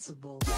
responsible.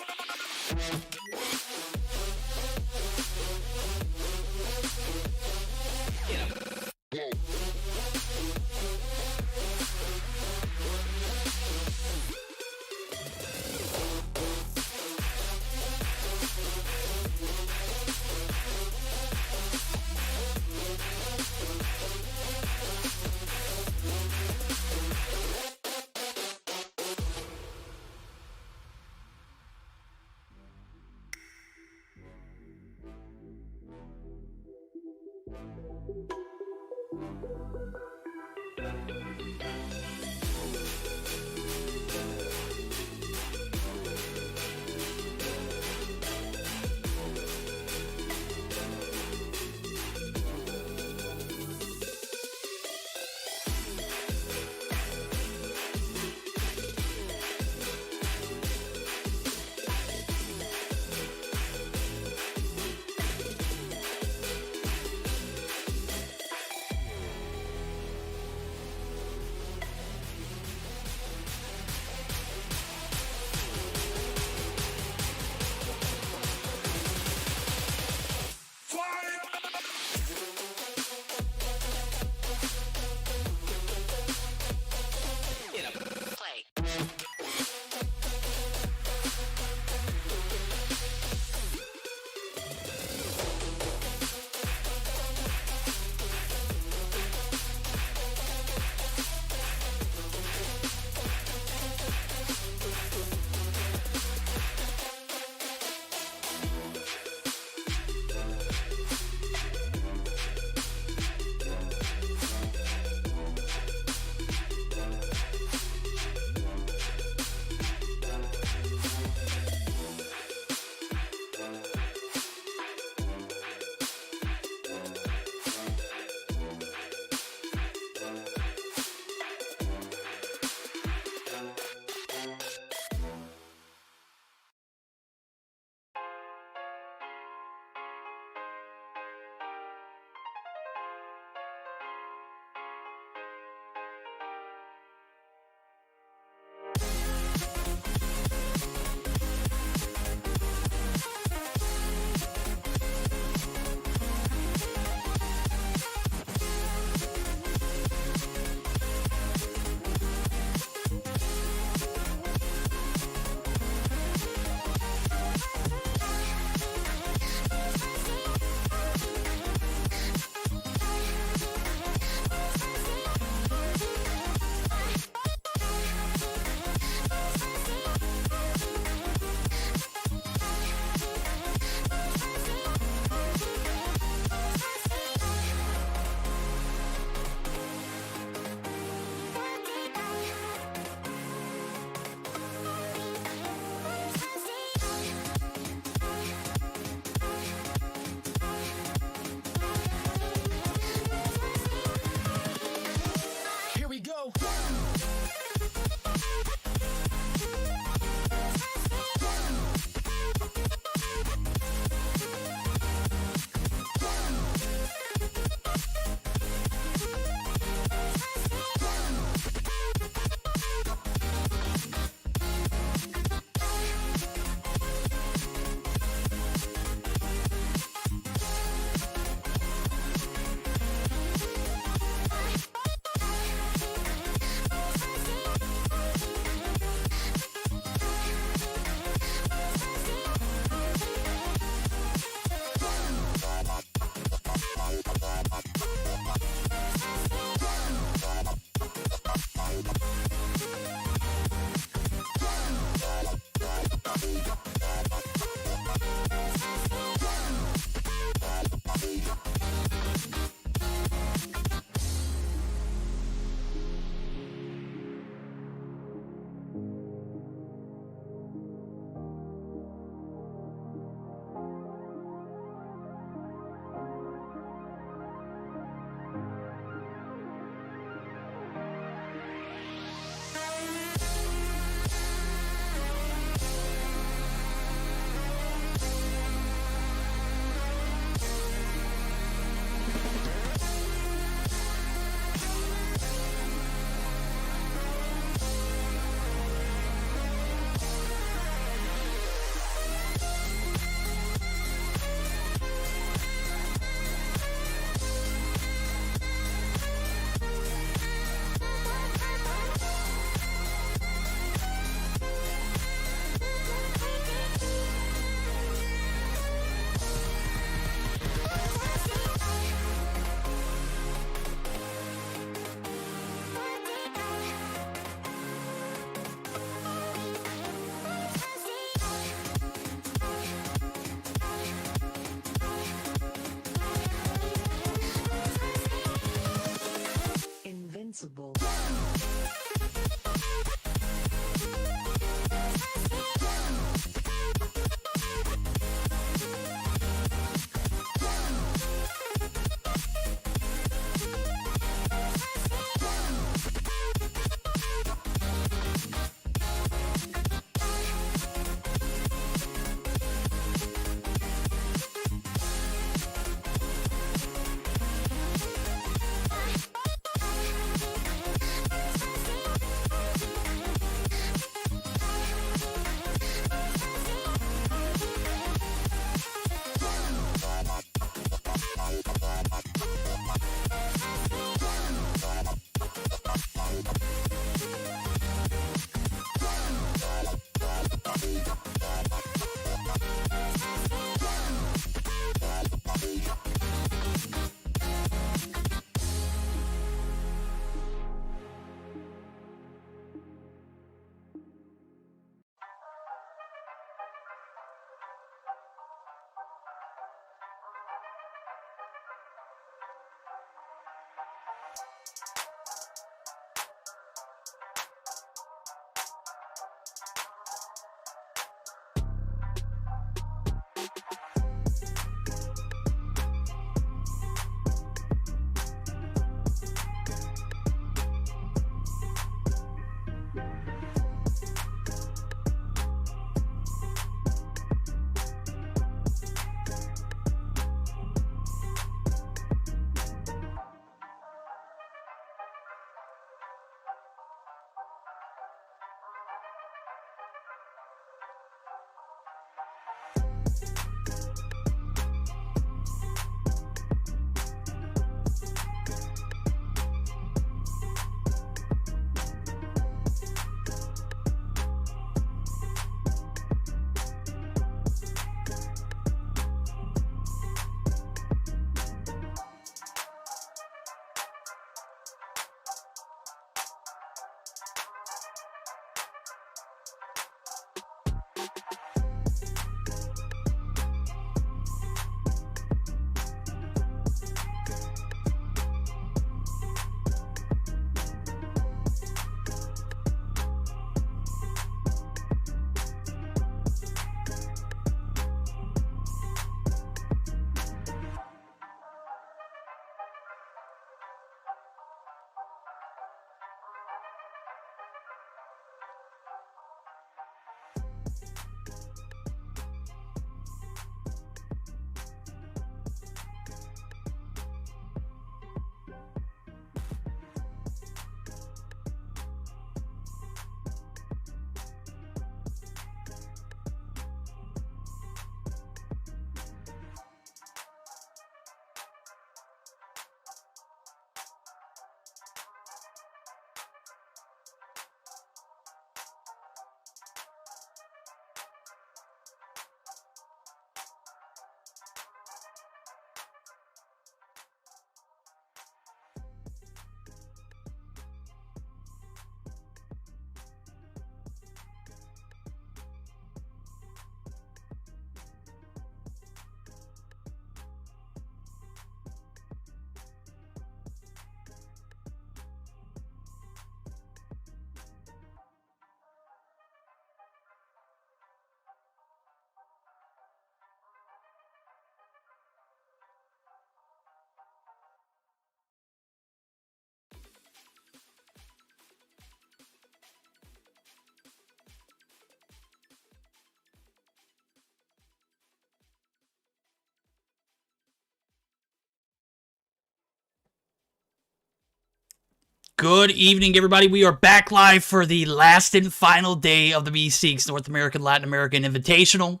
Good evening, everybody. We are back live for the last and final day of the Meseeks North American, Latin American Invitational.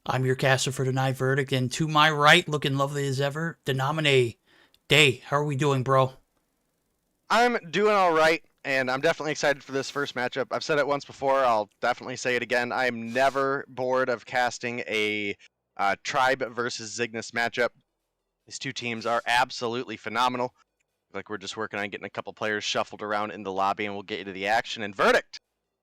I'm your caster for tonight, Verdict, and to my right, looking lovely as ever, Denominate. Day, how are we doing, bro? I'm doing all right, and I'm definitely excited for this first matchup. I've said it once before. I'll definitely say it again. I am never bored of casting a Tribe versus Zygnus matchup. These two teams are absolutely phenomenal. Like, we're just working on getting a couple players shuffled around in the lobby, and we'll get into the action. And Verdict,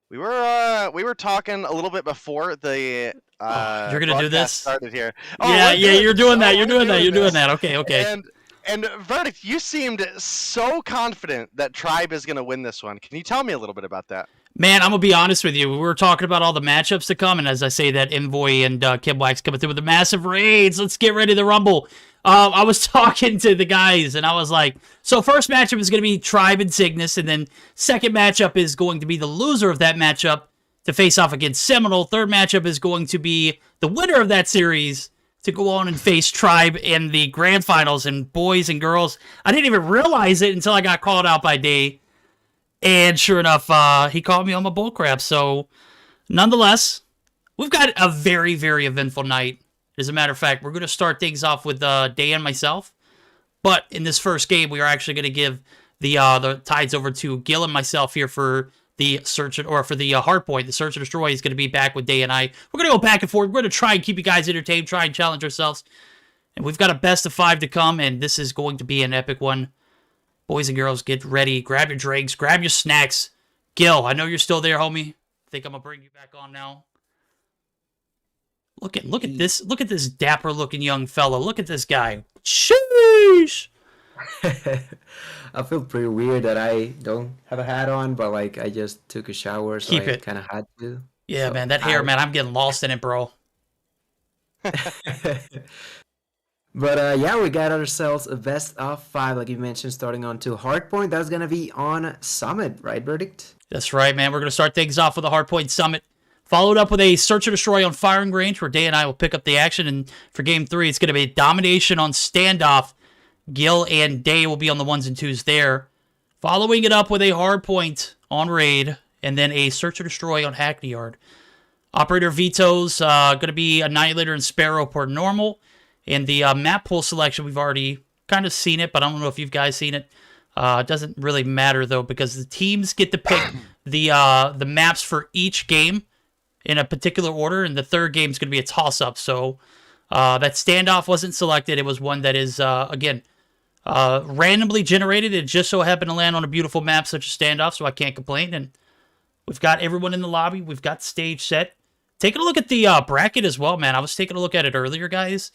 we were talking a little bit before the You're gonna do this? started here. Yeah, you're doing that. You're doing that. Okay. And Verdict, you seemed so confident that Tribe is going to win this one. Can you tell me a little bit about that? Man, I'm going to be honest with you. We were talking about all the matchups to come, and as I say that, Envoy and Kibwax coming through with the massive raids. Let's get ready to rumble. I was talking to the guys, and I was like, so first matchup is going to be Tribe and Zygnus, and then second matchup is going to be the loser of that matchup to face off against Seminole. Third matchup is going to be the winner of that series to go on and face Tribe in the grand finals. And boys and girls, I didn't even realize it until I got called out by Day. And sure enough, he called me on my bullcrap. So nonetheless, we've got a very, very eventful night. As a matter of fact, we're going to start things off with Day and myself. But in this first game, we are actually going to give the tides over to Gil and myself here for the search or for the hard point. The search and destroy is going to be back with Day and I. We're going to go back and forth. We're going to try and keep you guys entertained, try and challenge ourselves. And we've got a best of 5 to come, and this is going to be an epic one. Boys and girls, get ready. Grab your drinks. Grab your snacks. Gil, I know you're still there, homie. I think I'm going to bring you back on now. Look at this. Look at this dapper-looking young fella. Look at this guy. Sheesh! I feel pretty weird that I don't have a hat on, but like I just took a shower, so I kind of had to. Yeah, so man, that hair, man, I'm getting lost in it, bro. But yeah, we got ourselves a best of 5, like you mentioned, starting on to Hardpoint. That's gonna be on Summit, right, Verdict? That's right, man. We're gonna start things off with a Hardpoint Summit, followed up with a Search and Destroy on Firing Range, where Day and I will pick up the action. And for Game 3, it's gonna be Domination on Standoff. Gil and Day will be on the 1s and 2s there. Following it up with a Hardpoint on Raid, and then a Search and Destroy on Hackney Yard. Operator Veto's going to be Annihilator and Sparrow per normal. And the map pool selection, we've already kind of seen it, but I don't know if you guys seen it. It doesn't really matter, though, because the teams get to pick the maps for each game in a particular order, and the third game is going to be a toss-up. So that Standoff wasn't selected. It was one that is, again, randomly generated. It just so happened to land on a beautiful map such as Standoff, so I can't complain. And we've got everyone in the lobby. We've got stage set. Taking a look at the bracket as well, man. I was taking a look at it earlier, guys.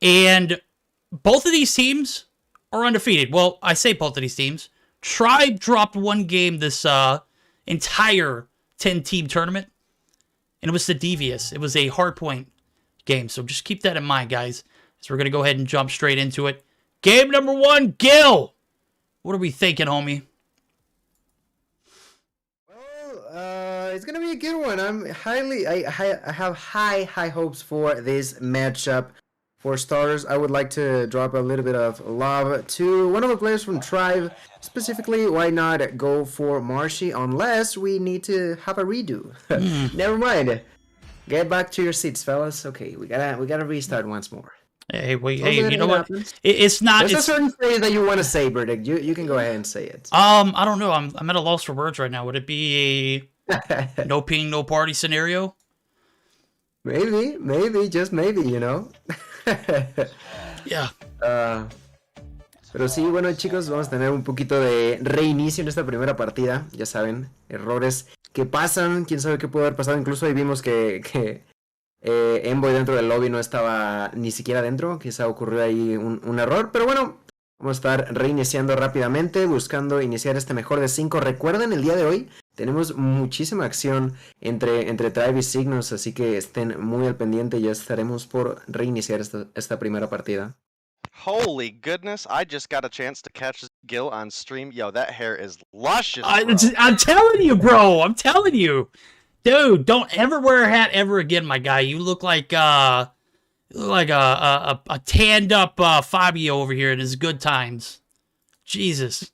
And both of these teams are undefeated. Well, I say both of these teams. Tribe dropped one game this entire 10-team tournament. And it was the Devious. It was a hardpoint game. So just keep that in mind, guys. So we're going to go ahead and jump straight into it. Game number 1, Gil. What are we thinking, homie? Well, it's gonna be a good one. I have high hopes for this matchup. For starters, I would like to drop a little bit of love to one of the players from Tribe. Specifically, why not go for Marshy unless we need to have a redo? Never mind. Get back to your seats, fellas. Okay, we gotta restart once more. Hey, wait, hey, you know what? It's not. There's a certain phrase that you want to say, Verdict. You can go ahead and say it. I don't know. I'm at a loss for words right now. Would it be a no ping, no party scenario? Maybe, just maybe, you know. Yeah. Pero sí, bueno, chicos, vamos a tener un poquito de reinicio en esta primera partida. Ya saben, errores que pasan. Quién sabe qué puede haber pasado. Incluso ahí vimos que Envoy dentro del lobby no estaba ni siquiera dentro. Quizá ocurrió ahí un error. Pero bueno, vamos a estar reiniciando rápidamente, buscando iniciar este mejor de 5. Recuerden, el día de hoy tenemos muchísima acción entre Tribe y Zygnus, así que estén muy al pendiente. Ya estaremos por reiniciar esta primera partida. Holy goodness, I just got a chance to catch Gil on stream. Yo, that hair is luscious, bro. I'm telling you, bro. I'm telling you. Dude, don't ever wear a hat ever again, my guy. You look like a tanned up Fabio over here in his good times. Jesus.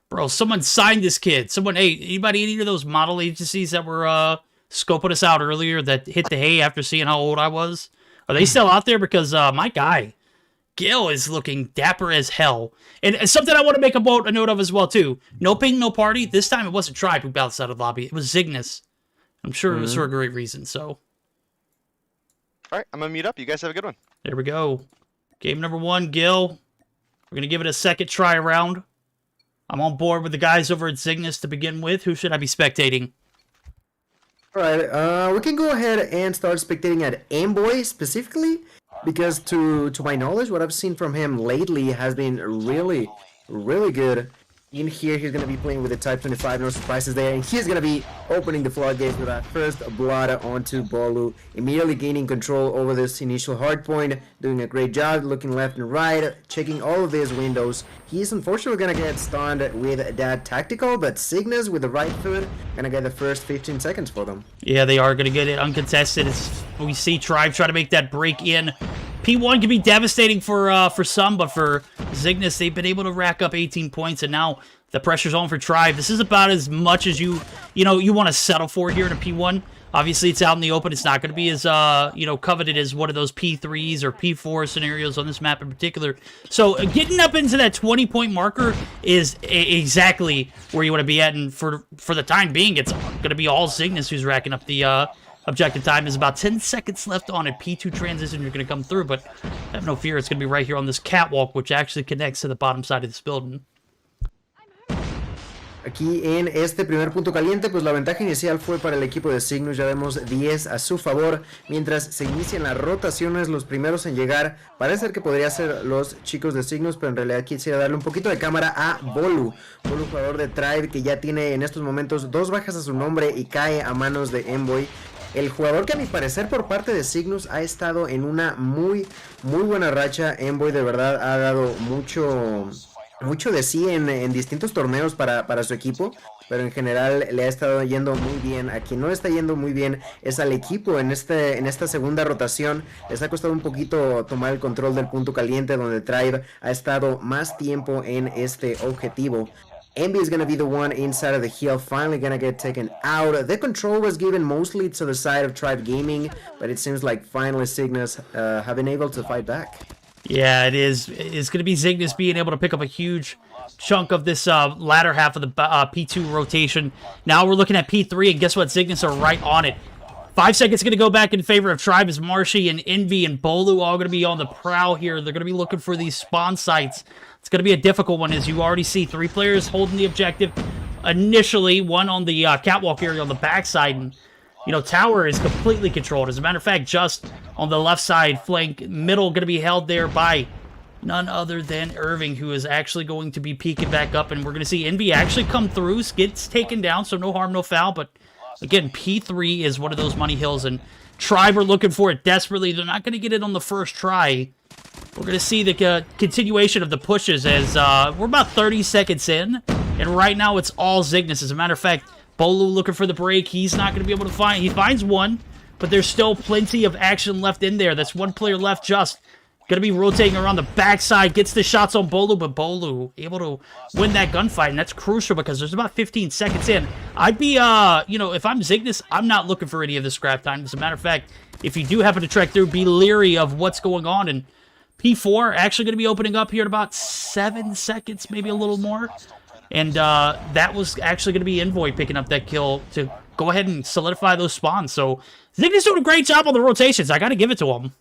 Bro, someone signed this kid. Someone, hey, anybody, any of those model agencies that were scoping us out earlier that hit the hay after seeing how old I was? Are they still out there? Because my guy, Gil, is looking dapper as hell. And something I want to make a note of as well, too. No ping, no party. This time it wasn't Tribe who bounced out of the lobby. It was Zygnus. I'm sure it was for a great reason, so. All right, I'm going to mute up. You guys have a good one. There we go. Game number 1, Gil. We're going to give it a second try around. I'm on board with the guys over at Zygnus to begin with. Who should I be spectating? All right, we can go ahead and start spectating at Amboy specifically, because to my knowledge, what I've seen from him lately has been really, really good. In here, he's going to be playing with the Type 25, no surprises there, and he's going to be opening the floodgates with that first blood onto Bolu, immediately gaining control over this initial hardpoint, doing a great job, looking left and right, checking all of these windows. He's unfortunately going to get stunned with that tactical, but Zygnus with the right foot, going to get the first 15 seconds for them. Yeah, they are going to get it uncontested as we see Tribe try to make that break in. P1 can be devastating for some, but for Zygnus, they've been able to rack up 18 points, and now the pressure's on for Tribe. This is about as much as you want to settle for here in a P1. Obviously, it's out in the open. It's not going to be as, coveted as one of those P3s or P4 scenarios on this map in particular. So getting up into that 20-point marker is exactly where you want to be at, and for the time being, it's going to be all Zygnus who's racking up the objective time. Is about 10 seconds left on it. P2 transition, you're going to come through, but have no fear. It's going to be right here on this catwalk, which actually connects to the bottom side of this building. Aquí en este primer punto caliente, pues la ventaja inicial fue para el equipo de Zygnus. Ya vemos 10 a su favor. Mientras se inician las rotaciones, los primeros en llegar parece ser que podría ser los chicos de Zygnus, pero en realidad quisiera darle un poquito de cámara a Bolu. Bolu, jugador de Tribe, que ya tiene en estos momentos 2 bajas a su nombre y cae a manos de Envoy. El jugador que a mi parecer por parte de Zygnus ha estado en una muy buena racha. Envoy de verdad ha dado mucho de sí en distintos torneos para su equipo, pero en general le ha estado yendo muy bien. A quien no está yendo muy bien es al equipo en esta segunda rotación. Les ha costado un poquito tomar el control del punto caliente, donde Tribe ha estado más tiempo en este objetivo. Envy is going to be the one inside of the hill, finally going to get taken out. The control was given mostly to the side of Tribe Gaming, but it seems like finally Zygnus have been able to fight back. Yeah, it is. It's going to be Zygnus being able to pick up a huge chunk of this latter half of the P2 rotation. Now we're looking at P3, and guess what? Zygnus are right on it. 5 seconds going to go back in favor of Tribe as Marshy and Envy and Bolu all going to be on the prowl here. They're going to be looking for these spawn sites. It's going to be a difficult one, as you already see 3 players holding the objective initially, one on the catwalk area on the backside, and Tower is completely controlled. As a matter of fact, just on the left side flank, middle going to be held there by none other than Irving, who is actually going to be peeking back up, and we're going to see Envy actually come through, gets taken down, so no harm, no foul, but again, P3 is one of those money hills, and Tribe are looking for it desperately. They're not going to get it on the first try. We're going to see the continuation of the pushes as we're about 30 seconds in, and right now it's all Zygnus. As a matter of fact, Bolu looking for the break. He's not going to be able to find... He finds one, but there's still plenty of action left in there. That's one player left just. Going to be rotating around the backside. Gets the shots on Bolu, but Bolu able to win that gunfight, and that's crucial because there's about 15 seconds in. I'd be, if I'm Zygnus, I'm not looking for any of the scrap time. As a matter of fact, if you do happen to trek through, be leery of what's going on, and P4 actually going to be opening up here in about 7 seconds, maybe a little more. And that was actually going to be Envoy picking up that kill to go ahead and solidify those spawns. So Zygnus doing a great job on the rotations. I got to give it to him.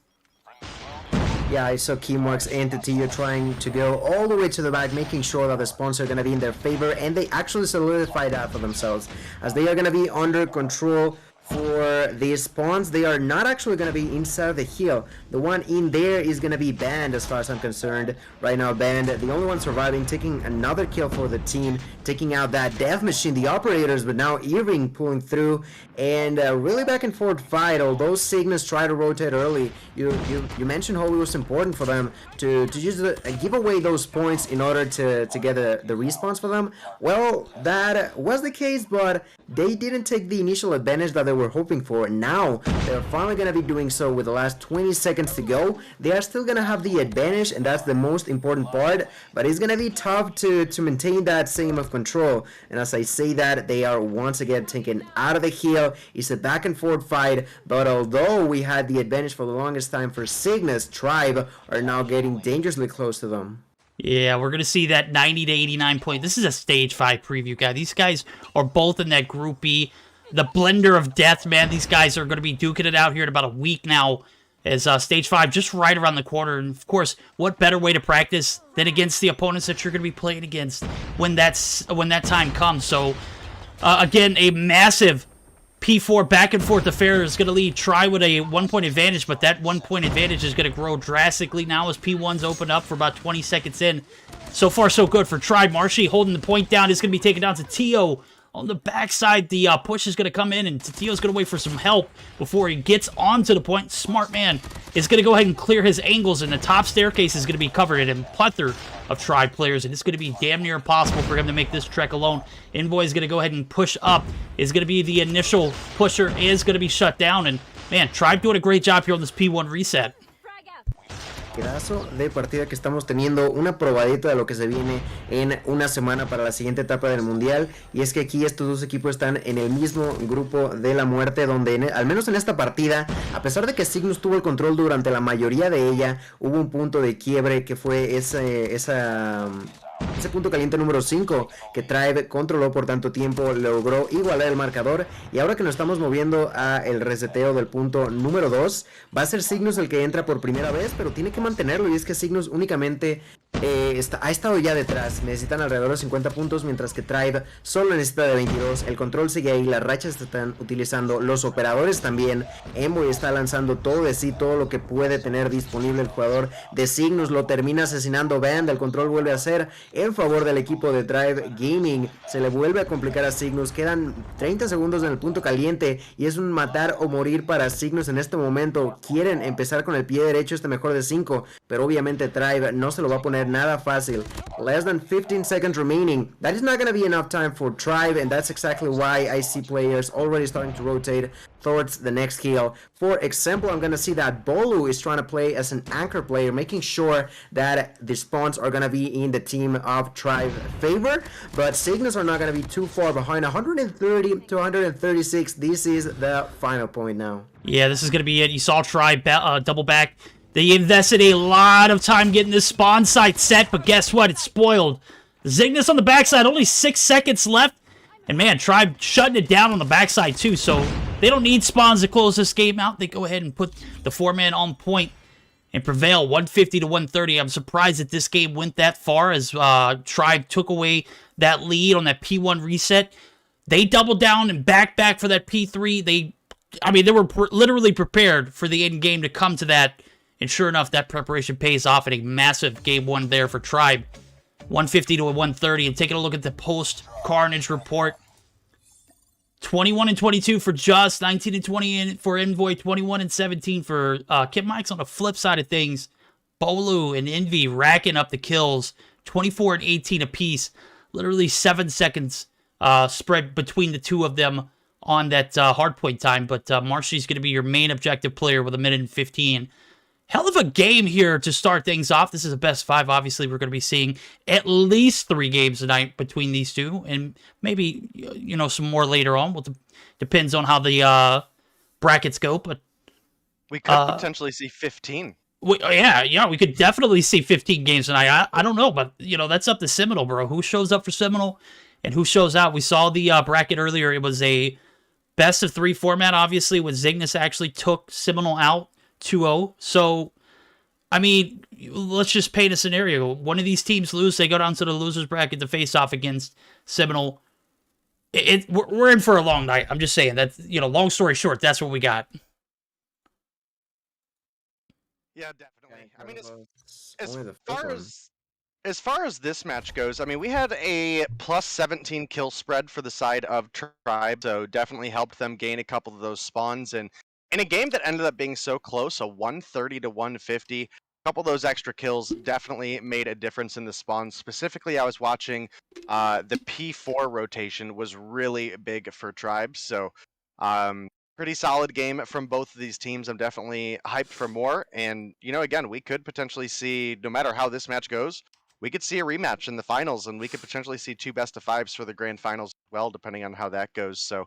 Yeah, I saw Keymork's entity. You're trying to go all the way to the back, making sure that the spawns are going to be in their favor, and they actually solidified that for themselves, as they are going to be under control for these spawns. They are not actually going to be inside the hill. The one in there is going to be banned as far as I'm concerned. Right now banned. The only one surviving, taking another kill for the team, taking out that death machine, the operators, but now Irving pulling through, and really back and forth fight. Although Zygnus try to rotate early, you mentioned how it was important for them to just give away those points in order to get the respawns for them. Well, that was the case, but they didn't take the initial advantage that they they were hoping for. Now, they're finally going to be doing so with the last 20 seconds to go. They are still going to have the advantage, and that's the most important part, but it's going to be tough to maintain that same of control. And as I say that, they are once again taken out of the hill. It's a back and forth fight, but although we had the advantage for the longest time for Cygnus, Tribe are now getting dangerously close to them. Yeah, we're going to see that 90 to 89 point. This is a Stage 5 preview, guy. These guys are both in that Group B. The blender of death, man. These guys are going to be duking it out here in about a week now as Stage 5 just right around the corner. And, of course, what better way to practice than against the opponents that you're going to be playing against when that time comes. So, again, a massive P4 back and forth affair is going to lead Tri with a 1-point advantage, but that 1-point advantage is going to grow drastically now as P1's open up for about 20 seconds in. So far, so good for Tri. Marshy holding the point down is going to be taken down to Tio. On the backside, the push is going to come in, and Tio's going to wait for some help before he gets onto the point. Smart man is going to go ahead and clear his angles, and the top staircase is going to be covered in a plethora of Tribe players, and it's going to be damn near impossible for him to make this trek alone. Envoy is going to go ahead and push up. Is going to be the initial pusher, is going to be shut down, and man, Tribe doing a great job here on this P1 reset. Pedazo de partida que estamos teniendo, una probadita de lo que se viene en una semana para la siguiente etapa del mundial, y es que aquí estos dos equipos están en el mismo grupo de la muerte, donde al menos en esta partida, a pesar de que Cygnus tuvo el control durante la mayoría de ella, hubo un punto de quiebre que fue ese punto caliente número 5 que Tribe controló por tanto tiempo, logró igualar el marcador, y ahora que nos estamos moviendo a el reseteo del punto número 2, va a ser Cygnus el que entra por primera vez, pero tiene que mantenerlo, y es que Cygnus únicamente ha estado ya detrás. Necesitan alrededor de 50 puntos, mientras que Tribe solo necesita de 22. El control sigue ahí, las rachas se están utilizando, los operadores también. Envoy está lanzando todo de sí, todo lo que puede tener disponible el jugador de Cygnus, lo termina asesinando Band. El control vuelve a ser en favor del equipo de Tribe Gaming. Se le vuelve a complicar a Cygnus, quedan 30 segundos en el punto caliente y es un matar o morir para Cygnus en este momento. Quieren empezar con el pie derecho este mejor de 5, pero obviamente Tribe no se lo va a poner nada fácil. Less than 15 seconds remaining. That is not going to be enough time for Tribe, and that's exactly why I see players already starting to rotate towards the next kill. For example, I'm going to see that Bolu is trying to play as an anchor player, making sure that the spawns are going to be in the team of Tribe favor, but Cygnus are not going to be too far behind. 130 to 136. This is the final point now. Yeah, this is going to be it. You saw Tribe double back. They invested a lot of time getting this spawn site set, but guess what? It's spoiled. Cygnus on the backside, only 6 seconds left. And man, Tribe shutting it down on the backside too, so they don't need spawns to close this game out. They go ahead and put the 4-man on point and prevail 150 to 130. I'm surprised that this game went that far as Tribe took away that lead on that P1 reset. They doubled down and back for that P3. They were literally prepared for the end game to come to that. And sure enough, that preparation pays off in a massive game 1 there for Tribe. 150 to 130. And taking a look at the post-Carnage report. 21 and 22 for Just. 19 and 20 for Envoy. 21 and 17 for Kid Mike's. On the flip side of things, Bolu and Envy racking up the kills. 24 and 18 apiece. Literally 7 seconds spread between the two of them on that hardpoint time. But Marshy's going to be your main objective player with 1 minute and 15. Hell of a game here to start things off. This is a best 5. Obviously, we're going to be seeing at least 3 games tonight between these two, and maybe some more later on. Well, depends on how the brackets go. But we could potentially see 15. We could definitely see 15 games tonight. I don't know, but that's up to Seminole, bro. Who shows up for Seminole and who shows out? We saw the bracket earlier. It was a best of 3 format, obviously, when Cygnus actually took Seminole out 2-0. So, let's just paint a scenario. One of these teams lose, they go down to the losers bracket to face off against Seminole. We're in for a long night. I'm just saying that, long story short, that's what we got. Yeah, definitely. As far as this match goes, we had a plus 17 kill spread for the side of Tribe, so definitely helped them gain a couple of those spawns. And in a game that ended up being so close, a 130 to 150, a couple of those extra kills definitely made a difference in the spawns. Specifically, I was watching the P4 rotation was really big for Tribe, so pretty solid game from both of these teams. I'm definitely hyped for more. And, again, we could potentially see, no matter how this match goes, we could see a rematch in the finals, and we could potentially see 2 best-of-5s for the grand finals as well, depending on how that goes. So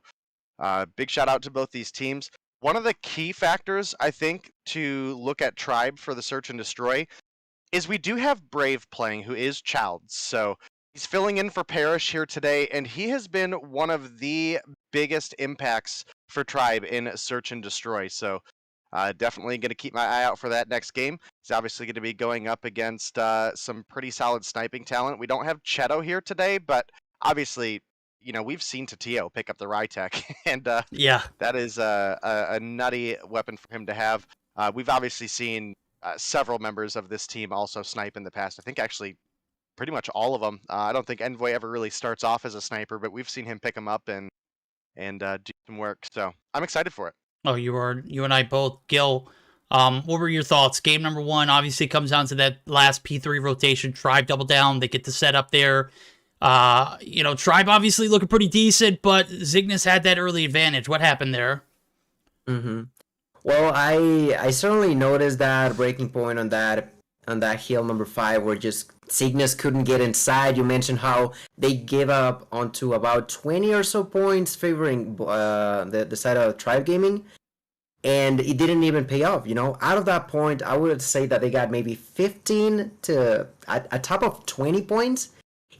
big shout out to both these teams. One of the key factors, I think, to look at Tribe for the Search and Destroy is we do have Brave playing, who is Childs. So he's filling in for Parrish here today, and he has been one of the biggest impacts for Tribe in Search and Destroy. So definitely going to keep my eye out for that next game. He's obviously going to be going up against some pretty solid sniping talent. We don't have Cheto here today, but obviously, we've seen Tatio pick up the Rytech, and Yeah. that is a nutty weapon for him to have. We've obviously seen several members of this team also snipe in the past. I think actually pretty much all of them. I don't think Envoy ever really starts off as a sniper, but we've seen him pick them up and do some work. So I'm excited for it. Oh, you and I both. Gil, what were your thoughts? Game number 1 obviously comes down to that last P3 rotation. Tribe double down. They get the set up there. Tribe obviously looking pretty decent, but Zygnus had that early advantage. What happened there? Mm-hmm. Well, I certainly noticed that breaking point on that hill number 5 where just Zygnus couldn't get inside. You mentioned how they gave up onto about 20 or so points favoring the side of Tribe Gaming, and it didn't even pay off. Out of that point, I would say that they got maybe 15 to a top of 20 points.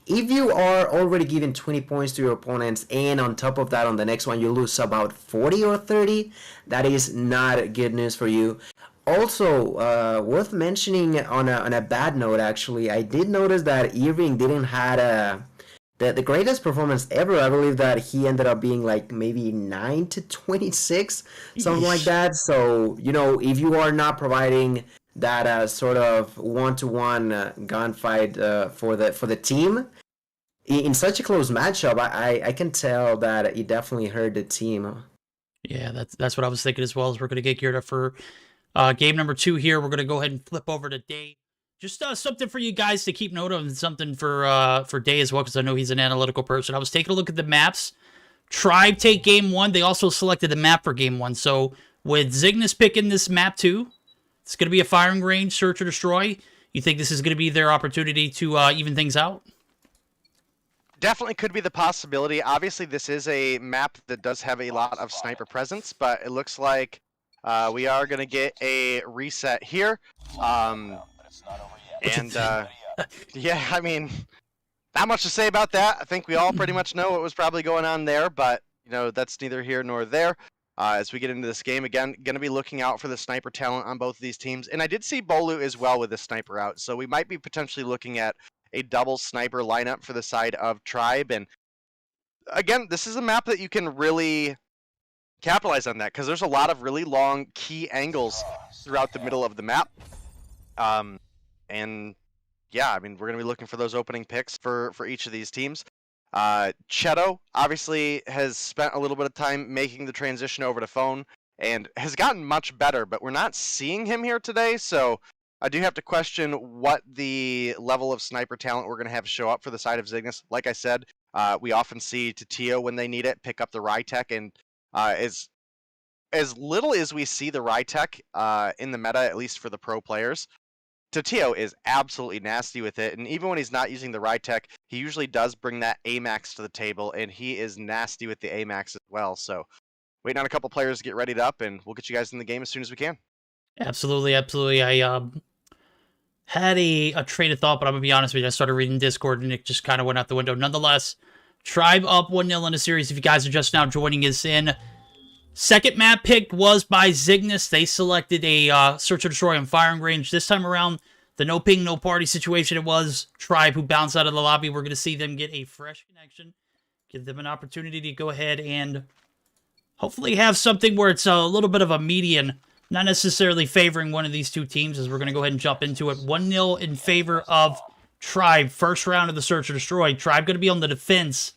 If you are already giving 20 points to your opponents, and on top of that, on the next one, you lose about 40 or 30, that is not good news for you. Also, worth mentioning on a bad note, actually, I did notice that Irving didn't had the greatest performance ever. I believe that he ended up being like maybe 9 to 26, something like that. So, if you are not providing that sort of one-to-one gunfight for the team in such a close matchup, I can tell that it definitely hurt the team. Yeah, that's what I was thinking as well. As we're going to get geared up for game number 2 here. We're going to go ahead and flip over to Day. Just something for you guys to keep note of, and something for Day as well, because I know he's an analytical person. I was taking a look at the maps. Tribe take game 1. They also selected the map for game 1. So with Zygnus picking this map 2, it's going to be a firing range, search or destroy. You think this is going to be their opportunity to even things out? Definitely could be the possibility. Obviously, this is a map that does have a lot of sniper presence, but it looks like we are going to get a reset here. Yeah, I mean, not much to say about that. I think we all pretty much know what was probably going on there, but, that's neither here nor there. As we get into this game, again, going to be looking out for the sniper talent on both of these teams. And I did see Bolu as well with the sniper out, so we might be potentially looking at a double sniper lineup for the side of Tribe. And again, this is a map that you can really capitalize on that, because there's a lot of really long key angles throughout the middle of the map. And yeah, I mean, we're going to be looking for those opening picks for each of these teams. Cheto obviously has spent a little bit of time making the transition over to phone and has gotten much better, but we're not seeing him here today, so I do have to question what the level of sniper talent we're going to have show up for the side of Zygnus. Like I said, we often see Tatio when they need it pick up the Rytech, and as little as we see the Rytech in the meta, at least for the pro players, Tatio is absolutely nasty with it, and even when he's not using the Rytech, he usually does bring that AMAX to the table, and he is nasty with the AMAX as well. So waiting on a couple players to get readied up, and we'll get you guys in the game as soon as we can. Absolutely. I had a train of thought, but I'm going to be honest with you. I started reading Discord, and it just kind of went out the window. Nonetheless, Tribe up 1-0 in the series. If you guys are just now joining us in, second map picked was by Zygnus. They selected a search and destroy on firing range. This time around, the no ping, no party situation, it was Tribe who bounced out of the lobby. We're going to see them get a fresh connection, give them an opportunity to go ahead and hopefully have something where it's a little bit of a median, not necessarily favoring one of these two teams, as we're going to go ahead and jump into it. 1-0 in favor of Tribe. First round of the search or destroy. Tribe going to be on the defense.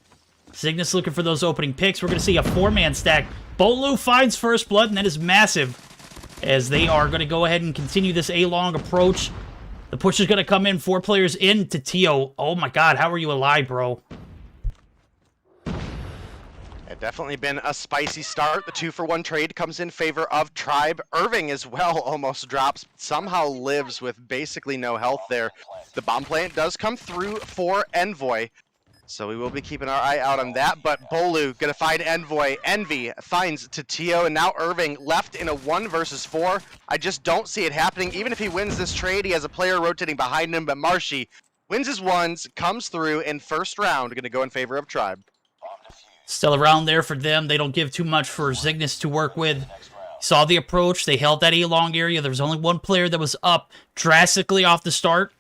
Zygnus looking for those opening picks. We're going to see a 4-man stack. Bolu finds first blood, and that is massive, as they are going to go ahead and continue this A-long approach. The push is going to come in. 4 players in to Tio. Oh my god, how are you alive, bro? Yeah, Definitely been a spicy start. The 2-for-1 trade comes in favor of Tribe. Irving as well almost drops, somehow lives with basically no health there. The bomb plant does come through for Envoy, so we will be keeping our eye out on that. But Bolu gonna find Envoy. Envy finds Tatio, and now Irving left in a 1 versus 4. I just don't see it happening. Even if he wins this trade, he has a player rotating behind him, but Marshy wins his ones, comes through in first round, gonna go in favor of Tribe. Still around there for them. They don't give too much for Zygnus to work with. Saw the approach. They held that A-long area. There was only one player that was up drastically off the start.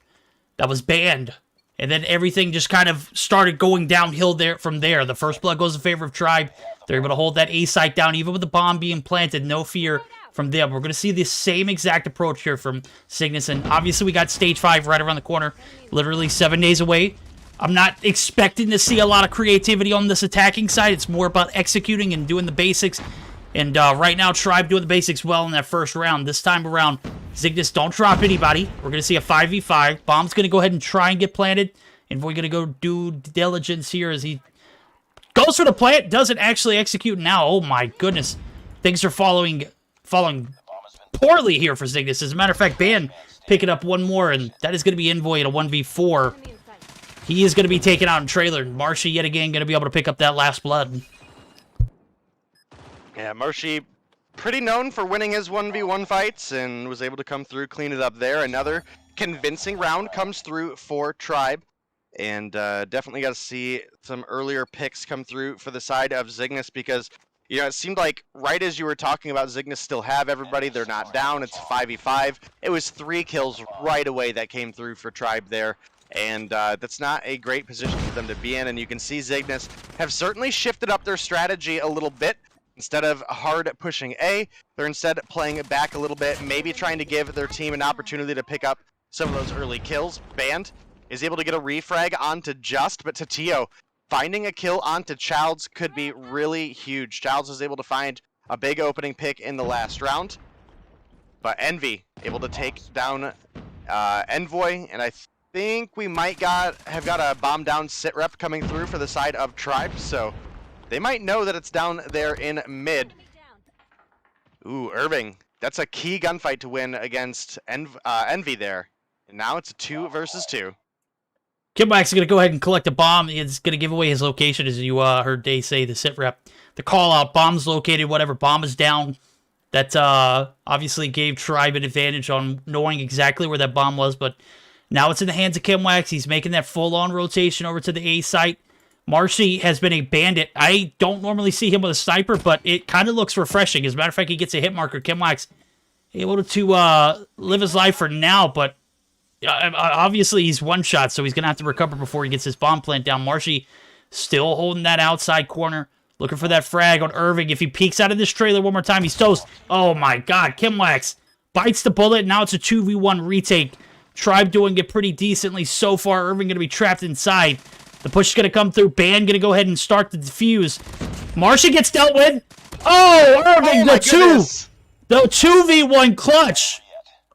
That was banned. And then everything just kind of started going downhill there from there. The first blood goes in favor of Tribe. They're able to hold that A site down, even with the bomb being planted. No fear from them. We're going to see the same exact approach here from Zygnus. And obviously we got stage 5 right around the corner. Literally 7 days away. I'm not expecting to see a lot of creativity on this attacking side. It's more about executing and doing the basics. And right now, Tribe doing the basics well in that first round. This time around, Zygnus, don't drop anybody. We're going to see a 5v5. Bomb's going to go ahead and try and get planted. And we're going to go do diligence here as he goes for the plant. Doesn't actually execute now. Oh my goodness. Things are falling poorly here for Zygnus. As a matter of fact, Ban picking up one more. And that is going to be Envoy in a 1v4. He is going to be taken out in trailer. Marshy, yet again, going to be able to pick up that last blood. Yeah, Marshy, pretty known for winning his 1v1 fights, and was able to come through, clean it up there. Another convincing round comes through for Tribe. And definitely got to see some earlier picks come through for the side of Zygnus, because, you know, it seemed like right as you were talking about Zygnus still have everybody. They're not down. It's 5v5. It was 3 kills right away that came through for Tribe there. And that's not a great position for them to be in. And you can see Zygnus have certainly shifted up their strategy a little bit. Instead of hard pushing A, they're instead playing it back a little bit, maybe trying to give their team an opportunity to pick up some of those early kills. Band is able to get a refrag onto Just, but Tatio finding a kill onto Childs could be really huge. Childs was able to find a big opening pick in the last round. But Envy able to take down Envoy, and I think we might have got a bomb down sit rep coming through for the side of Tribe, so they might know that it's down there in mid. Ooh, Irving. That's a key gunfight to win against Envy there. And now it's a 2 versus 2. Kimwax is going to go ahead and collect a bomb. It's going to give away his location, as you heard Day say, the sit rep. The call out, bomb's located, whatever, bomb is down. That obviously gave Tribe an advantage on knowing exactly where that bomb was, but now it's in the hands of Kimwax. He's making that full-on rotation over to the A site. Marshy has been a bandit. I don't normally see him with a sniper, but it kind of looks refreshing. As a matter of fact, he gets a hit marker. Kimwax able to live his life for now, but obviously he's one shot, so he's going to have to recover before he gets his bomb plant down. Marshy still holding that outside corner, looking for that frag on Irving. If he peeks out of this trailer one more time, he's toast. Oh my god, Kimwax bites the bullet. Now it's a 2v1 retake. Tribe doing it pretty decently so far. Irving going to be trapped inside. The push is going to come through. Ban going to go ahead and start the defuse. Marsha gets dealt with. Oh, Irving, the 2v1 clutch.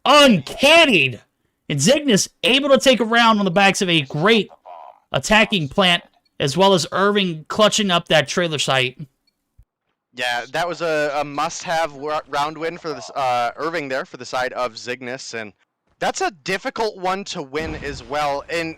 Uncannied. And Zygnus able to take a round on the backs of a great attacking plant, as well as Irving clutching up that trailer site. Yeah, that was a must-have round win for this Irving there for the side of Zygnus, and that's a difficult one to win as well. And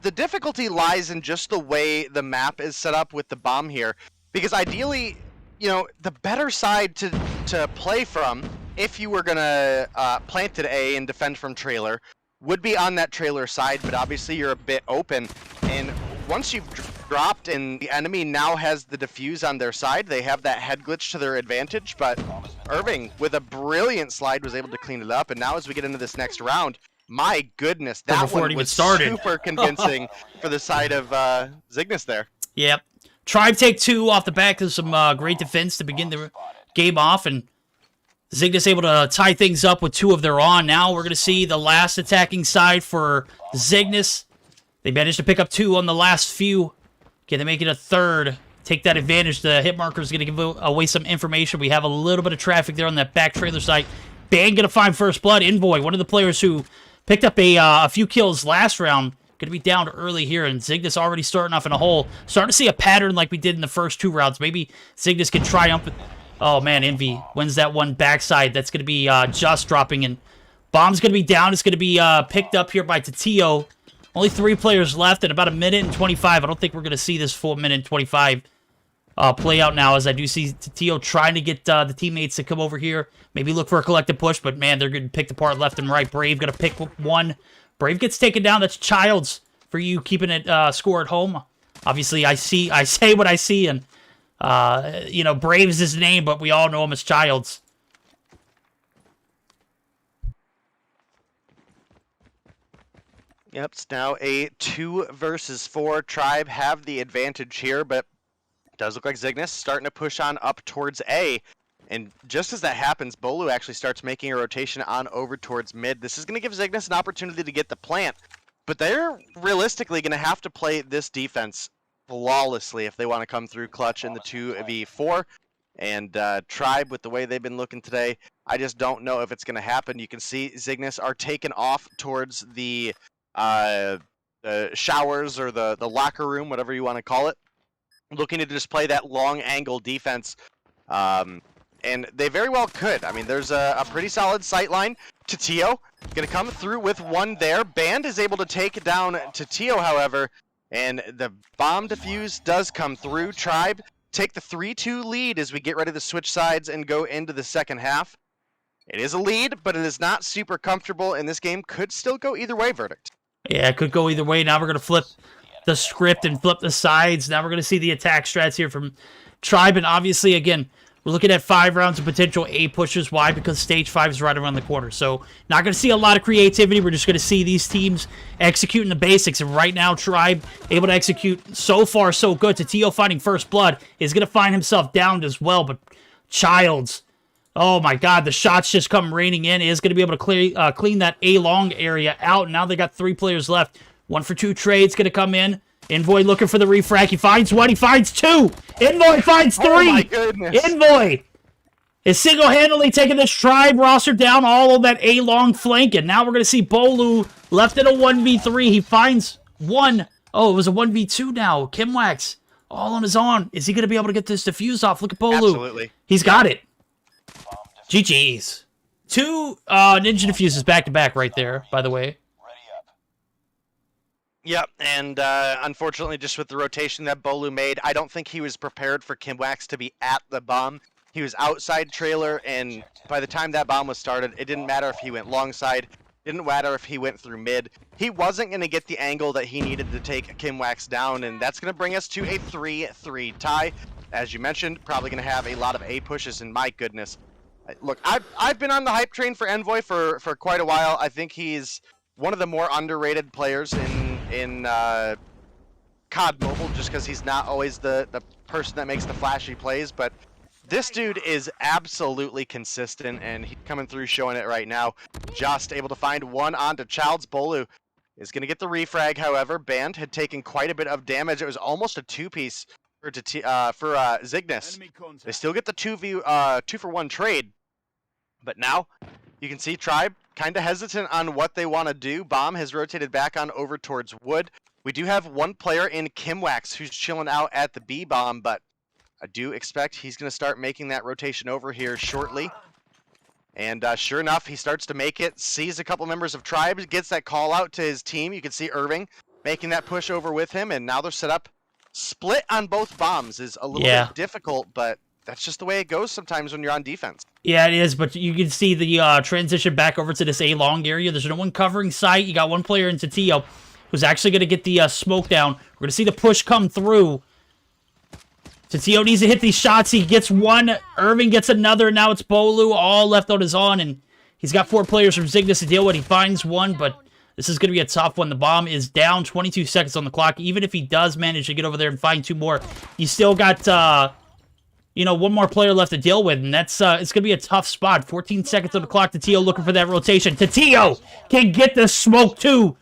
the difficulty lies in just the way the map is set up with the bomb here, because ideally, you know, the better side to play from, if you were gonna plant at A and defend from trailer, would be on that trailer side, but obviously you're a bit open, and once you've dropped and the enemy now has the defuse on their side, they have that head glitch to their advantage. But Irving, with a brilliant slide, was able to clean it up. And now as we get into this next round, my goodness, that one was super convincing for the side of Zygnus there. Yep. Tribe take 2 off the back of some great defense to begin the game off, and Zygnus able to tie things up with 2 of their own. Now we're going to see the last attacking side for Zygnus. They managed to pick up 2 on the last few. Can they make it a third? Take that advantage. The hit marker is going to give away some information. We have a little bit of traffic there on that back trailer site. Bang going to find first blood. Envoy, one of the players who picked up a few kills last round, going to be down early here, and Zygnus already starting off in a hole. Starting to see a pattern like we did in the first 2 rounds. Maybe Zygnus can triumph. Oh, man, Envy wins that one backside. That's going to be just dropping, and bomb's going to be down. It's going to be picked up here by Tatio. Only 3 players left in about 1:25. I don't think we're going to see this full 1:25 play out now, as I do see Tatio trying to get the teammates to come over here. Maybe look for a collective push, but, man, they're getting picked apart left and right. Brave going to pick one. Brave gets taken down. That's Childs for you keeping it score at home. Obviously, I say what I see, and, you know, Brave is his name, but we all know him as Childs. Yep, it's now a 2 versus 4. Tribe have the advantage here, but it does look like Zygnus starting to push on up towards A. And just as that happens, Bolu actually starts making a rotation on over towards mid. This is going to give Zygnus an opportunity to get the plant, but they're realistically going to have to play this defense flawlessly if they want to come through clutch in the 2v4. And Tribe, with the way they've been looking today, I just don't know if it's going to happen. You can see Zygnus are taken off towards the showers or the locker room, whatever you want to call it, looking to just play that long angle defense. And they very well could. I mean, there's a pretty solid sight line. Tatio going to come through with one there. Band is able to take down Tatio, however, and the bomb defuse does come through. Tribe take the 3-2 lead as we get ready to switch sides and go into the second half. It is a lead, but it is not super comfortable, and this game could still go either way, verdict. Yeah, it could go either way. Now we're going to flip the script and flip the sides. Now we're going to see the attack strats here from Tribe, and obviously, again, we're looking at 5 rounds of potential A pushes. Why? Because stage 5 is right around the corner. So not going to see a lot of creativity. We're just going to see these teams executing the basics. And right now, Tribe able to execute so far so good. Tatio finding first blood is going to find himself downed as well. But Childs, oh my God, the shots just come raining in. Is going to be able to clean that A long area out. Now they got 3 players left. 1 for 2 trades going to come in. Envoy looking for the refrag. He finds 1. He finds 2. Envoy finds 3. Oh my goodness. Envoy is single-handedly taking this Tribe roster down all of that A-long flank. And now we're going to see Bolu left in a 1v3. He finds 1. Oh, it was a 1v2 now. Kimwax all on his own. Is he going to be able to get this defuse off? Look at Bolu. Absolutely. He's got it. GG's. 2 ninja defuses back-to-back right there, by the way. Yep, and unfortunately, just with the rotation that Bolu made, I don't think he was prepared for Kimwax to be at the bomb. He was outside trailer, and by the time that bomb was started, it didn't matter if he went long side, didn't matter if he went through mid. He wasn't going to get the angle that he needed to take Kimwax down, and that's going to bring us to a 3-3 tie. As you mentioned, probably going to have a lot of A pushes, and my goodness. Look, I've been on the hype train for Envoy for quite a while. I think he's one of the more underrated players in COD Mobile, just because he's not always the person that makes the flashy plays, but this dude is absolutely consistent, and he's coming through showing it right now. Just able to find 1 onto Childs. Bolu is going to get the refrag, however. Band had taken quite a bit of damage. It was almost a 2-piece for Zygnus. They still get the 2-for-1 trade, but now you can see Tribe kind of hesitant on what they want to do. Bomb has rotated back on over towards Wood. We do have 1 player in Kimwax who's chilling out at the B bomb, but I do expect he's going to start making that rotation over here shortly. And sure enough, he starts to make it, sees a couple members of Tribe, gets that call out to his team. You can see Irving making that push over with him, and now they're set up. Split on both bombs is a little bit difficult, but that's just the way it goes sometimes when you're on defense. Yeah, it is, but you can see the transition back over to this A-long area. There's no one covering sight. You got 1 player in Tatio who's actually going to get the smoke down. We're going to see the push come through. Tatio needs to hit these shots. He gets 1. Irving gets another. Now it's Bolu all left on his own, and he's got 4 players from Zygnus to deal with. He finds 1, but this is going to be a tough one. The bomb is down, 22 seconds on the clock. Even if he does manage to get over there and find 2 more, you still got... you know, 1 more player left to deal with, and that's it's going to be a tough spot. 14 seconds on the clock. Tatio looking for that rotation. Tatio can get the smoke, too.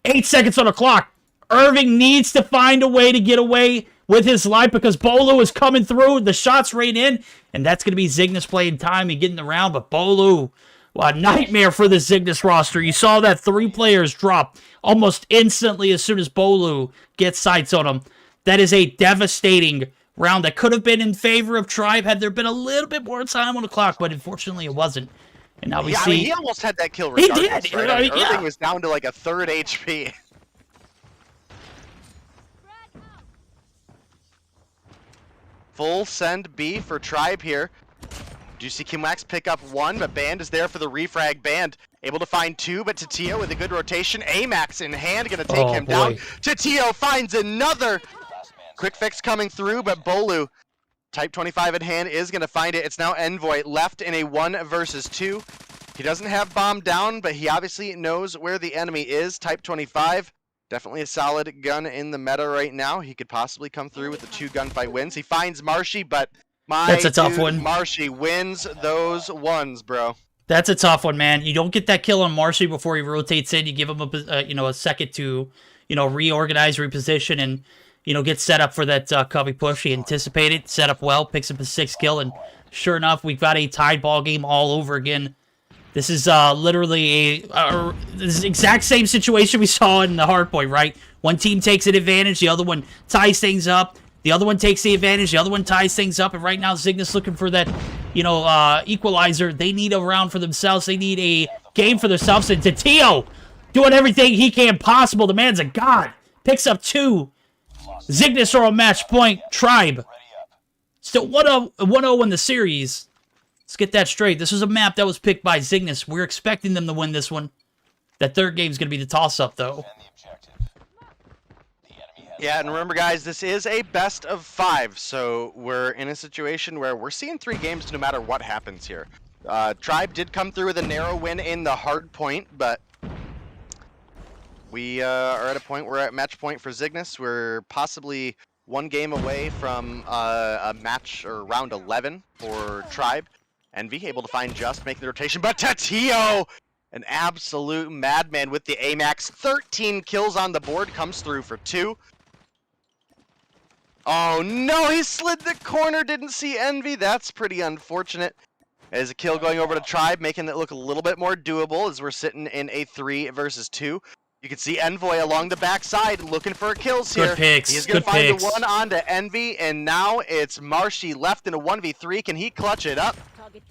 8 seconds on the clock. Irving needs to find a way to get away with his life because Bolu is coming through. The shots rain in, and that's going to be Zygnus playing time and getting the round, but Bolu Well, a nightmare for the Cygnus roster. You saw that 3 players drop almost instantly as soon as Bolu gets sights on him. That is a devastating round that could have been in favor of Tribe had there been a little bit more time on the clock, but unfortunately it wasn't. And now we see... I mean, he almost had that kill He regardless, did! right? I mean, Yeah. Irving was down to like a 3rd HP. Full send B for Tribe here. Do you see Kimwax pick up 1, but Band is there for the refrag. Band able to find 2, but Tatio with a good rotation. Amax in hand, gonna take him down. Tatio finds another. Quick fix coming through, but Bolu, Type 25 in hand, is gonna find it. It's now Envoy left in a 1 versus 2. He doesn't have bomb down, but he obviously knows where the enemy is. Type 25, definitely a solid gun in the meta right now. He could possibly come through with the 2 gunfight wins. He finds Marshy, but That's a tough one. Marshy wins those ones, bro. That's a tough one, man. You don't get that kill on Marshy before he rotates in. You give him a second to, reorganize, reposition, and, get set up for that cubby push. He anticipated, set up well, picks up a 6 kill, and sure enough, we've got a tied ball game all over again. This is literally this exact same situation we saw in the hardpoint, right? One team takes an advantage, the other one ties things up. The other one takes the advantage, the other one ties things up, and right now Cygnus looking for that, equalizer. They need a round for themselves. They need a game for themselves. And Tatio doing everything he can possible. The man's a god. Picks up 2. Cygnus are on match point. Tribe still 1-0 in the series. Let's get that straight. This was a map that was picked by Cygnus. We're expecting them to win this one. That third game's going to be the toss-up, though. Yeah, and remember, guys, this is a best of 5, so we're in a situation where we're seeing 3 games no matter what happens here. Tribe did come through with a narrow win in the hard point, but we are at a point, we're at match point for Cygnus. We're possibly 1 game away from a match or round 11 for Tribe. Envy able to find Just, making the rotation, but Tatio, an absolute madman with the AMAX. 13 kills on the board, comes through for 2. Oh no, he slid the corner, didn't see Envy. That's pretty unfortunate. As a kill going over to Tribe, making it look a little bit more doable as we're sitting in a 3 versus 2. You can see Envoy along the backside looking for kills here. Good picks. He's going to find the one onto Envy, and now it's Marshy left in a 1v3. Can he clutch it up?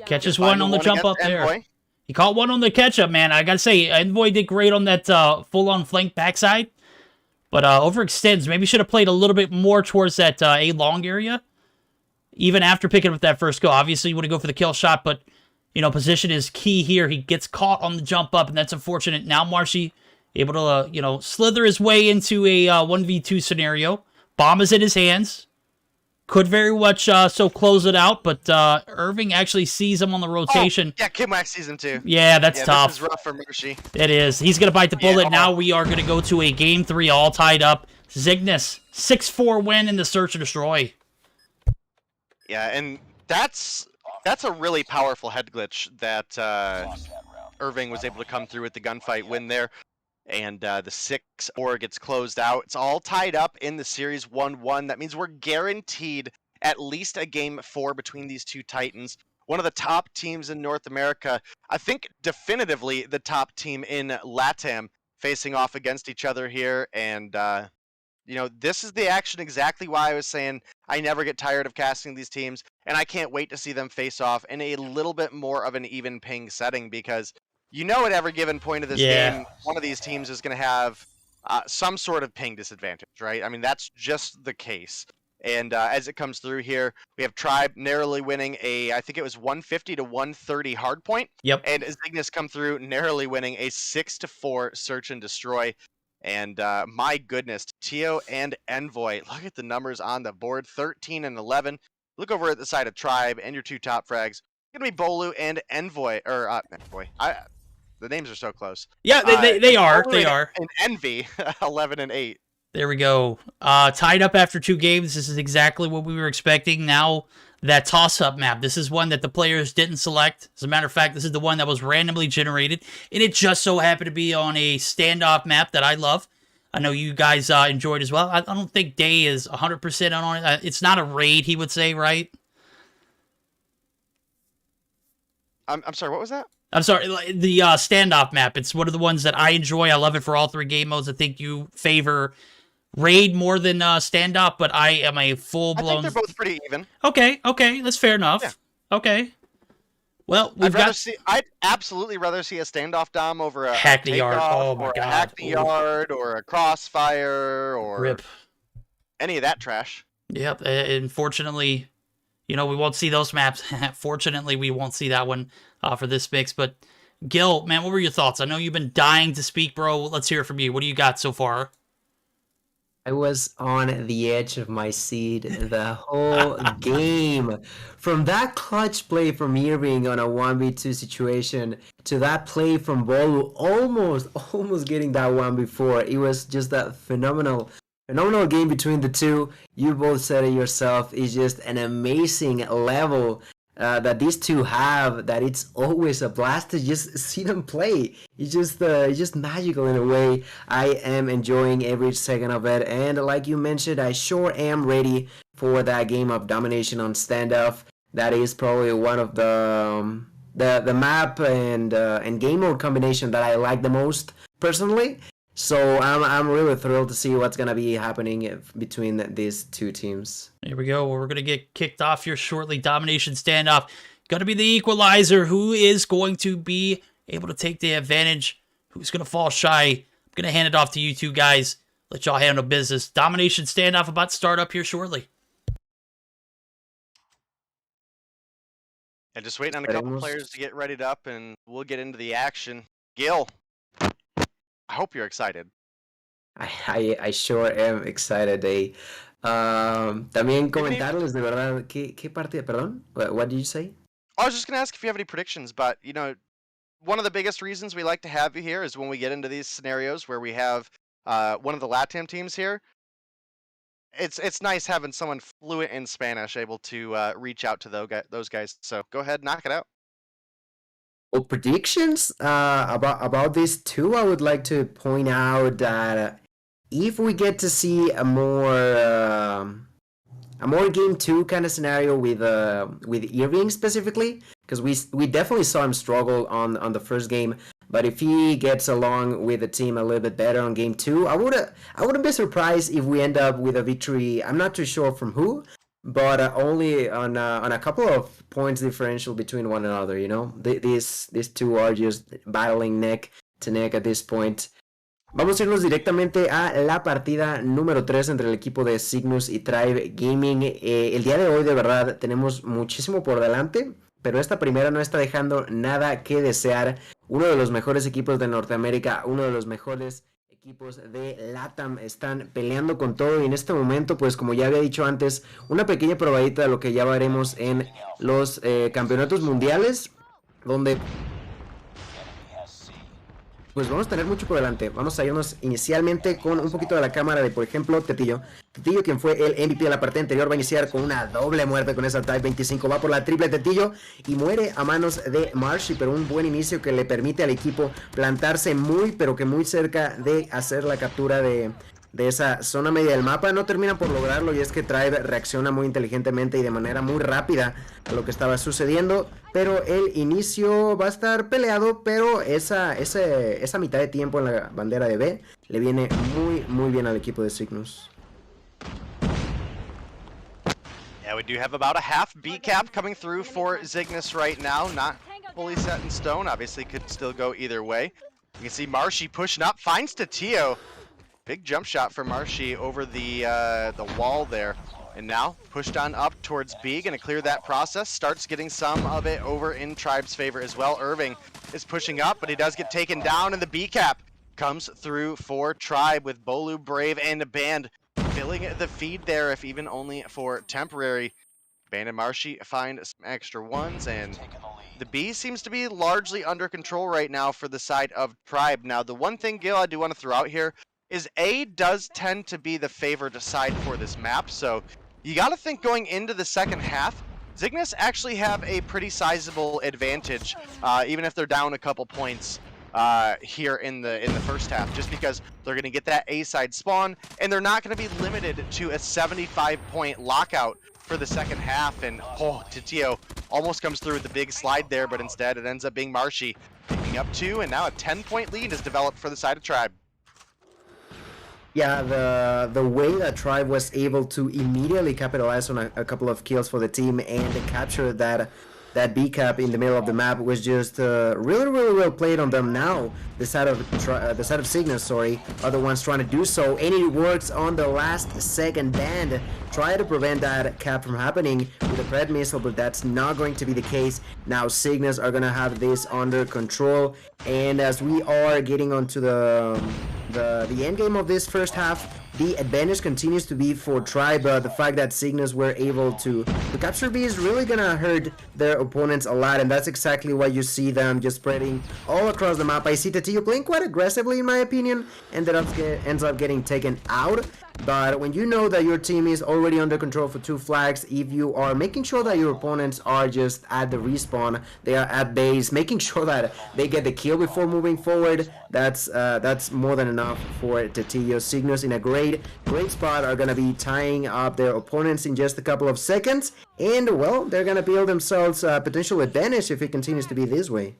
Catches one on the jump up there. He caught one on the catch up, man. I got to say, Envoy did great on that full-on flank backside. But overextends. Maybe should have played a little bit more towards that A-long area. Even after picking up that first kill. Obviously, you want to go for the kill shot, but, position is key here. He gets caught on the jump up, and that's unfortunate. Now Marshy able to, slither his way into a 1v2 scenario. Bomb is in his hands. Could very much so close it out, but Irving actually sees him on the rotation. Oh, yeah, Kimwax sees him too. Yeah, that's tough. This is rough for Marshy. It is. He's going to bite the bullet. Yeah. Now we are going to go to a Game 3 all tied up. Cygnus, 6-4 win in the Search and Destroy. Yeah, and that's a really powerful head glitch that Irving was able to come through with the gunfight win there. And the 6-4 gets closed out. It's all tied up in the series 1-1. That means we're guaranteed at least a game 4 between these two Titans. One of the top teams in North America. I think definitively the top team in LATAM facing off against each other here. And, this is the action exactly why I was saying I never get tired of casting these teams. And I can't wait to see them face off in a little bit more of an even ping setting because at every given point of this game, one of these teams is going to have some sort of ping disadvantage, right? I mean, that's just the case. And as it comes through here, we have Tribe narrowly winning I think it was 150 to 130 hardpoint. Yep. And Cygnus come through narrowly winning a 6-4 search and destroy. And my goodness, Tio and Envoy, look at the numbers on the board, 13 and 11. Look over at the side of Tribe and your 2 top frags. It's going to be Bolu and Envoy, or Envoy. The names are so close. Yeah, they are. They are. And Envy, 11 and 8. There we go. Tied up after 2 games. This is exactly what we were expecting. Now, that toss-up map. This is one that the players didn't select. As a matter of fact, this is the one that was randomly generated. And it just so happened to be on a standoff map that I love. I know you guys enjoyed as well. I don't think Day is 100% on it. It's not a raid, he would say, right? I'm sorry, what was that? I'm sorry, the standoff map. It's one of the ones that I enjoy. I love it for all 3 game modes. I think you favor raid more than standoff, but I am a full-blown... I think they're both pretty even. Okay, that's fair enough. Yeah. Okay. Well, I'd absolutely rather see a standoff dom over a Hackney Yard. Oh my or god. a Hackney Yard or a Crossfire or Rip. any of that trash. Yep. Unfortunately, we won't see those maps. Fortunately, we won't see that one for this mix. But Gil, man, what were your thoughts? I know you've been dying to speak, bro. Let's hear it from you. What do you got so far? I was on the edge of my seat the whole game. From that clutch play from Irving on a 1v2 situation to that play from Bolu almost getting that 1v4. It was just that phenomenal game between the two. You both said it yourself. It's just an amazing level that these two have, that it's always a blast to just see them play. It's just magical in a way. I am enjoying every second of it, and like you mentioned, I sure am ready for that game of domination on standoff. That is probably one of the map and game mode combination that I like the most personally. So I'm really thrilled to see what's going to be happening between these two teams. Here we go. We're going to get kicked off here shortly. Domination standoff. Going to be the equalizer. Who is going to be able to take the advantage? Who's going to fall shy? I'm going to hand it off to you two guys. Let y'all handle business. Domination standoff about to start up here shortly. And just waiting on a couple players to get readied up, and we'll get into the action. Gil, I hope you're excited. I sure am excited, eh? También comentarles de verdad, ¿qué partida? Perdón? What did you say? I was just going to ask if you have any predictions, but, one of the biggest reasons we like to have you here is when we get into these scenarios where we have one of the LATAM teams here. It's nice having someone fluent in Spanish able to reach out to those guys. So go ahead, knock it out. Well, predictions about these two, I would like to point out that if we get to see a more game 2 kind of scenario with Irving specifically, because we definitely saw him struggle on the first game, but if he gets along with the team a little bit better on game 2, I wouldn't be surprised if we end up with a victory. I'm not too sure from who, but only on a couple of points differential between one another. These two are just battling neck to neck at this point. Vamos a irnos directamente a la partida número 3 entre el equipo de Cygnus y Tribe Gaming. El día de hoy, de verdad, tenemos muchísimo por delante, pero esta primera no está dejando nada que desear. Uno de los mejores equipos de Norteamérica, uno de los mejores equipos de LATAM están peleando con todo, y en este momento, pues como ya había dicho antes, una pequeña probadita de lo que ya veremos en los campeonatos mundiales, donde pues vamos a tener mucho por delante. Vamos a irnos inicialmente con un poquito de la cámara de, por ejemplo, Tetillo, quien fue el MVP de la partida anterior, va a iniciar con una doble muerte con esa Type 25, va por la triple Tetillo y muere a manos de Marshy, pero un buen inicio que le permite al equipo plantarse muy cerca de hacer la captura de esa zona media del mapa. No terminan por lograrlo, y es que Tribe reacciona muy inteligentemente y de manera muy rápida a lo que estaba sucediendo, pero el inicio va a estar peleado, pero esa mitad de tiempo en la bandera de B le viene muy bien al equipo de Cygnus. Yeah, we do have about a half B cap coming through for Cygnus right now. Not fully set in stone, obviously could still go either way. You can see Marshy pushing up, finds Tetillo. Big jump shot for Marshy over the wall there. And now pushed on up towards B, gonna clear that process, starts getting some of it over in Tribe's favor as well. Irving is pushing up, but he does get taken down, and the B cap comes through for Tribe with Bolu, Brave, and a Band filling the feed there, if even only for temporary. Band and Marshy find some extra ones, and the B seems to be largely under control right now for the side of Tribe. Now, the one thing, Gil, I do want to throw out here is A does tend to be the favored side for this map, so you got to think going into the second half, Cygnus actually have a pretty sizable advantage, even if they're down a couple points here in the first half, just because they're going to get that A side spawn, and they're not going to be limited to a 75-point lockout for the second half, and Titio almost comes through with the big slide there, but instead it ends up being Marshy picking up 2, and now a 10-point lead is developed for the side of Tribe. Yeah, the way that Tribe was able to immediately capitalize on a couple of kills for the team and capture that B cap in the middle of the map was just really well played on them. Now the side of Cygnus, sorry, are the ones trying to do so, and it works on the last second band. Try to prevent that cap from happening with a Pred missile, but that's not going to be the case. Now Cygnus are gonna have this under control, and as we are getting onto the end game of this first half, the advantage continues to be for Tribe. The fact that Cygnus were able to capture B is really gonna hurt their opponents a lot, and that's exactly why you see them just spreading all across the map. I see Titio playing quite aggressively, in my opinion, and that ends up getting taken out. But when you know that your team is already under control for 2 flags, if you are making sure that your opponents are just at the respawn, they are at base, making sure that they get the kill before moving forward, that's more than enough for Titio. Cygnus in a great spot are gonna be tying up their opponents in just a couple of seconds, and well, they're gonna build themselves a potential advantage if it continues to be this way.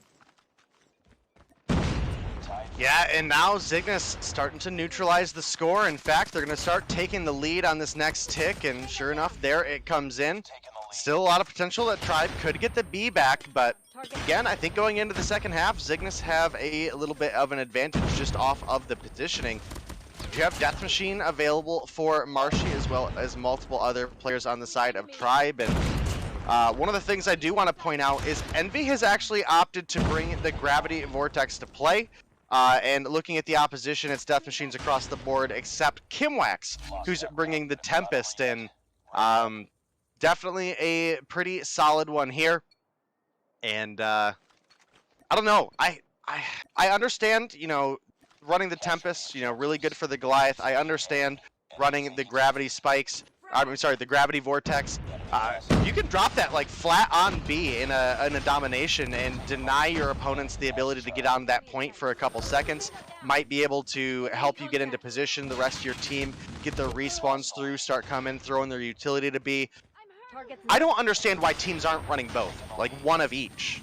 Yeah, and now Cygnus starting to neutralize the score. In fact, they're going to start taking the lead on this next tick, and sure enough, there it comes in. Still a lot of potential that Tribe could get the B back, but again, I think going into the second half, Cygnus have a little bit of an advantage just off of the positioning. You have Death Machine available for Marshy as well as multiple other players on the side of Tribe, and one of the things I do want to point out is Envy has actually opted to bring the Gravity Vortex to play. And looking at the opposition, it's Death Machines across the board, except Kimwax, who's bringing the Tempest in. Definitely a pretty solid one here. And I don't know. I understand, you know, running the Tempest, you know, really good for the Goliath. I understand running the Gravity Spikes. I'm sorry, the Gravity Vortex. You can drop that like flat on B in a domination and deny your opponents the ability to get on that point for a couple seconds. Might be able to help you get into position, the rest of your team get their respawns through, start coming, throwing their utility to B. I don't understand why teams aren't running both, like one of each.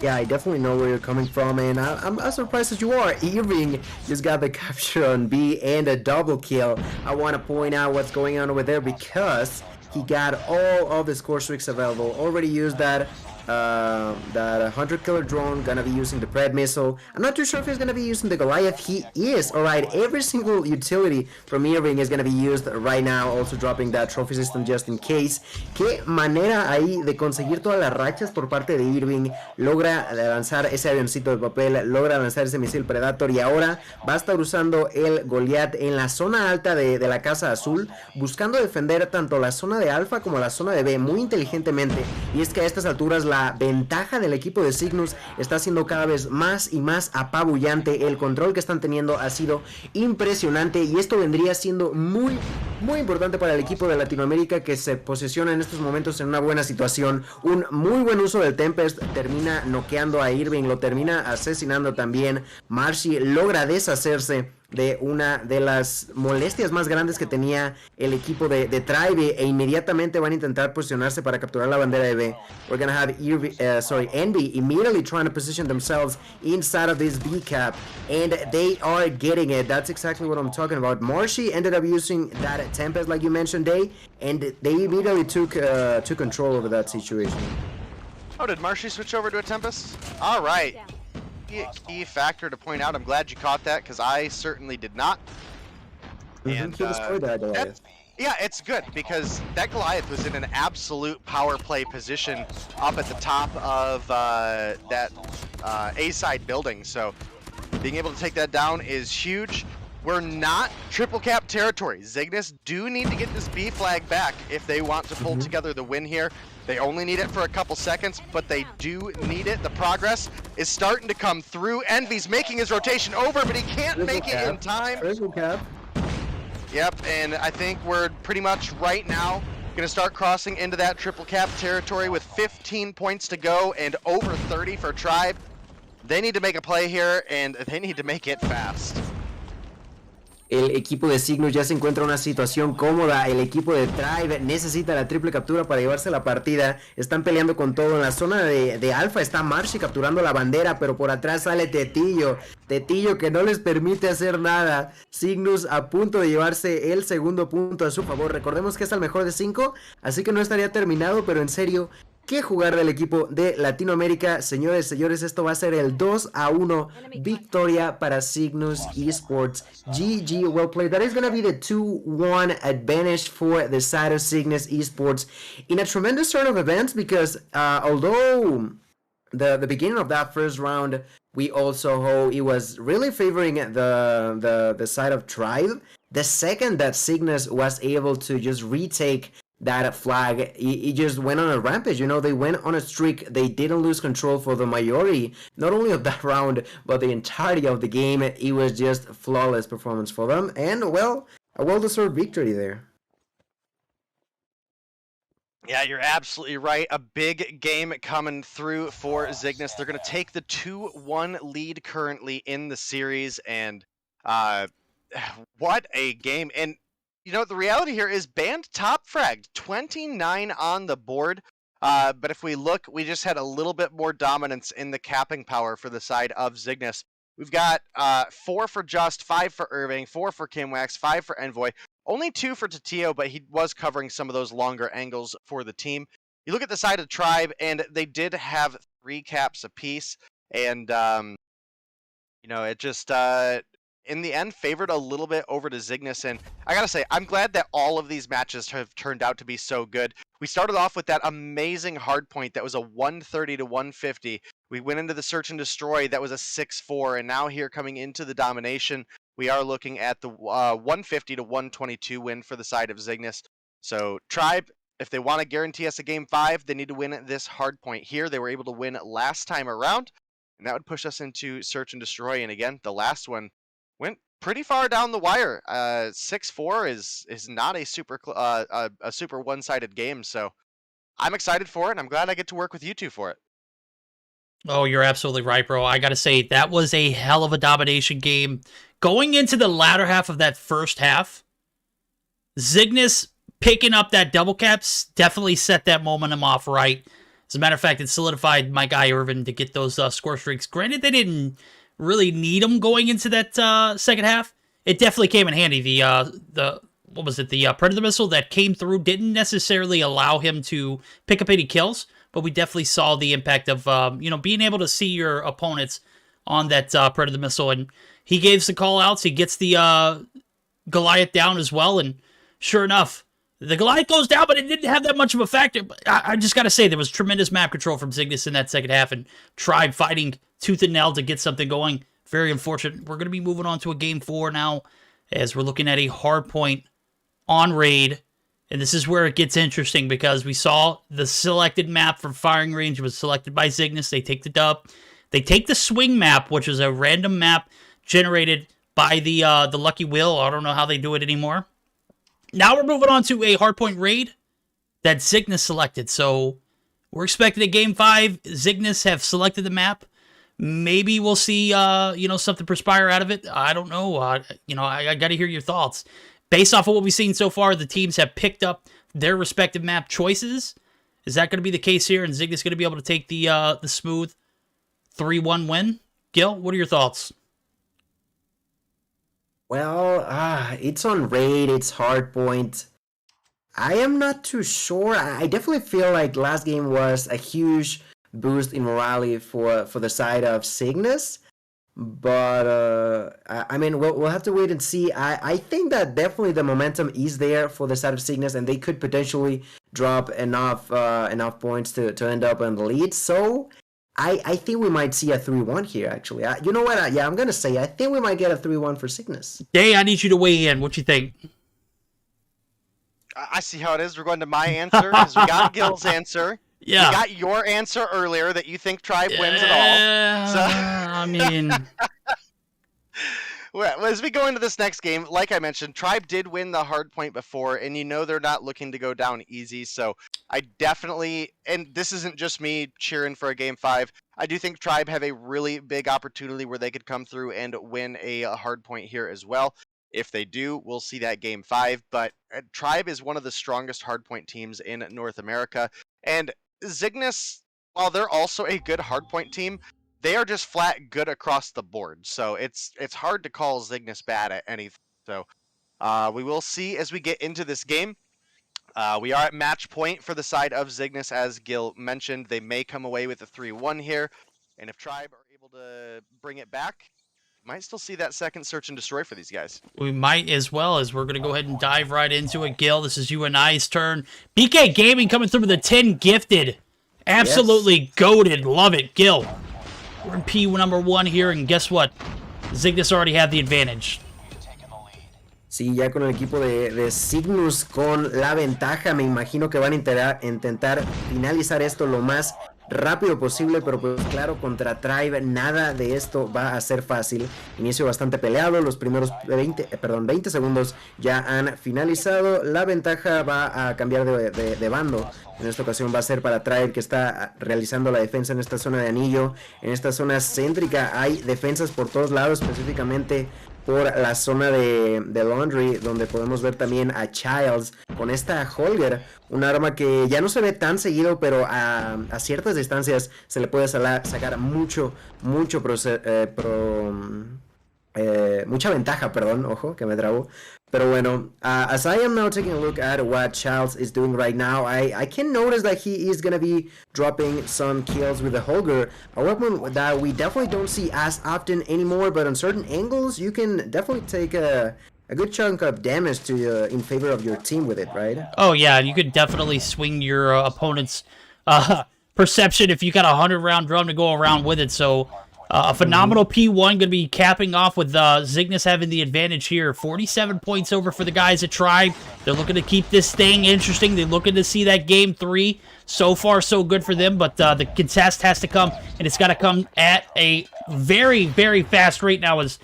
Yeah, I definitely know where you're coming from, and I'm as surprised as you are. Irving just got the capture on B and a double kill. I want to point out what's going on over there because he got all of the score streaks available. Already used that 100-killer drone, gonna be using the Pred missile. I'm not too sure if he's gonna be using the Goliath. He is. Alright, every single utility from Irving is gonna be used right now, also dropping that trophy system just in case. Qué manera ahí de conseguir todas las rachas por parte de Irving. Logra lanzar ese avioncito de papel, logra lanzar ese misil Predator, y ahora va a estar usando el Goliath en la zona alta de la casa azul, buscando defender tanto la zona de Alpha como la zona de B muy inteligentemente. Y es que a estas alturas la ventaja del equipo de Cygnus está siendo cada vez más y más apabullante. El control que están teniendo ha sido impresionante, y esto vendría siendo muy importante para el equipo de Latinoamérica, que se posiciona en estos momentos en una buena situación. Un muy buen uso del Tempest termina noqueando a Irving, lo termina asesinando también. Marshy logra deshacerse de una de las molestias más grandes que tenía el equipo de Tribe, e inmediatamente van a intentar posicionarse para capturar la bandera de B. We're gonna have Envy immediately trying to position themselves inside of this B cap, and they are getting it. That's exactly what I'm talking about. Marshy ended up using that Tempest, like you mentioned, Day, and they immediately took control over that situation. Oh, did Marshy switch over to a Tempest? All right. Yeah. Key factor to point out. I'm glad you caught that, because I certainly did not. And He destroyed that Goliath. yeah, it's good, because that Goliath was in an absolute power play position up at the top of that A-side building, so being able to take that down is huge. We're not triple cap territory. Cygnus do need to get this B flag back if they want to pull together the win here. They only need it for a couple seconds, but they do need it. The progress is starting to come through. Envy's making his rotation over, but he can't make it in time. Triple cap. Yep, and I think we're pretty much right now going to start crossing into that triple cap territory with 15 points to go and over 30 for Tribe. They need to make a play here, and they need to make it fast. El equipo de Cygnus ya se encuentra en una situación cómoda. El equipo de Tribe necesita la triple captura para llevarse la partida. Están peleando con todo. En la zona de Alpha está Marshi capturando la bandera, pero por atrás sale Tetillo. Tetillo que no les permite hacer nada. Cygnus a punto de llevarse el segundo punto a su favor. Recordemos que es el mejor de 5, así que no estaría terminado, pero en serio, ¿qué jugar del equipo de Latinoamérica? Señores, esto va a ser el 2-1 victoria para Cygnus Esports. GG, well played. That is going to be the 2-1 advantage for the side of Cygnus Esports in a tremendous turn of events, because although the beginning of that first round, we also it was really favoring the side of Tribe. The second that Cygnus was able to just retake that flag, it just went on a rampage. You know, they went on a streak. They didn't lose control for the majority, not only of that round, but the entirety of the game. It was just flawless performance for them, and well, a well-deserved victory there. Yeah, you're absolutely right. A big game coming through for Cygnus. They're going to take the 2-1 lead currently in the series, and what a game. And you know, the reality here is Band top fragged, 29 on the board. But if we look, we just had a little bit more dominance in the capping power for the side of Cygnus. We've got 4 for Just, 5 for Irving, 4 for Kimwax, 5 for Envoy. Only 2 for Tatio, but he was covering some of those longer angles for the team. You look at the side of Tribe, and they did have 3 caps apiece. And, you know, it just... in the end, favored a little bit over to Cygnus, and I gotta say, I'm glad that all of these matches have turned out to be so good. We started off with that amazing hardpoint that was a 130 to 150. We went into the Search and Destroy, that was a 6-4, and now here coming into the Domination, we are looking at the 150 to 122 win for the side of Cygnus. So, Tribe, if they want to guarantee us a Game 5, they need to win this hardpoint here. They were able to win last time around, and that would push us into Search and Destroy, and again, the last one went pretty far down the wire. 6-4 is not a super one-sided game, so I'm excited for it, and I'm glad I get to work with you two for it. Oh, you're absolutely right, bro. I gotta say, that was a hell of a domination game. Going into the latter half of that first half, Cygnus picking up that double caps definitely set that momentum off right. As a matter of fact, it solidified my guy Irvin to get those score streaks. Granted, they didn't really need them going into that second half. It definitely came in handy. The what was it? The Predator missile that came through didn't necessarily allow him to pick up any kills, but we definitely saw the impact of you know, being able to see your opponents on that Predator missile. And he gave some call outs. He gets the Goliath down as well, and sure enough, the Goliath goes down, but it didn't have that much of a factor. But I just gotta say, there was tremendous map control from Cygnus in that second half, and Tribe fighting tooth and nail to get something going. Very unfortunate. We're going to be moving on to a Game 4 now, as we're looking at a hardpoint on raid. And this is where it gets interesting, because we saw the selected map for firing range was selected by Cygnus. They take the dub. They take the swing map, which is a random map generated by the Lucky Wheel. I don't know how they do it anymore. Now we're moving on to a hardpoint raid that Cygnus selected. So we're expecting a Game 5. Cygnus have selected the map. Maybe we'll see, you know, something perspire out of it. I don't know. You know, I got to hear your thoughts. Based off of what we've seen so far, the teams have picked up their respective map choices. Is that going to be the case here? And Cygnus going to be able to take the smooth 3-1 win? Gil, what are your thoughts? Well, it's on raid, it's hardpoint. I am not too sure. I definitely feel like last game was a huge boost in morale for the side of Cygnus, but I mean, we'll have to wait and see. I think that definitely the momentum is there for the side of Cygnus, and they could potentially drop enough points to end up in the lead. So I think we might see a 3-1 here, actually. You know what? Yeah, I'm gonna say I think we might get a 3-1 for Cygnus. Day, I need you to weigh in. What you think? I see how it is. We're going to my answer, because we got Gil's answer. Yeah. We got your answer earlier that you think Tribe wins it all. So I mean, well, as we go into this next game, like I mentioned, Tribe did win the hard point before, and you know they're not looking to go down easy. So I definitely, and this isn't just me cheering for a Game 5, I do think Tribe have a really big opportunity where they could come through and win a hard point here as well. If they do, we'll see that game 5. But Tribe is one of the strongest hardpoint teams in North America. And Zygnus, while they're also a good hardpoint team, they are just flat good across the board. So it's hard to call Zygnus bad at anything. So we will see as we get into this game. We are at match point for the side of Zygnus, as Gil mentioned. They may come away with a 3-1 here. And if Tribe are able to bring it back, might still see that second search and destroy for these guys. We might as well, as we're going to go ahead and dive right into it. Gil, this is you and I's turn. BK Gaming coming through with a 10 gifted. Absolutely goated. Love it. Gil, we're in P number 1 here, and guess what? Zygnus already have the advantage. Sí, ya con el equipo de Cygnus con la ventaja, me imagino que van a intentar finalizar esto lo más rápido posible, pero pues claro, contra Tribe nada de esto va a ser fácil. Inicio bastante peleado, los primeros 20 segundos ya han finalizado. La ventaja va a cambiar de bando. En esta ocasión va a ser para Tribe, que está realizando la defensa en esta zona de anillo. En esta zona céntrica hay defensas por todos lados, específicamente por la zona de Laundry, donde podemos ver también a Childs con esta Holger, un arma que ya no se ve tan seguido, pero a ciertas distancias se le puede sacar mucha ventaja, perdón, ojo, que me trabo. Pero bueno, as I am now taking a look at what Childs is doing right now, I can notice that he is going to be dropping some kills with the Holger, a weapon that we definitely don't see as often anymore, but on certain angles, you can definitely take a good chunk of damage to in favor of your team with it, right? Oh, yeah, you could definitely swing your opponent's perception if you got a 100-round drum to go around with it, so... a phenomenal P1 going to be capping off with Zygnus having the advantage here. 47 points over for the guys at Tribe. They're looking to keep this thing interesting. They're looking to see that game 3. So far, so good for them, but the contest has to come, and it's got to come at a very, very fast rate now, as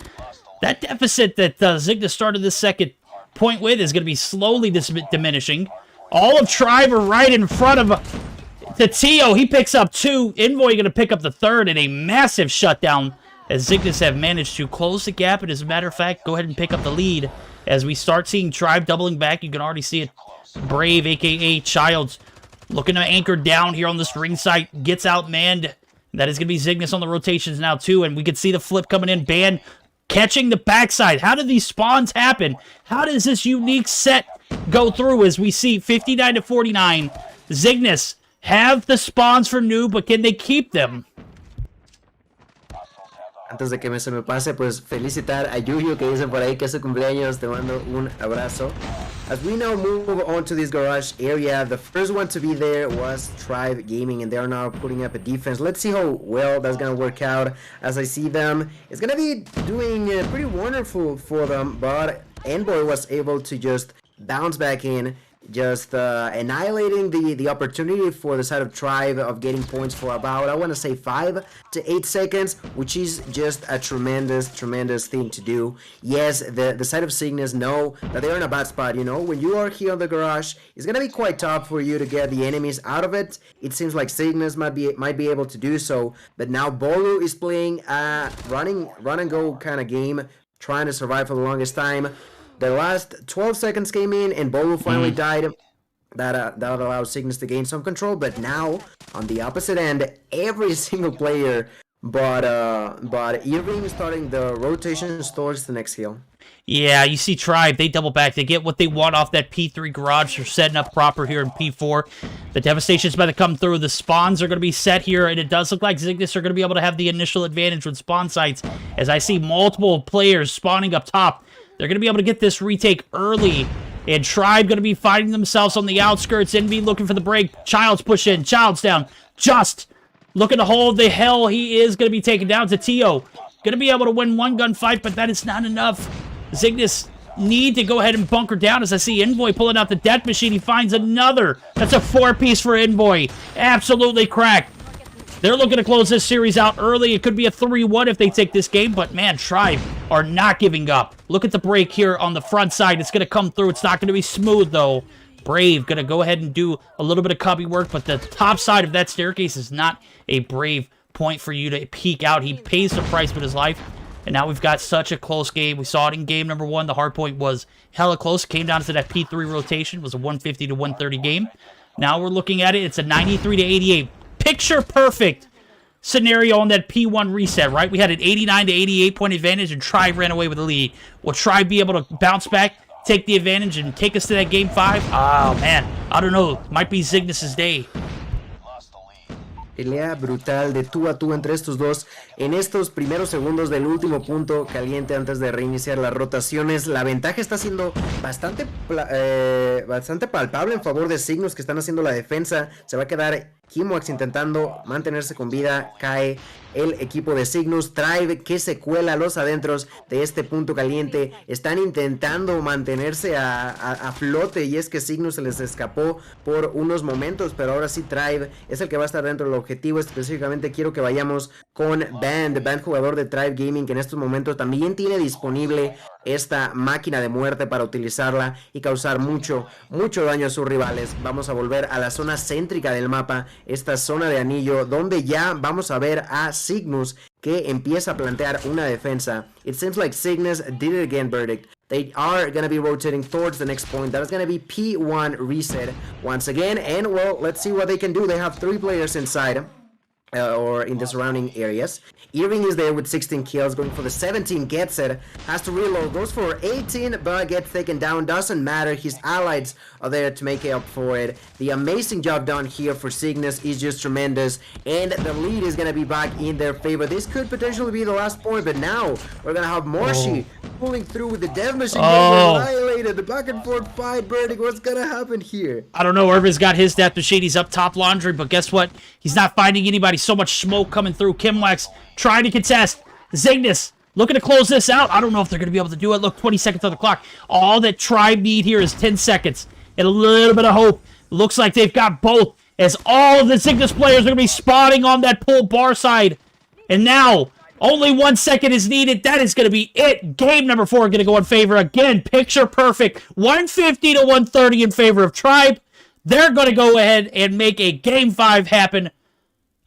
that deficit that Zygnus started this second point with is going to be slowly diminishing. All of Tribe are right in front of... To Tio, he picks up 2. Envoy going to pick up the 3rd in a massive shutdown, as Zygnus have managed to close the gap, and as a matter of fact, go ahead and pick up the lead. As we start seeing Tribe doubling back, you can already see it. Brave, a.k.a. Childs, looking to anchor down here on this ring site, gets outmanned. That is going to be Zygnus on the rotations now, too, and we can see the flip coming in. Ban catching the backside. How did these spawns happen? How does this unique set go through, as we see 59-49? Zygnus have the spawns for Noob, but can they keep them? Antes de que se me pase, pues felicitar a JuJu, que dice por ahí que es su cumpleaños. Te mando un abrazo. As we now move on to this garage area, the first one to be there was Tribe Gaming, and they are now putting up a defense. Let's see how well that's going to work out. As I see them, it's going to be doing pretty wonderful for them, but Envoy was able to just bounce back in, just annihilating the opportunity for the side of Tribe of getting points for about, I want to say, 5 to 8 seconds, which is just a tremendous thing to do. Yes, the side of Cygnus know that they're in a bad spot. You know, when you are here on the garage, it's gonna be quite tough for you to get the enemies out of it. It seems like Cygnus might be able to do so, but now Bolu is playing a run and go kind of game, trying to survive for the longest time. The last 12 seconds came in, and Bolu finally died. That allowed Cygnus to gain some control. But now, on the opposite end, every single player but Irving starting the rotation towards the next hill. Yeah, you see Tribe, they double back. They get what they want off that P3 garage. They're setting up proper here in P4. The Devastation's about to come through. The spawns are going to be set here, and it does look like Zygnus are going to be able to have the initial advantage with spawn sites, as I see multiple players spawning up top. They're going to be able to get this retake early, and Tribe going to be fighting themselves on the outskirts. Envy looking for the break. Child's push in. Child's down. Just looking to hold the hell. He is going to be taken down to Tio. Going to be able to win one gunfight, but that is not enough. Zygnus need to go ahead and bunker down, as I see Envoy pulling out the death machine. He finds another. That's a 4-piece for Envoy. Absolutely cracked. They're looking to close this series out early. It could be a 3-1 if they take this game, but man, Tribe are not giving up. Look at the break here on the front side. It's going to come through. It's not going to be smooth, though. Brave going to go ahead and do a little bit of cubby work, but the top side of that staircase is not a Brave point for you to peek out. He pays the price with his life. And now we've got such a close game. We saw it in game number 1. The hardpoint was hella close. It came down to that P3 rotation. It was a 150 to 130 game. Now we're looking at it. It's a 93 to 88. Picture perfect scenario on that P1 reset, right? We had an 89 to 88 point advantage, and Tribe ran away with the lead. Will Tribe be able to bounce back, take the advantage, and take us to that game 5? Oh, man. I don't know. Might be Cygnus' day. Pelea brutal de tú a tú entre estos dos en estos primeros segundos del último punto caliente antes de reiniciar las rotaciones. La ventaja está siendo bastante palpable en favor de Cygnus, que están haciendo la defensa. Se va a quedar Kimox intentando mantenerse con vida. Cae el equipo de Cygnus. Tribe, que se cuela a los adentros de este punto caliente. Están intentando mantenerse a flote, y es que Cygnus se les escapó por unos momentos, pero ahora sí Tribe es el que va a estar dentro del objetivo. Específicamente quiero que vayamos con Band, jugador de Tribe Gaming, que en estos momentos también tiene disponible esta máquina de muerte para utilizarla y causar mucho daño a sus rivales. Vamos a volver a la zona céntrica del mapa, esta zona de anillo, donde ya vamos a ver a Cygnus, que empieza a plantear una defensa. It seems like Cygnus did it again, Verdict. They are going to be rotating towards the next point. That is going to be P1 reset once again. And, well, let's see what they can do. They have 3 players inside. Or in the surrounding areas. Irving is there with 16 kills, going for the 17, gets it, has to reload, goes for 18, but gets taken down. Doesn't matter, his allies are there to make up for it. The amazing job done here for Cygnus is just tremendous, and the lead is gonna be back in their favor. This could potentially be the last point, but now we're gonna have Morshi pulling through with the death machine. Annihilated. The back and forth fight. Verdict, what's gonna happen here? I don't know. Irvin's got his death machine. He's up top laundry, but guess what? He's not finding anybody. So much smoke coming through. Kimlex trying to contest. Cygnus looking to close this out. I don't know if they're going to be able to do it. Look, 20 seconds on the clock. All that Tribe need here is 10 seconds. And a little bit of hope. Looks like they've got both, as all of the Cygnus players are going to be spawning on that pull bar side. And now, only 1 second is needed. That is going to be it. Game number 4 going to go in favor. Again, picture perfect. 150 to 130 in favor of Tribe. They're going to go ahead and make a game 5 happen.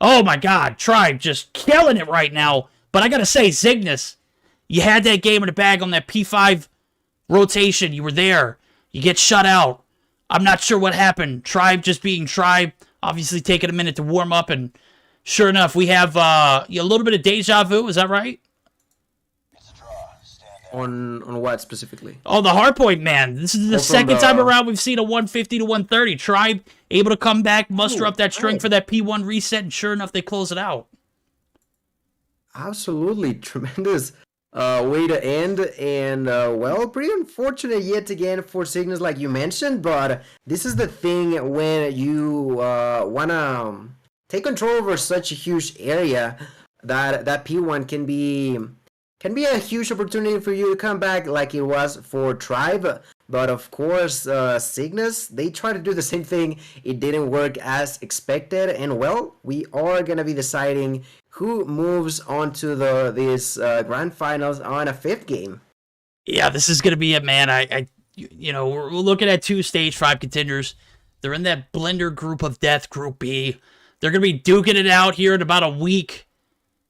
Oh my God, Tribe just killing it right now. But I gotta say, Cygnus, you had that game in the bag on that P5 rotation. You were there. You get shut out. I'm not sure what happened. Tribe just being Tribe. Obviously taking a minute to warm up, and sure enough, we have a little bit of deja vu. Is that right? On what specifically? Oh, the hardpoint, man. This is the second time around we've seen a 150 to 130. Tribe able to come back, muster up that string for that P1 reset, and sure enough, they close it out. Absolutely tremendous way to end, and well, pretty unfortunate yet again for Cygnus, like you mentioned, but this is the thing when you wanna take control over such a huge area, that P1 can be a huge opportunity for you to come back, like it was for Tribe. But of course, Cygnus, they try to do the same thing. It didn't work as expected, and well, we are gonna be deciding who moves on to this grand finals on a 5th game. Yeah, this is gonna be it, man. We're looking at 2 stage 5 contenders. They're in that blender group of death, Group B. They're gonna be duking it out here in about a week.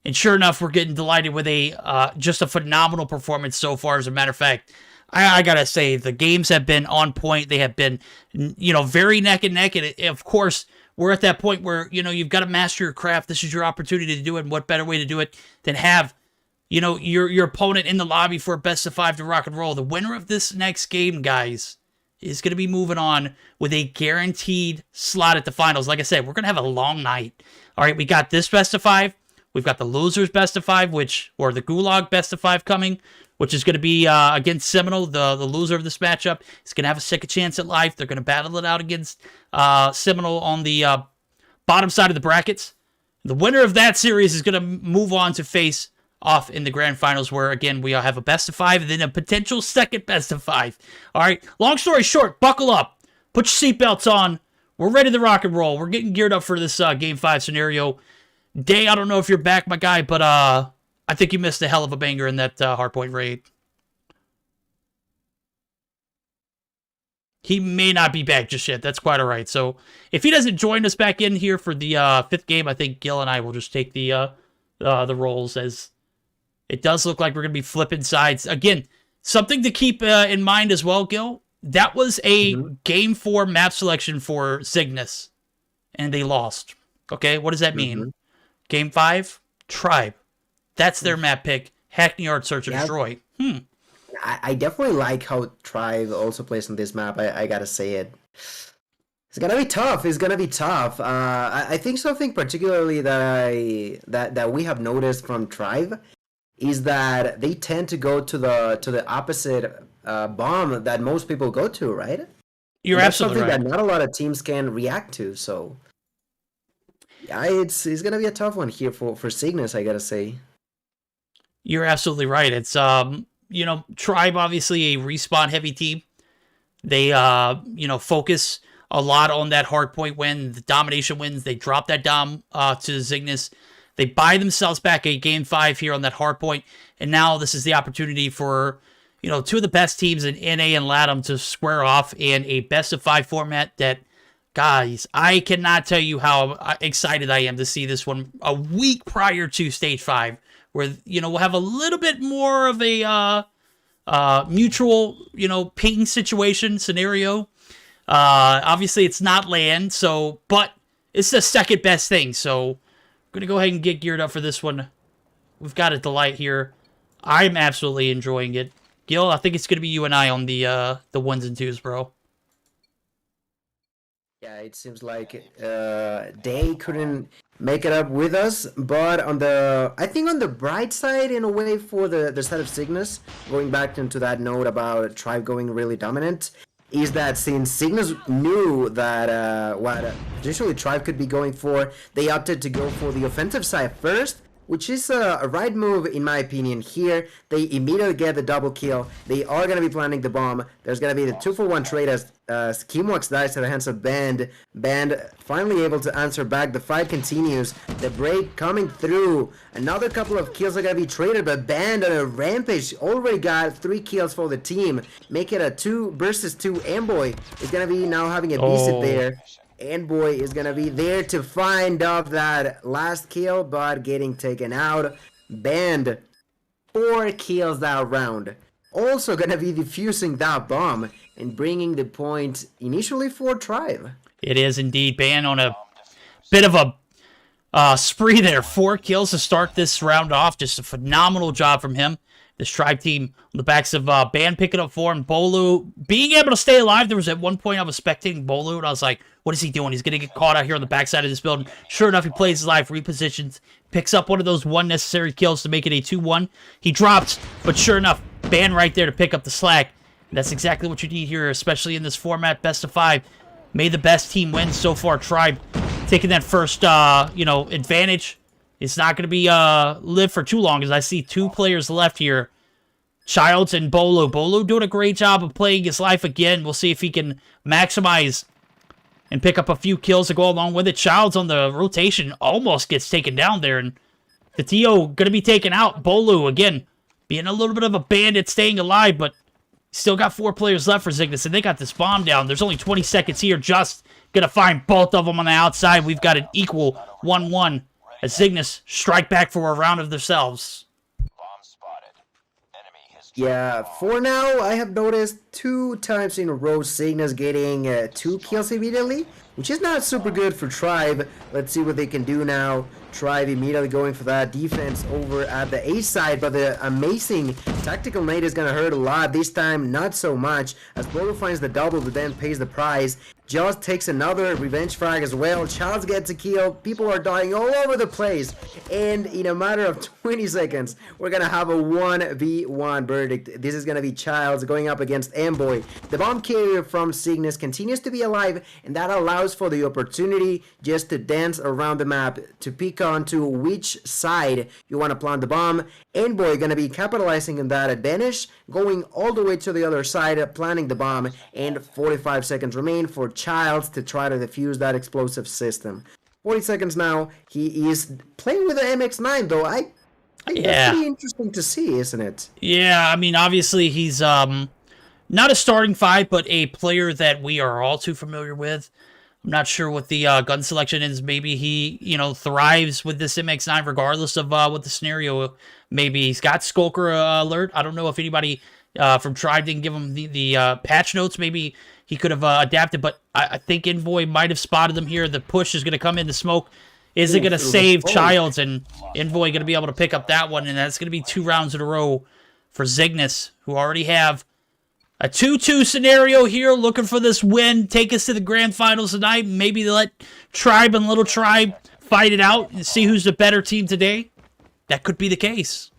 And sure enough, we're getting delighted with just a phenomenal performance so far. As a matter of fact, I gotta say, the games have been on point. They have been, very neck and neck. And of course, we're at that point where, you've got to master your craft. This is your opportunity to do it. And what better way to do it than have, your opponent in the lobby for a best of 5 to rock and roll. The winner of this next game, guys, is going to be moving on with a guaranteed slot at the finals. Like I said, we're going to have a long night. All right, we got this best of 5. We've got the losers best of 5, or the Gulag best of 5 coming, which is going to be against Seminole, the loser of this matchup. Is going to have a second chance at life. They're going to battle it out against Seminole on the bottom side of the brackets. The winner of that series is going to move on to face off in the grand finals, where, again, we have a best of 5 and then a potential second best of 5. All right, long story short, buckle up. Put your seatbelts on. We're ready to rock and roll. We're getting geared up for this game 5 scenario. Day, I don't know if you're back, my guy, but I think you missed a hell of a banger in that hardpoint raid. He may not be back just yet. That's quite all right. So if he doesn't join us back in here for the 5th game, I think Gil and I will just take the roles as It does look like we're going to be flipping sides. Again, something to keep in mind as well, Gil. That was a Game 4 map selection for Cygnus, and they lost. Okay, what does that mean? Game 5, Tribe. That's their map pick. Hackney Yard, Search and Destroy. I definitely like how Tribe also plays on this map. I gotta say it. It's gonna be tough. It's gonna be tough. I think something particularly that we have noticed from Tribe is that they tend to go to the opposite bomb that most people go to, right? You're absolutely right. Something that not a lot of teams can react to. So yeah, it's gonna be a tough one here for Cygnus, I gotta say. You're absolutely right. It's Tribe, obviously a respawn heavy team. They focus a lot on that hardpoint win, the domination wins. They drop that dom to Cygnus. They buy themselves back a game 5 here on that hardpoint, and now this is the opportunity for two of the best teams in NA and LATAM to square off in a best of 5 format. That, guys, I cannot tell you how excited I am to see this one a week prior to Stage 5, where we'll have a little bit more of a mutual ping situation scenario. Obviously, it's not land, but it's the second best thing. So I'm gonna go ahead and get geared up for this one. We've got a delight here. I'm absolutely enjoying it. Gil, I think it's gonna be you and I on the 1s and 2s, bro. Yeah, it seems like they couldn't make it up with us, but I think on the bright side, in a way, for the side of Cygnus, going back into that note about Tribe going really dominant, is that since Cygnus knew that what potentially Tribe could be going for, they opted to go for the offensive side first, which is a right move in my opinion here. They immediately get the double kill. They are going to be planting the bomb. There's going to be the 2-for-1 trade as Skimwax dies at the hands of Band. Band finally able to answer back. The fight continues. The break coming through. Another couple of kills are going to be traded, but Band on a rampage already got 3 kills for the team. Make it a 2 versus 2. Amboy is going to be now having a visit there. Amboy is going to be there to find off that last kill, but getting taken out. Band, 4 kills that round. Also going to be defusing that bomb and bringing the point initially for Tribe. It is indeed. Band on a bit of a spree there. 4 kills to start this round off. Just a phenomenal job from him. This Tribe team on the backs of Band picking up 4 and Bolu being able to stay alive. There was at one point I was spectating Bolu and I was like, what is he doing? He's going to get caught out here on the backside of this building. Sure enough, he plays his life, repositions, picks up one of those 1 necessary kills to make it a 2-1. He drops, but sure enough, Band right there to pick up the slack. And that's exactly what you need here, especially in this format, best of 5. May the best team win so far. Tribe taking that first, advantage. It's not going to be live for too long, as I see 2 players left here. Childs and Bolo. Bolo doing a great job of playing his life again. We'll see if he can maximize and pick up a few kills to go along with it. Childs on the rotation almost gets taken down there, and the TO going to be taken out. Bolo, again, being a little bit of a bandit, staying alive, but still got 4 players left for Cygnus, and they got this bomb down. There's only 20 seconds here. Just going to find both of them on the outside. We've got an equal 1-1 as Cygnus strike back for a round of themselves. Yeah, for now, I have noticed 2 times in a row Cygnus getting 2 kills immediately, which is not super good for Tribe. Let's see what they can do now. Tribe immediately going for that defense over at the A side, but the amazing tactical nade is going to hurt a lot. This time, not so much, as Bolo finds the double, but then pays the price. Just takes another revenge frag as well. Childs gets a kill. People are dying all over the place. And in a matter of 20 seconds, we're going to have a 1v1 verdict. This is going to be Childs going up against Amboy. The bomb carrier from Cygnus continues to be alive, and that allows for the opportunity just to dance around the map to pick onto which side you want to plant the bomb. Amboy going to be capitalizing on that advantage, going all the way to the other side, planting the bomb, and 45 seconds remain for Childs to try to defuse that explosive system. 40 seconds now. He is playing with the MX-9 though. I think that's pretty interesting to see, isn't it? Yeah, I mean, obviously he's not a starting 5, but a player that we are all too familiar with. I'm not sure what the gun selection is. Maybe he, thrives with this MX9 regardless of what the scenario. Maybe he's got Skulker alert. I don't know if anybody from Tribe didn't give him the patch notes. Maybe he could have adapted, but I think Envoy might have spotted them here. The push is going to come in the smoke. Is it going to save Childs? And Envoy going to be able to pick up that one, and that's going to be 2 rounds in a row for Zygnus, who already have a 2-2 scenario here, looking for this win, take us to the grand finals tonight. Maybe let Tribe and Little Tribe fight it out and see who's the better team today. That could be the case.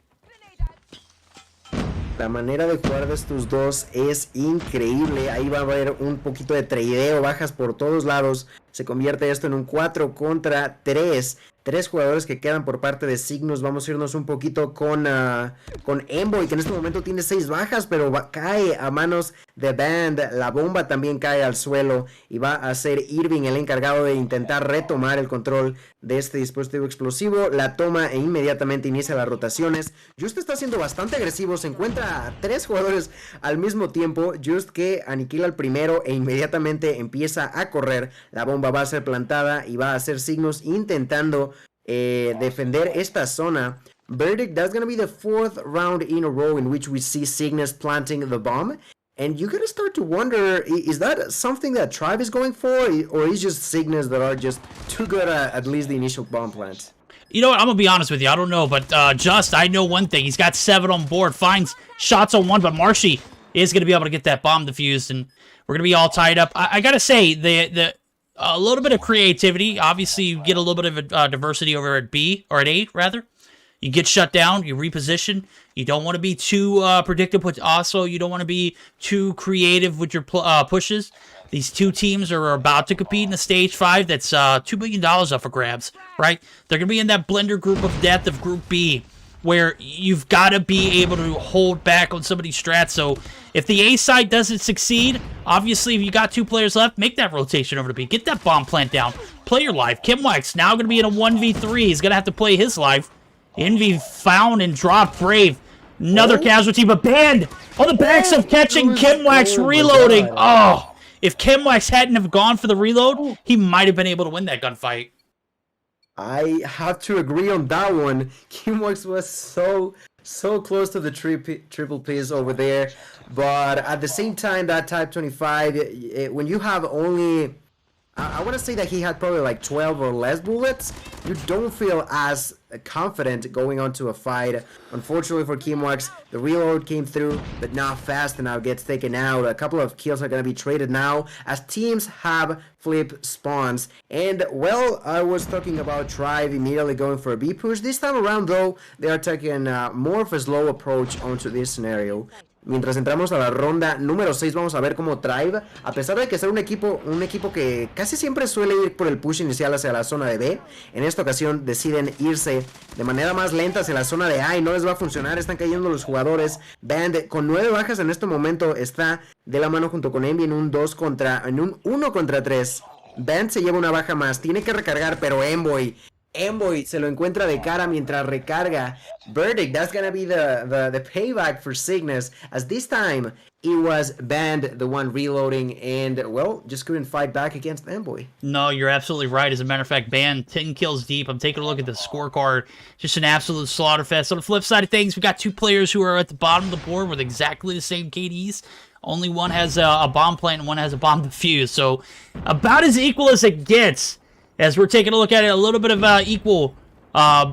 La manera de jugar de estos dos es increíble. Ahí va a haber un poquito de tradeo, bajas por todos lados. Se convierte esto en un 4 contra 3. 3 jugadores que quedan por parte de Cygnus. Vamos a irnos un poquito con Envoy, que en este momento tiene 6 bajas, pero cae a manos de Band. La bomba también cae al suelo y va a ser Irving el encargado de intentar retomar el control de este dispositivo explosivo. La toma e inmediatamente inicia las rotaciones. Just está siendo bastante agresivo. Se encuentra a 3 jugadores al mismo tiempo. Just que aniquila al primero e inmediatamente empieza a correr. La bomba va a ser plantada y va a ser Cygnus intentando defender esta zona. Verdict, that's going to be the 4th round in a row in which we see Cygnus planting the bomb. And you gotta start to wonder, is that something that Tribe is going for? Or is just Cygnus that are just too good at least the initial bomb plant? You know what, I'm going to be honest with you, I don't know, but I know one thing. He's got 7 on board, finds shots on 1, but Marshy is going to be able to get that bomb defused, and we're going to be all tied up. I got to say, a little bit of creativity. Obviously, you get a little bit of diversity over at B, or at A, rather. You get shut down, you reposition. You don't want to be too predictive, but also you don't want to be too creative with your pushes. These 2 teams are about to compete in the Stage 5 that's $2 billion up for grabs, right? They're going to be in that blender group of death of Group B, where you've got to be able to hold back on somebody's strats. So if the A side doesn't succeed, obviously if you got 2 players left, make that rotation over to B. Get that bomb plant down. Play your life. Kimwax now going to be in a 1v3. He's going to have to play his life. Envy found and dropped Brave. Another casualty, but Band on the backs of catching Kimwax reloading. Oh, if Kimwax hadn't have gone for the reload, he might have been able to win that gunfight. I have to agree on that one. Kimwax was so close to the triple P's over there, but at the same time, that Type 25, when you have only, I want to say that he had probably like 12 or less bullets, you don't feel as confident going on to a fight. Unfortunately for Kimwax, the reload came through, but not fast enough, gets taken out. A couple of kills are going to be traded now as teams have flip spawns. And, well, I was talking about Tribe immediately going for a B push. This time around, though, they are taking more of a slow approach onto this scenario. Mientras entramos a la ronda número 6, vamos a ver cómo Tribe, a pesar de que ser un equipo que casi siempre suele ir por el push inicial hacia la zona de B, en esta ocasión deciden irse de manera más lenta hacia la zona de A y no les va a funcionar, están cayendo los jugadores. Band con 9 bajas en este momento está de la mano junto con Envy en un 1 contra 3. Band se lleva una baja más, tiene que recargar, pero Envoy se lo encuentra de cara mientras recarga. Verdict, that's gonna be the payback for Cygnus, as this time it was Band the one reloading and, well, just couldn't fight back against Envoy. No, you're absolutely right. As a matter of fact, Band 10 kills deep. I'm taking a look at the scorecard. Just an absolute slaughterfest. On the flip side of things, we got 2 players who are at the bottom of the board with exactly the same KDs. Only one has a bomb plant and one has a bomb defuse. So about as equal as it gets. As we're taking a look at it, a little bit of equal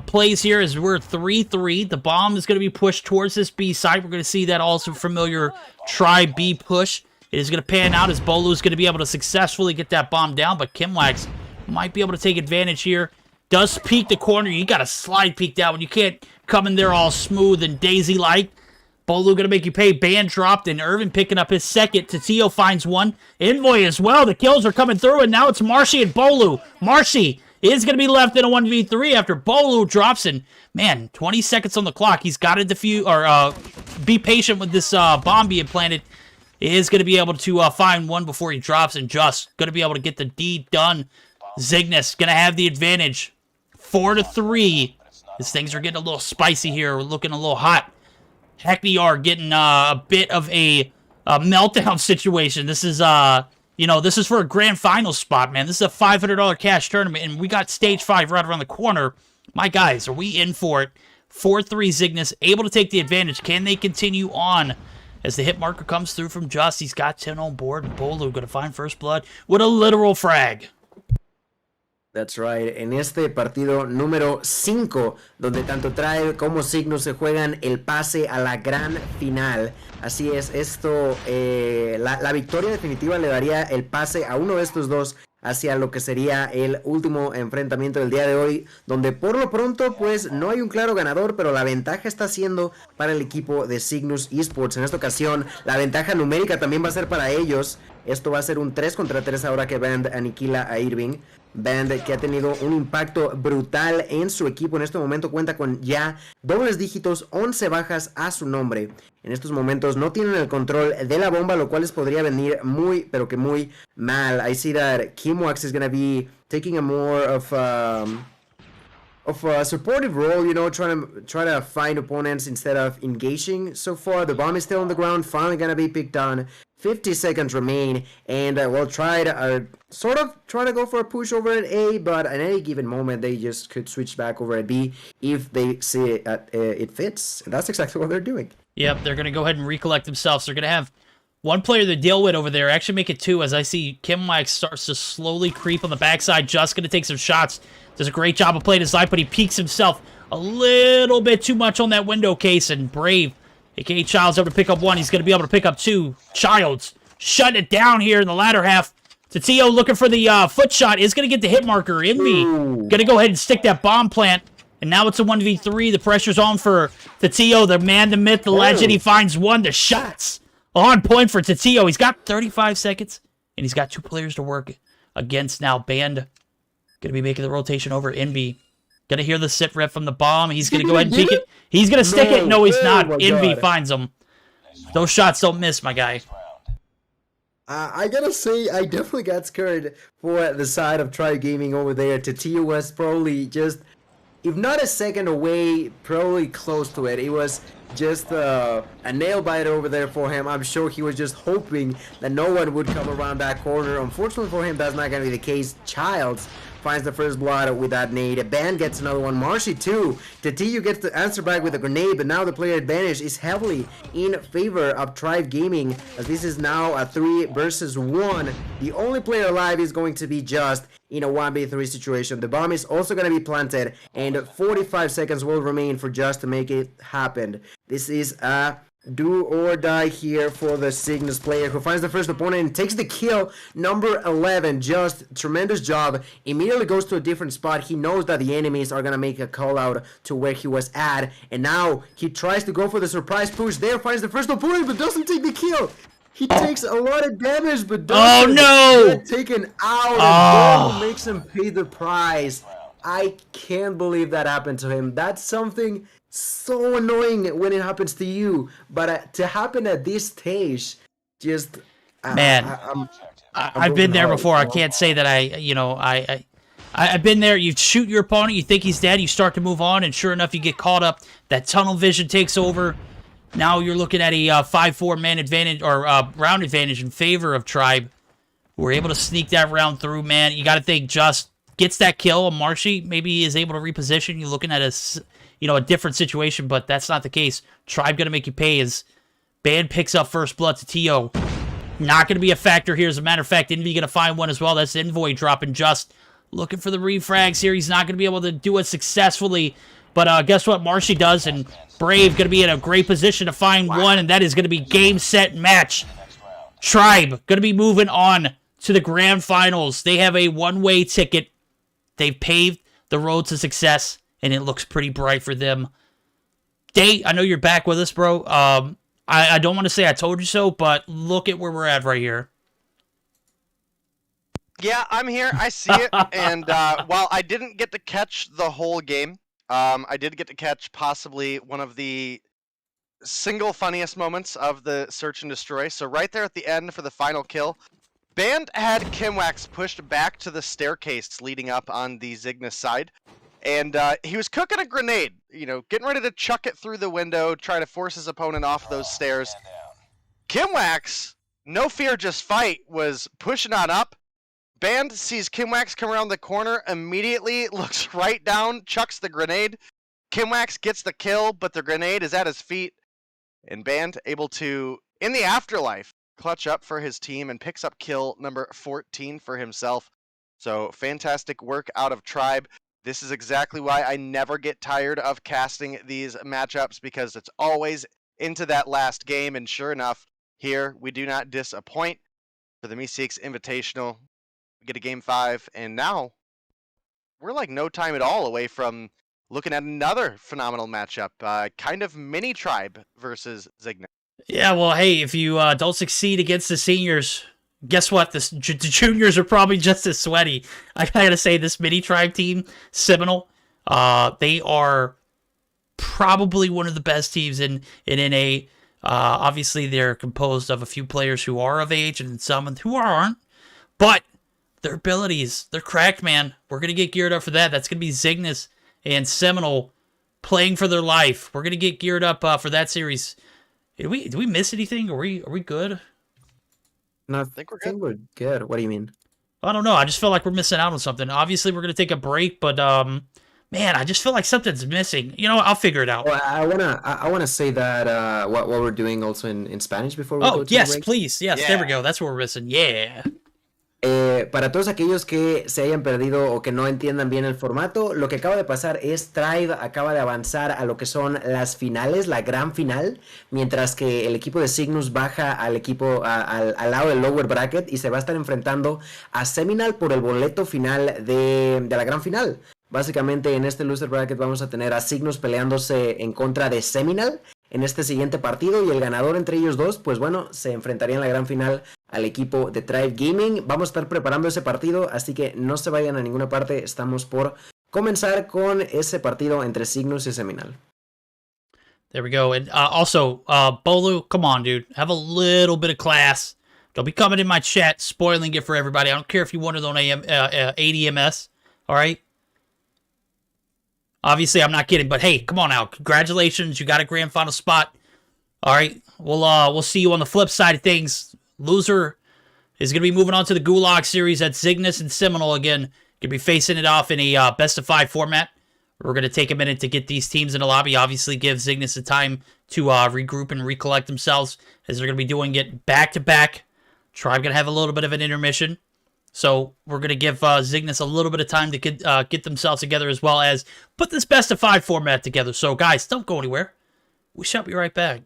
plays here as we're 3-3. The bomb is going to be pushed towards this B side. We're going to see that also familiar Tribe B push. It is going to pan out as Bolu is going to be able to successfully get that bomb down, but Kimwax might be able to take advantage here. Does peek the corner. You got to slide peek that one. You can't come in there all smooth and daisy-like. Bolu going to make you pay. Band dropped, and Irvin picking up his second. Tatio finds one. Envoy as well. The kills are coming through, and now it's Marshy and Bolu. Marshy is going to be left in a 1v3 after Bolu drops, and, man, 20 seconds on the clock. He's got to defuse, or be patient with this bomb being planted. He is going to be able to find one before he drops, and just going to be able to get the deed done. Zygnus going to have the advantage. 4-3. These things are getting a little spicy here. We're looking a little hot. Hackney are getting a bit of a meltdown situation. This is You know, this is for a grand final spot, man. This is a $500 cash tournament, and we got stage 5 right around the corner. My guys, are we in for it? 4-3 Zygnus, able to take the advantage. Can they continue on as the hit marker comes through from Just? He's got 10 on board, and Bolu going to find first blood with a literal frag. That's right, en este partido número 5, donde tanto Tribe como Cygnus se juegan el pase a la gran final. Así es, esto, la victoria definitiva le daría el pase a uno de estos dos hacia lo que sería el último enfrentamiento del día de hoy, donde por lo pronto pues no hay un claro ganador, pero la ventaja está siendo para el equipo de Cygnus Esports. En esta ocasión la ventaja numérica también va a ser para ellos. Esto va a ser un 3 contra 3 ahora que Band aniquila a Irving. Band, que ha tenido un impacto brutal en su equipo, en este momento cuenta con ya dobles dígitos, 11 bajas a su nombre. En estos momentos no tienen el control de la bomba, lo cual les podría venir muy, pero que muy mal. I see that Kimwax is going to be taking a more of a supportive role, you know, trying to find opponents instead of engaging. So far, the bomb is still on the ground, finally going to be picked on. 50 seconds remain, and we'll try to go for a push over at A, but at any given moment they just could switch back over at B if they see it fits. And that's exactly what they're doing. Yep, they're going to go ahead and recollect themselves. They're going to have one player to deal with over there. Actually make it 2 as I see Kimwax starts to slowly creep on the backside. Just going to take some shots. Does a great job of playing his life, but he peeks himself a little bit too much on that window case, and Brave, a.k.a. Child's able to pick up 1. He's going to be able to pick up 2. Childs shutting it down here in the latter half. Tatio looking for the foot shot. Is going to get the hit marker. Envy going to go ahead and stick that bomb plant. And now it's a 1v3. The pressure's on for Tatio, the man, the myth, the legend. He finds 1. The shots on point for Tatio. He's got 35 seconds, and he's got 2 players to work against now. Band going to be making the rotation over Envy. Going to hear the sit rep from the bomb. He's going to go ahead and peek it. He's going to stick it. No, he's not. Envy finds him. Those shots don't miss, my guy. I gotta say, I definitely got scared for the side of Tribe Gaming over there. Tatio was probably just, if not a second away, probably close to it. It was just a nail biter over there for him. I'm sure he was just hoping that no one would come around that corner. Unfortunately for him, that's not going to be the case. Childs finds the first blood with that nade. Band gets another one. Marshy too. Tatio gets the answer back with a grenade, but now the player advantage is heavily in favor of Tribe Gaming, as this is now a 3 versus 1. The only player alive is going to be Just in a 1v3 situation. The bomb is also going to be planted, and 45 seconds will remain for Just to make it happen. This is a do or die here for the Cygnus player, who finds the first opponent and takes the kill. Number 11, Just tremendous job. Immediately goes to a different spot. He knows that the enemies are gonna make a call out to where he was at, and now he tries to go for the surprise push there, finds the first opponent but doesn't take the kill. He takes a lot of damage but doesn't get taken out, and makes him pay the price. I can't believe that happened to him. That's something so annoying when it happens to you, but to happen at this stage, just man, I've been there before. I can't say that I've been there. You shoot your opponent, you think he's dead, you start to move on, and sure enough, you get caught up. That tunnel vision takes over. Now you're looking at a 5-4 man advantage, or round advantage in favor of Tribe. We're able to sneak that round through, man. You got to think Just gets that kill. Marshy maybe is able to reposition. You're looking at a different situation, but that's not the case. Tribe gonna make you pay as Band picks up first blood to T.O. Not gonna be a factor here. As a matter of fact, Envy gonna find 1 as well. That's Envoy dropping Just. Looking for the refrags here. He's not gonna be able to do it successfully. But guess what? Marshy does, and Brave gonna be in a great position to find 1, and that is gonna be game, set, match. Tribe gonna be moving on to the grand finals. They have a one-way ticket. They've paved the road to success, and it looks pretty bright for them. Day, I know you're back with us, bro. I don't want to say I told you so, but look at where we're at right here. Yeah, I'm here. I see it. And while I didn't get to catch the whole game, I did get to catch possibly one of the single funniest moments of the search and destroy. So right there at the end for the final kill, Band had Kimwax pushed back to the staircase leading up on the Zygnus side. And he was cooking a grenade, getting ready to chuck it through the window, try to force his opponent off those stairs. Kimwax No Fear Just Fight was pushing on up. Band sees Kimwax come around the corner, immediately looks right down, chucks the grenade. Kimwax gets the kill, but the grenade is at his feet. And Band able to, in the afterlife, clutch up for his team and picks up kill number 14 for himself. So fantastic work out of Tribe. This is exactly why I never get tired of casting these matchups, because it's always into that last game. And sure enough, here we do not disappoint for the Meseeks Invitational. We get a game 5, and now we're like no time at all away from looking at another phenomenal matchup. Kind of mini Tribe versus Zigna. Yeah, well, hey, if you don't succeed against the seniors, guess what? The juniors are probably just as sweaty. I gotta say, this mini Tribe team, Seminole, they are probably one of the best teams in NA. Obviously, they're composed of a few players who are of age and some who aren't, but their abilities, they're cracked, man. We're going to get geared up for that. That's going to be Zignis and Seminole playing for their life. We're going to get geared up for that series. Did we miss anything? Are we good? No, I think we're think we're good. What do you mean? I don't know. I just feel like we're missing out on something. Obviously, we're going to take a break, but man, I just feel like something's missing. You know, I'll figure it out. Well, I wanna say that what we're doing also in Spanish before we go Oh, to the yes, break. please. Yes, there we go. That's what we're missing. Yeah. Para todos aquellos que se hayan perdido o que no entiendan bien el formato, lo que acaba de pasar es Tribe acaba de avanzar a lo que son las finales, la gran final, mientras que el equipo de Cygnus baja al equipo al lado del lower bracket y se va a estar enfrentando a Seminal por el boleto final de la gran final. Básicamente en este loser bracket vamos a tener a Cygnus peleándose en contra de Seminal en este siguiente partido, y el ganador entre ellos dos, pues bueno, se enfrentaría en la gran final al equipo de Tribe Gaming. Vamos a estar preparando ese partido, así que no se vayan a ninguna parte. Estamos por comenzar con ese partido entre Cygnus y Seminal. There we go. And also, Bolu, come on, dude. Have a little bit of class. Don't be coming in my chat spoiling it for everybody. I don't care if you wanted on ADMS. All right? Obviously, I'm not kidding, but hey, come on now. Congratulations. You got a grand final spot. All right? We'll see you on the flip side of things. Loser is going to be moving on to the Gulag series at Cygnus and Seminole again. Going to be facing it off in a best-of-5 format. We're going to take a minute to get these teams in the lobby. Obviously, give Cygnus the time to regroup and recollect themselves, as they're going to be doing it back-to-back. Tribe going to have a little bit of an intermission. So we're going to give Cygnus a little bit of time to get themselves together, as well as put this best-of-5 format together. So, guys, don't go anywhere. We shall be right back.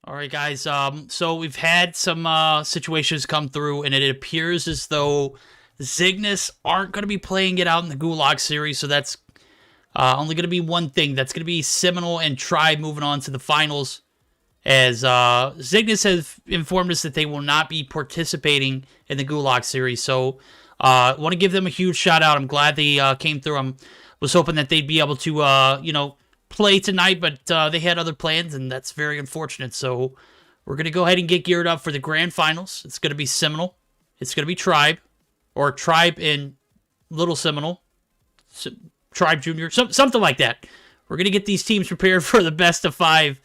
All right, guys. So we've had some situations come through, and it appears as though Zygnus aren't going to be playing it out in the Gulag series, so that's only going to be one thing. That's going to be Seminole and Tribe moving on to the finals, as Zygnus has informed us that they will not be participating in the Gulag series. So I want to give them a huge shout out. I'm glad they came through. I was hoping that they'd be able to, play tonight, but they had other plans, and that's very unfortunate. So we're going to go ahead and get geared up for the grand finals. It's going to be Seminole. It's going to be Tribe, or Tribe in Little Seminole, Tribe Junior, something like that. We're going to get these teams prepared for the best of 5,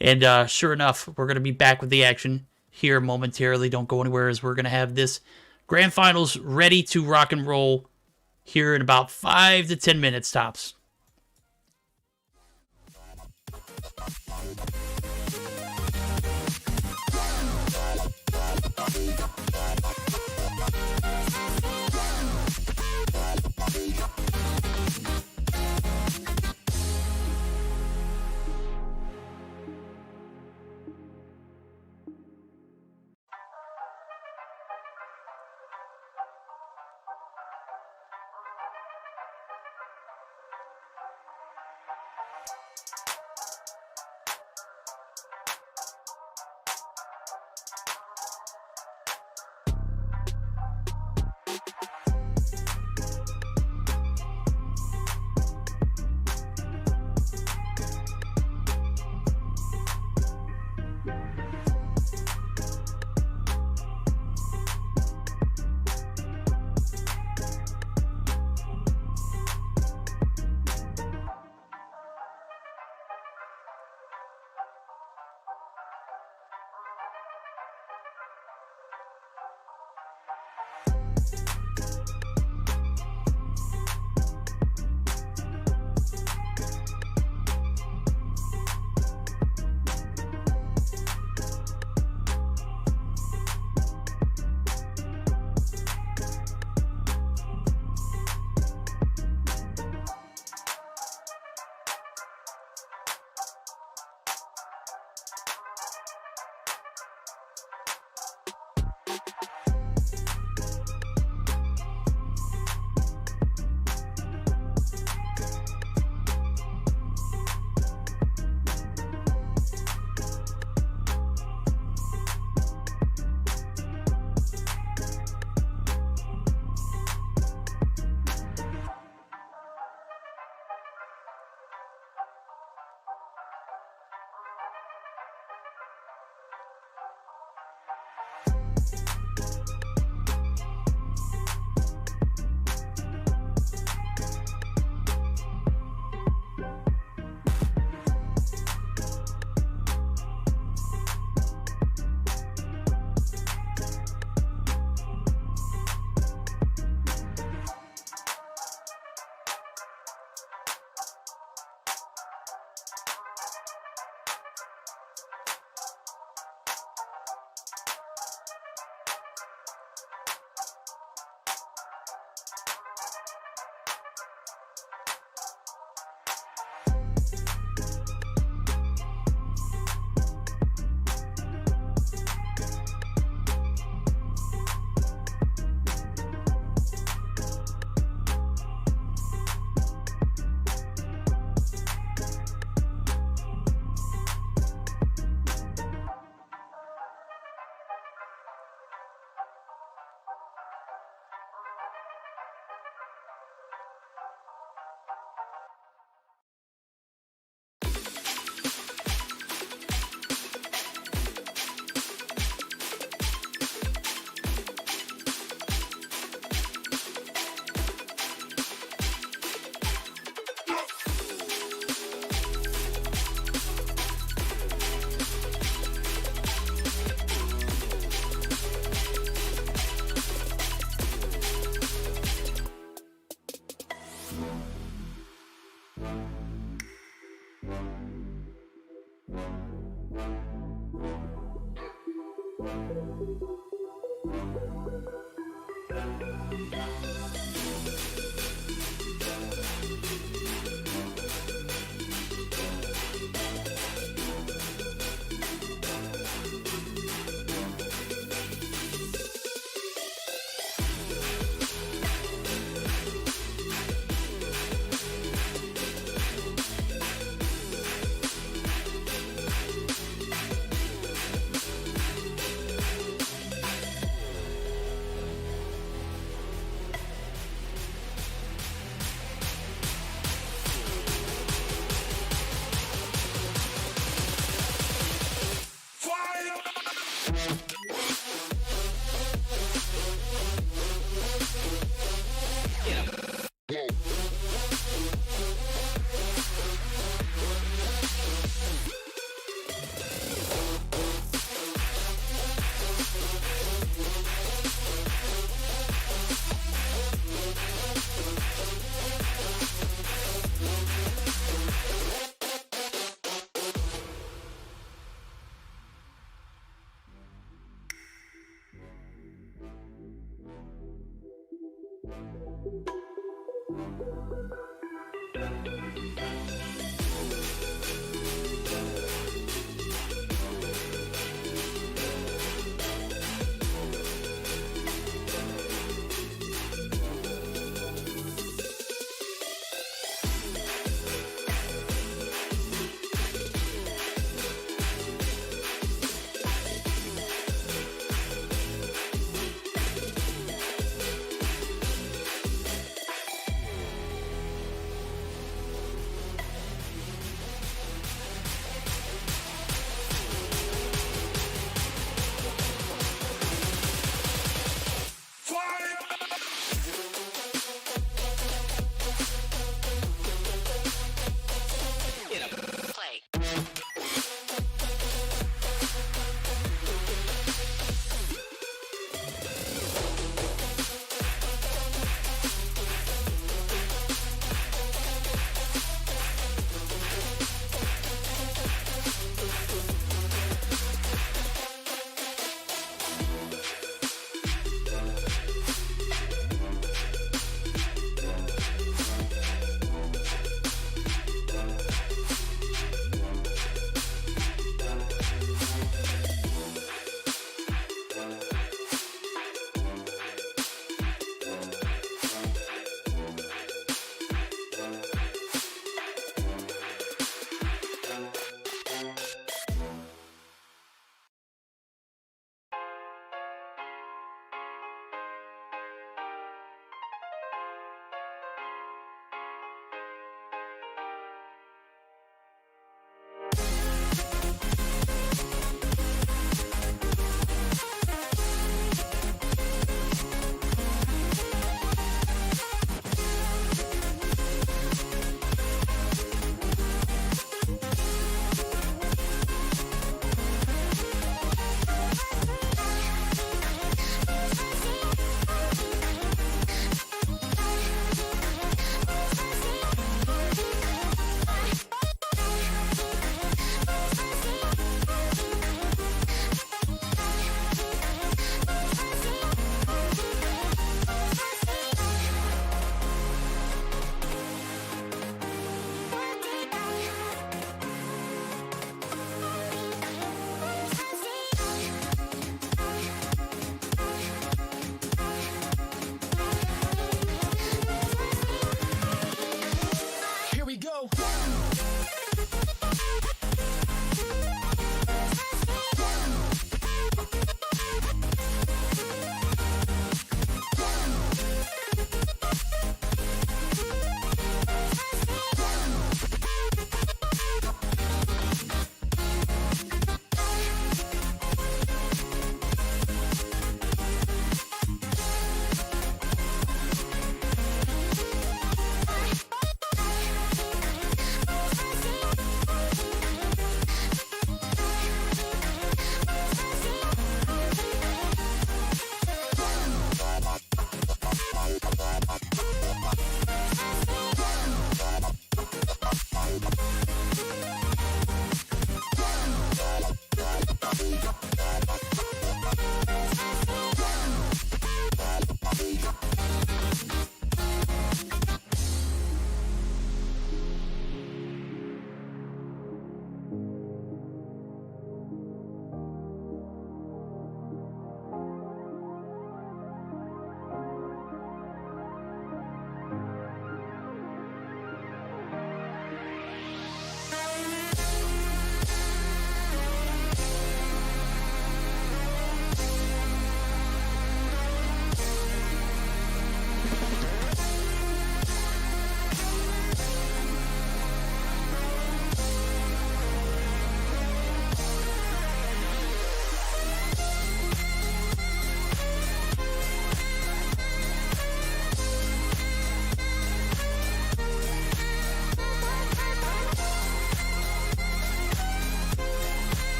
and sure enough, we're going to be back with the action here momentarily. Don't go anywhere, as we're going to have this grand finals ready to rock and roll here in about 5 to 10 minutes tops.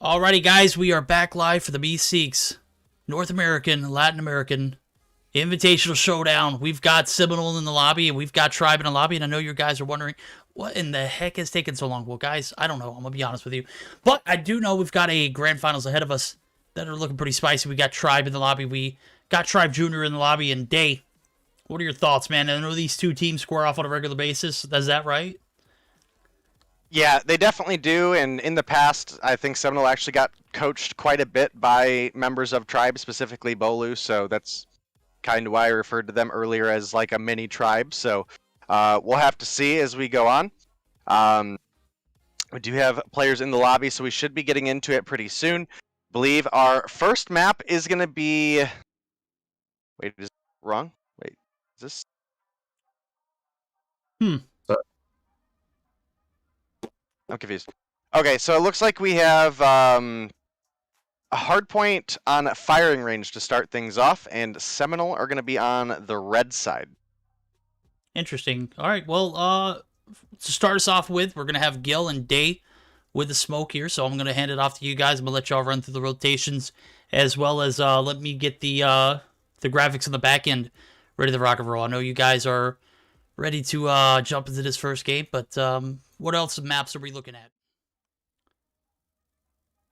Alrighty, guys, we are back live for the Meseeks North American, Latin American Invitational Showdown. We've got Seminole in the lobby, and we've got Tribe in the lobby, and I know you guys are wondering, what in the heck has taken so long? Well, guys, I don't know. I'm going to be honest with you. But I do know we've got a grand finals ahead of us that are looking pretty spicy. We got Tribe in the lobby. We got Tribe Jr. in the lobby, and Day. What are your thoughts, man? I know these two teams square off on a regular basis. Is that right? Yeah, they definitely do, and in the past, I think Seminole actually got coached quite a bit by members of Tribe, specifically Bolu, so that's kind of why I referred to them earlier as like a mini Tribe, so we'll have to see as we go on. We do have players in the lobby, so we should be getting into it pretty soon. I believe our first map is going to be... Wait, is it wrong? Wait, is this... I'm confused. Okay, so it looks like we have a hard point on firing range to start things off, and Seminole are going to be on the red side. Interesting. All right, well, to start us off with, we're going to have Gil and Day with the smoke here, so I'm going to hand it off to you guys. I'm going to let y'all run through the rotations, as well as let me get the graphics on the back end ready to rock and roll. I know you guys are ready to jump into this first game, but what else maps are we looking at?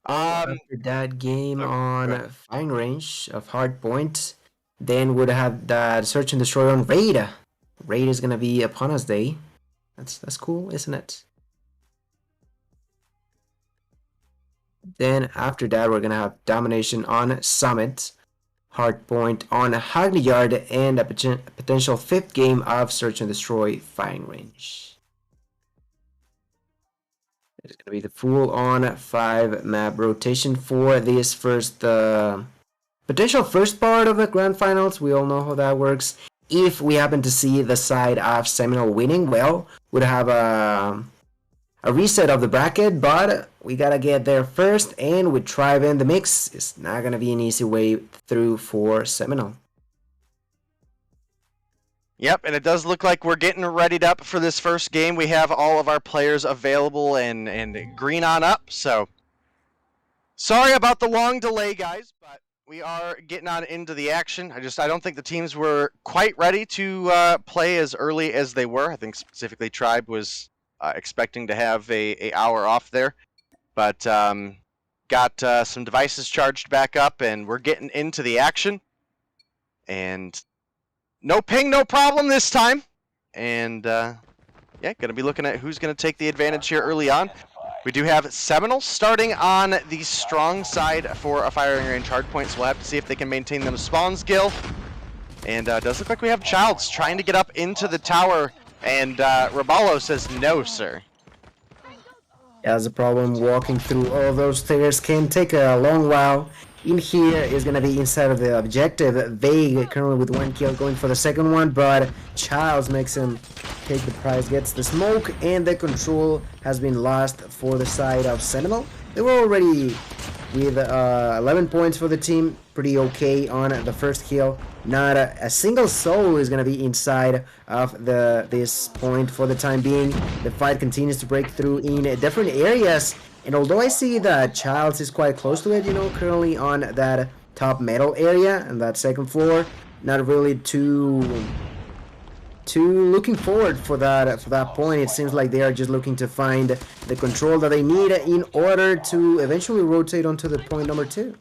After that game on firing range of hardpoint, then would have that search and destroy on raid. Raid is gonna be upon us day. That's cool, isn't it? Then after that, we're gonna have domination on summit, hardpoint on Hagley Yard, and a potential fifth game of search and destroy firing range. It's going to be the full-on 5-map rotation for this first potential first part of the grand finals. We all know how that works. If we happen to see the side of Seminole winning, well, we'd have a reset of the bracket, but we got to get there first, and with Tribe in the mix, it's not going to be an easy way through for Seminole. Yep, and it does look like we're getting readied up for this first game. We have all of our players available and green on up, so sorry about the long delay, guys, but we are getting on into the action. I don't think the teams were quite ready to play as early as they were. I think specifically Tribe was expecting to have a hour off there, but got some devices charged back up, and we're getting into the action. And no ping, no problem this time. And, yeah, going to be looking at who's going to take the advantage here early on. We do have Seminole starting on the strong side for a firing range hardpoint, so we'll have to see if they can maintain them spawns, Gil. And does look like we have Childs trying to get up into the tower, and Raballo says no, sir. Yeah, there's a problem walking through all those stairs. Can take a long while. In here is going to be inside of the objective. Vague currently with 1 kill going for the second one, but Childs makes him take the prize, gets the smoke, and the control has been lost for the side of Seminole. They were already with 11 points for the team, pretty okay on the first kill. Not a single soul is going to be inside of this point for the time being. The fight continues to break through in different areas. And although I see that Childs is quite close to it, you know, currently on that top metal area and that second floor, not really too looking forward for that point. It seems like they are just looking to find the control that they need in order to eventually rotate onto the point number 2.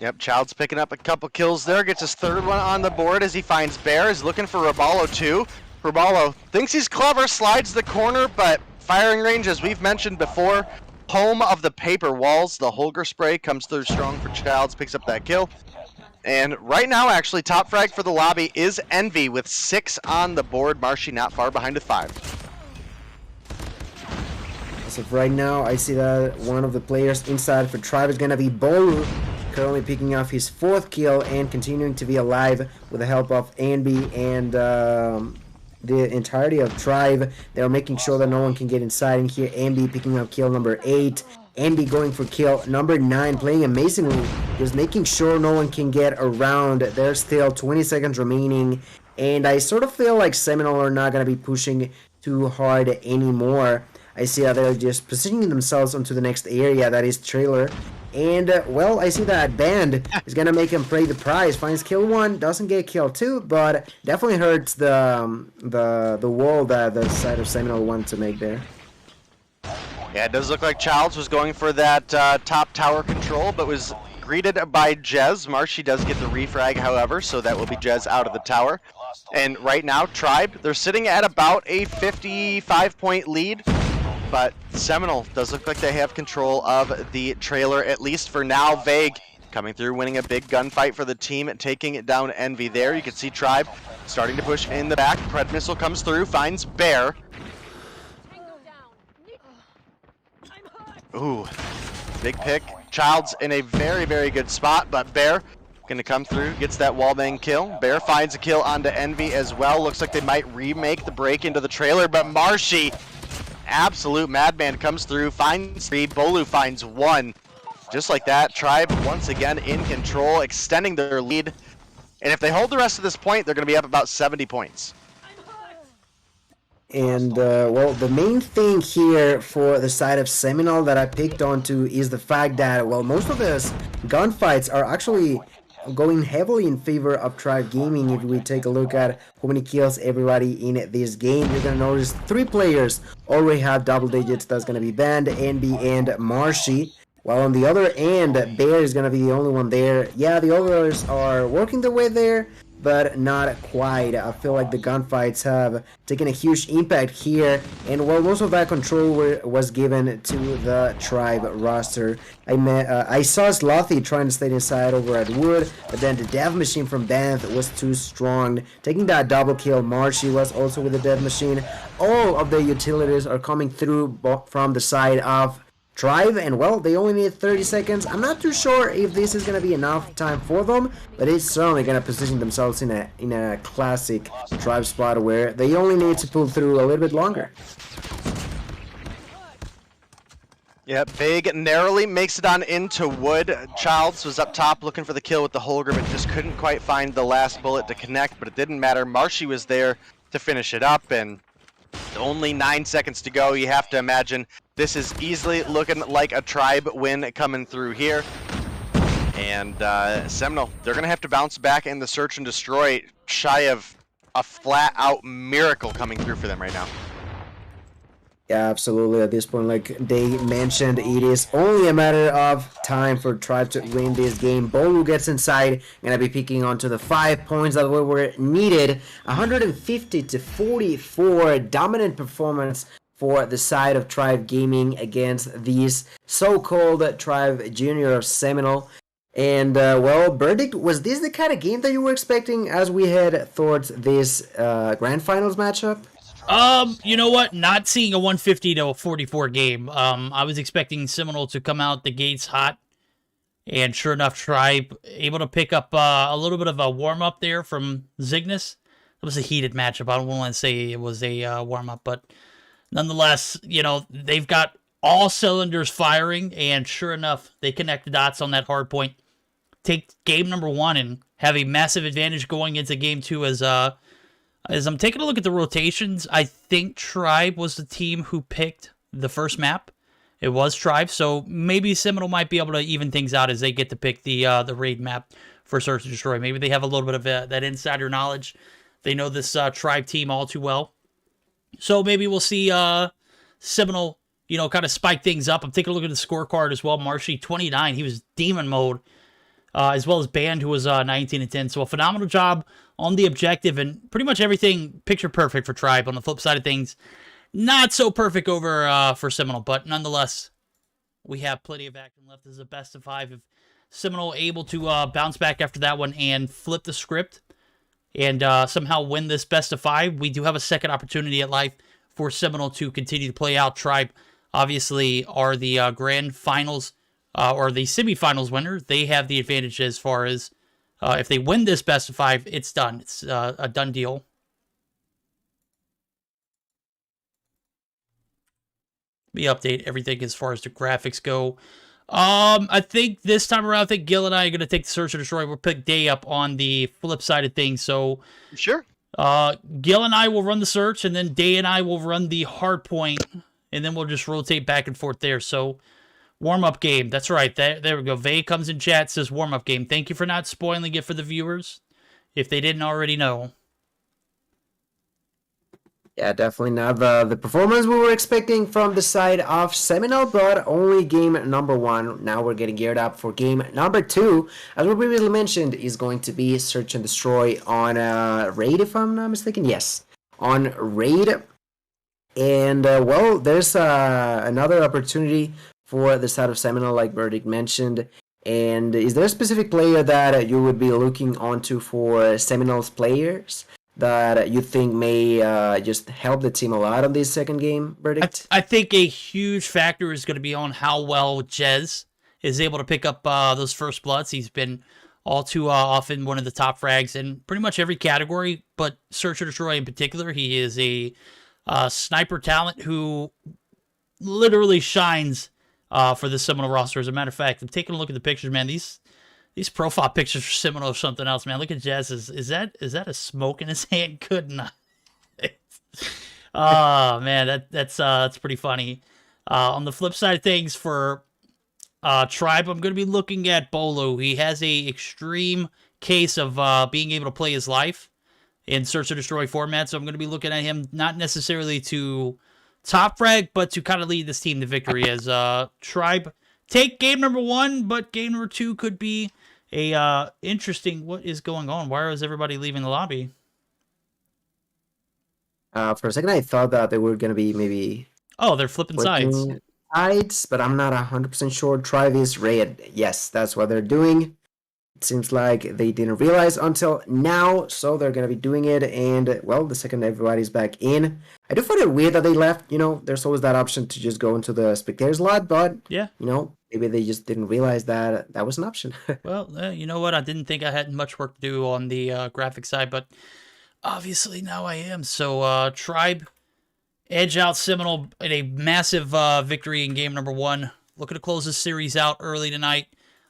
Yep, Childs picking up a couple kills there, gets his third one on the board as he finds Bear, is looking for Raballo too. Raballo thinks he's clever, slides the corner, but firing range, as we've mentioned before, home of the paper walls. The Holger spray comes through strong for Childs, picks up that kill. And right now, actually, top frag for the lobby is Envy with 6 on the board. Marshy not far behind with 5. As of right now, I see that one of the players inside for Tribe is going to be Bolu, currently picking up his 4th kill and continuing to be alive with the help of Envy and the entirety of Tribe. They're making sure that no one can get inside in here. Envy picking up kill number 8. Envy going for kill number 9, playing amazingly, just making sure no one can get around. There's still 20 seconds remaining, and I sort of feel like Seminole are not going to be pushing too hard anymore. I see that they're just positioning themselves onto the next area, that is trailer. And, well, I see that Band is going to make him pay the price. Finds kill 1, doesn't get kill 2, but definitely hurts the wall that the side of Seminole wanted to make there. Yeah, it does look like Childs was going for that top tower control, but was greeted by Jez. Marshy does get the refrag, however, so that will be Jez out of the tower. And right now, Tribe, they're sitting at about a 55-point lead, but Seminole does look like they have control of the trailer, at least for now. Vague coming through, winning a big gunfight for the team, taking it down Envy there. You can see Tribe starting to push in the back. Pred missile comes through, finds Bear. Ooh, big pick. Childs in a very, very good spot, but Bear gonna come through, gets that wallbang kill. Bear finds a kill onto Envy as well. Looks like they might remake the break into the trailer, but Marshy, absolute madman, comes through, finds 3, Bolu finds 1. Just like that, Tribe once again in control, extending their lead. And if they hold the rest of this point, they're gonna be up about 70 points. And, well, the main thing here for the side of Seminole that I picked onto is the fact that, well, most of those gunfights are actually going heavily in favor of Tribe Gaming. If we take a look at how many kills everybody in this game, you're going to notice 3 players already have double digits. That's going to be Band, Envy, and Marshy. While on the other end, Bear is going to be the only one there. Yeah, the others are working their way there, but not quite. I feel like the gunfights have taken a huge impact here, and while most of that control was given to the Tribe roster, I saw Slothy trying to stay inside over at Wood, but then the death machine from Banth was too strong, taking that double kill. Marshy was also with the death machine. All of the utilities are coming through from the side of Tribe, and well, they only need 30 seconds. I'm not too sure if this is going to be enough time for them, but it's certainly going to position themselves in a classic Tribe spot where they only need to pull through a little bit longer. Yeah, Vague narrowly makes it on into Wood. Childs was up top looking for the kill with the Holger, but just couldn't quite find the last bullet to connect, but it didn't matter. Marshy was there to finish it up, and only 9 seconds to go. You have to imagine this is easily looking like a Tribe win coming through here. And Seminole, they're going to have to bounce back in the search and destroy, shy of a flat-out miracle coming through for them right now. Yeah, absolutely. At this point, like they mentioned, it is only a matter of time for Tribe to win this game. Bolu gets inside, gonna be picking onto the 5 points that were needed. 150 to 44, dominant performance for the side of Tribe Gaming against these so-called Tribe Junior of Seminole. And, well, Verdict, was this the kind of game that you were expecting as we head towards this Grand Finals matchup? You know what? Not seeing a 150 to 44 game. I was expecting Seminole to come out the gates hot, and sure enough, Tribe able to pick up a little bit of a warm up there from Zygnus. It was a heated matchup. I don't want to say it was a warm up, but nonetheless, you know, they've got all cylinders firing, and sure enough, they connect the dots on that hard point. Take game number 1 and have a massive advantage going into game 2 as I'm taking a look at the rotations. I think Tribe was the team who picked the first map. It was Tribe, so maybe Seminole might be able to even things out as they get to pick the raid map for Search and Destroy. Maybe they have a little bit of that insider knowledge. They know this Tribe team all too well. So maybe we'll see Seminole, you know, kind of spike things up. I'm taking a look at the scorecard as well. Marshy, 29. He was demon mode. As well as Band, who was 19 and 10. So a phenomenal job on the objective, and pretty much everything picture perfect for Tribe. On the flip side of things, not so perfect over for Seminole, but nonetheless, we have plenty of action left. This is a best of 5. If Seminole able to bounce back after that one and flip the script and somehow win this best of 5, we do have a second opportunity at life for Seminole to continue to play out. Tribe obviously are the grand finals or the semifinals winner. They have the advantage as far as if they win this best of 5, it's done. It's a done deal. Let me update everything as far as the graphics go. I think this time around, I think Gil and I are going to take the Search and Destroy. We'll pick Day up on the flip side of things. So, sure. Gil and I will run the search, and then Day and I will run the hard point. and then we'll just rotate back and forth there. So, warm-up game. That's right. There we go. Vay comes in chat, says warm-up game. Thank you for not spoiling it for the viewers, if they didn't already know. Yeah, definitely not the performance we were expecting from the side of Seminole, but only game number 1. Now we're getting geared up for game number 2. As we previously mentioned, is going to be Search and Destroy on Raid, if I'm not mistaken. Yes, on Raid. And, well, there's another opportunity for the side of Seminole, like Verdict mentioned. And is there a specific player that you would be looking onto for Seminole's players that you think may just help the team a lot on this second game, Verdict? I think a huge factor is going to be on how well Jez is able to pick up those first bloods. He's been all too often one of the top frags in pretty much every category, but Search or Destroy in particular. He is a sniper talent who literally shines for the Seminole roster. As a matter of fact, I'm taking a look at the pictures, man. These profile pictures for Seminole or something else, man. Look at Jazz. Is that a smoke in his hand? Good night. Oh man, that's pretty funny. On the flip side of things, for Tribe, I'm going to be looking at Bolo. He has a extreme case of being able to play his life in Search or Destroy format, so I'm going to be looking at him not necessarily to top frag, but to kind of lead this team to victory as Tribe take game number 1, but game number 2 could be a interesting. What is going on? Why is everybody leaving the lobby? For a second, I thought that they were going to be maybe... Oh, they're flipping sides. Sides, but I'm not 100% sure. Tribe is Raid. Yes, that's what they're doing. It seems like they didn't realize until now, so they're going to be doing it. And, well, the second everybody's back in. I do find it weird that they left. You know, there's always that option to just go into the spectator slot, but, yeah, you know, maybe they just didn't realize that that was an option. Well, you know what? I didn't think I had much work to do on the graphic side, but obviously now I am. So, Tribe edge out Seminole in a massive victory in game number 1. Looking to close this series out early tonight.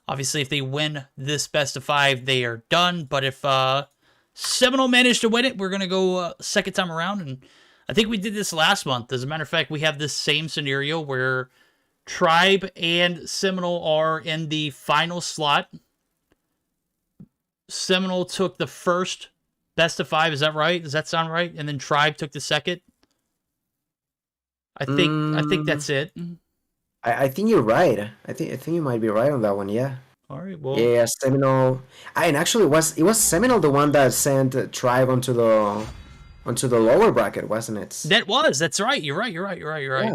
Obviously, if they win this best of 5, they are done. But if Seminole managed to win it, we're going to go second time around. And I think we did this last month. As a matter of fact, we have this same scenario where Tribe and Seminole are in the final slot. Seminole took the first best of 5. Is that right? Does that sound right? And then Tribe took the second. I think that's it. I think you're right. I think you might be right on that one. Yeah. All right. Well. Yeah, Seminole. And actually, it was Seminole the one that sent Tribe onto the lower bracket, wasn't it? That's right. You're right. Yeah.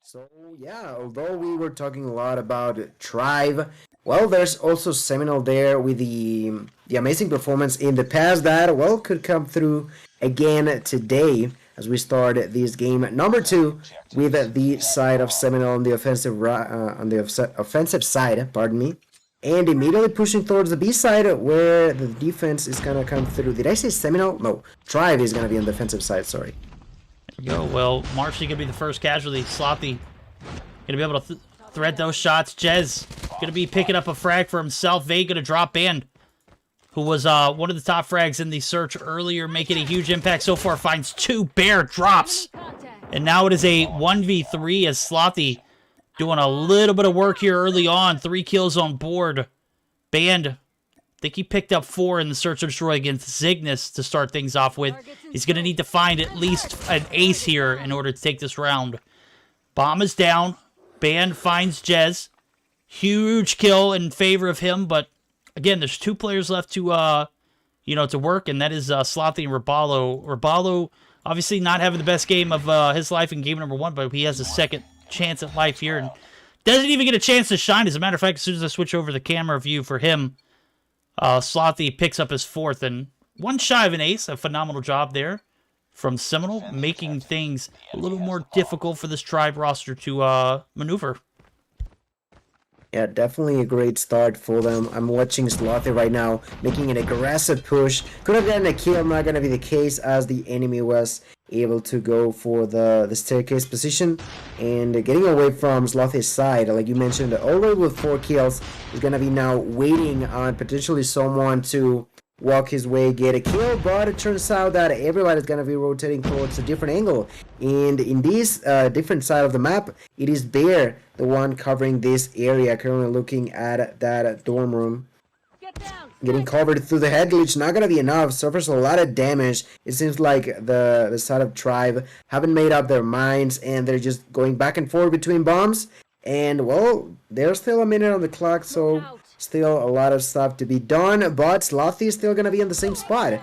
So yeah, although we were talking a lot about Tribe, well, there's also Seminole there with the amazing performance in the past that, well, could come through again today as we start this game number 2 with the side of Seminole on the offensive side, pardon me, and immediately pushing towards the B side where the defense is gonna come through. Did I say Seminole? No, Tribe is gonna be on the defensive side. Sorry. There we go. Well, Marcy gonna be the first casualty. Slothy gonna be able to thread those shots. Jez gonna be picking up a frag for himself. Vay gonna drop Band, who was one of the top frags in the search earlier, making a huge impact so far. Finds 2 bear drops. And now it is a 1v3 as Slothy doing a little bit of work here early on. 3 kills on board. Band, I think he picked up 4 in the Search and Destroy against Zygnus to start things off with. He's going to need to find at least an ace here in order to take this round. Bomb is down. Band finds Jez. Huge kill in favor of him, but again, there's 2 players left to to work, and that is Slothy and Rabalo. Rabalo obviously not having the best game of his life in game number 1, but he has a second chance at life here and doesn't even get a chance to shine. As a matter of fact, as soon as I switch over the camera view for him, Slothy picks up his 4th and 1 shy of an ace. A phenomenal job there from Seminole, making things a little more difficult for this Tribe roster to maneuver. Yeah, definitely a great start for them. I'm watching Slothy right now, making an aggressive push. Could have gotten a kill, not going to be the case, as the enemy was able to go for the staircase position. And getting away from Slothy's side, like you mentioned, already with 4 kills, is going to be now waiting on potentially someone to walk his way, get a kill, but it turns out that everybody's gonna be rotating towards a different angle. And in this different side of the map, it is Bear, the one covering this area, currently looking at that dorm room. Getting covered through the head glitch, not gonna be enough, suffers a lot of damage. It seems like the side of Tribe haven't made up their minds, and they're just going back and forth between bombs. And, well, there's still a minute on the clock, so still a lot of stuff to be done, but Slothy is still gonna be in the same spot.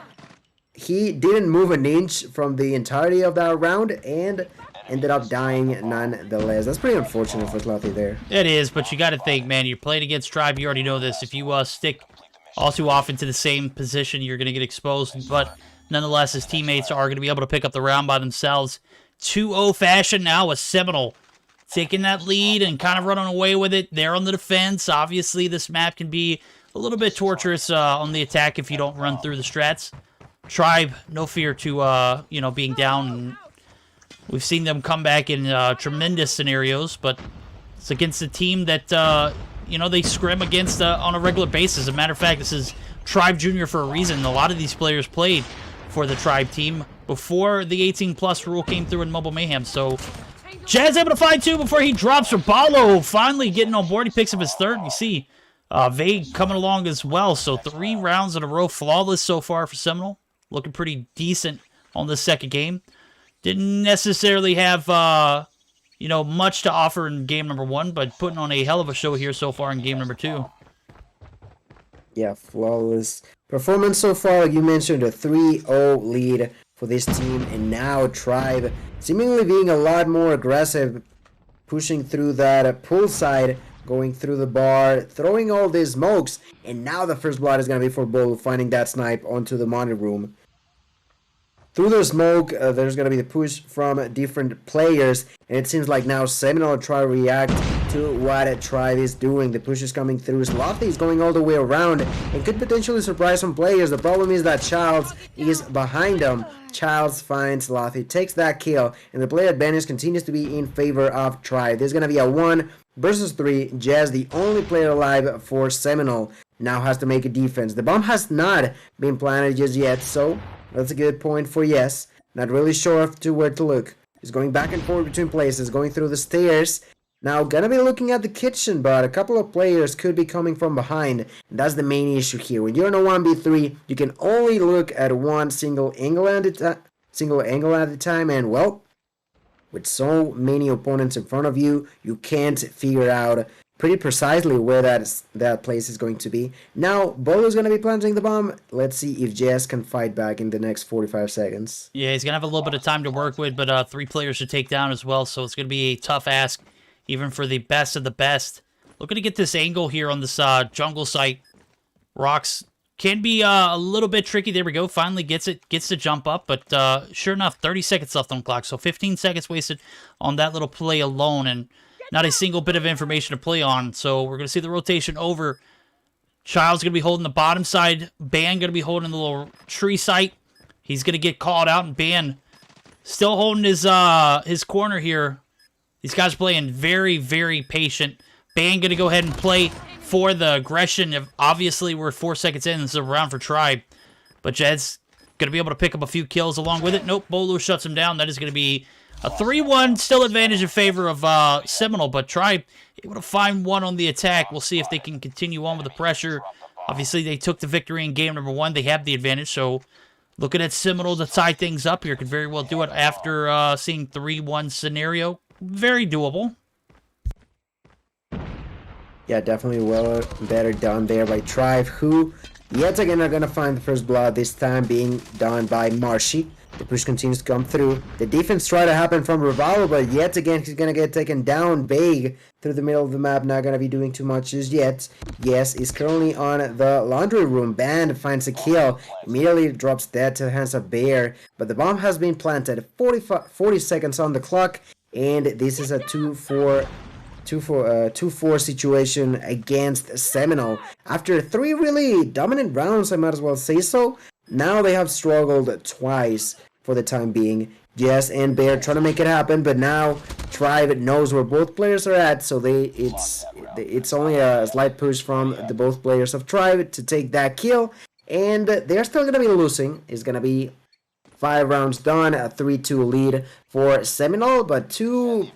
He didn't move an inch from the entirety of that round, and ended up dying nonetheless. That's pretty unfortunate for Slothy there. It is, but you gotta think, man, you're playing against Tribe, you already know this. If you stick all too often to the same position, you're gonna get exposed, but nonetheless, his teammates are gonna be able to pick up the round by themselves. 2-0 fashion now with Seminole taking that lead and kind of running away with it. They're on the defense. Obviously, this map can be a little bit torturous on the attack if you don't run through the strats. Tribe, no fear to, you know, being down. We've seen them come back in tremendous scenarios, but it's against a team that, you know, they scrim against on a regular basis. As a matter of fact, this is Tribe Junior for a reason. A lot of these players played for the Tribe team before the 18+ rule came through in Mobile Mayhem, so Jazz able to find two before he drops Rabalo. Finally getting on board. He picks up his third. You see Vague coming along as well. So 3 rounds in a row. Flawless so far for Seminole. Looking pretty decent on this second game. Didn't necessarily have, you know, much to offer in game number 1, but putting on a hell of a show here so far in game number 2. Yeah, flawless performance so far. You mentioned a 3-0 lead for this team, and now Tribe seemingly being a lot more aggressive, pushing through that pool side, going through the bar, throwing all these smokes, and now the first blood is going to be for Bull, finding that snipe onto the monitor room. Through the smoke, there's going to be the push from different players, and it seems like now Seminole try to react to what Tribe is doing. The push is coming through. Slothy is going all the way around and could potentially surprise some players. The problem is that Childs is behind them. Childs finds Slothy, takes that kill, and the player advantage continues to be in favor of Tribe. There's going to be a 1 versus 3. Jazz, the only player alive for Seminole, now has to make a defense. The bomb has not been planted just yet, so that's a good point for Yes. Not really sure to where to look. He's going back and forth between places, going through the stairs. Now, gonna be looking at the kitchen, but a couple of players could be coming from behind. And that's the main issue here. When you're in a 1v3, you can only look at one single angle at a time, and well, with so many opponents in front of you, you can't figure out pretty precisely where that place is going to be. Now, Bolo's going to be planting the bomb. Let's see if Jazz can fight back in the next 45 seconds. Yeah, he's going to have a little bit of time to work with, but 3 players to take down as well, so it's going to be a tough ask, even for the best of the best. Looking to get this angle here on this jungle site. Rocks can be a little bit tricky. There we go. Finally gets to jump up, but sure enough, 30 seconds left on the clock, so 15 seconds wasted on that little play alone, and not a single bit of information to play on, so we're going to see the rotation over. Child's going to be holding the bottom side. Ban going to be holding the little tree site. He's going to get called out, and Ban still holding his corner here. These guys are playing very, very patient. Ban going to go ahead and play for the aggression. Obviously, we're 4 seconds in. This is a round for Tribe. But Jed's going to be able to pick up a few kills along with it. Nope, Bolu shuts him down. That is going to be a 3-1, still advantage in favor of Seminole, but Tribe able to find one on the attack. We'll see if they can continue on with the pressure. Obviously, they took the victory in game number 1. They have the advantage, so looking at Seminole to tie things up here. Could very well do it after seeing 3-1 scenario. Very doable. Yeah, definitely well better done there by Tribe, who yet again are going to find the first blood, this time being done by Marshy. The push continues to come through. The defense try to happen from Rivalo, but yet again he's going to get taken down big through the middle of the map. Not going to be doing too much just yet. Yes, is currently on the laundry room. Band finds a kill. Immediately drops dead to the hands of Bear. But the bomb has been planted. 40 seconds on the clock. And this is a 2-4 situation against Seminole. After 3 really dominant rounds, I might as well say so. Now they have struggled twice for the time being. Jess and Bear trying to make it happen, but now Tribe knows where both players are at, so it's only a slight push from the both players of Tribe to take that kill. And they're still going to be losing. It's going to be 5 rounds done, a 3-2 lead for Seminole, but two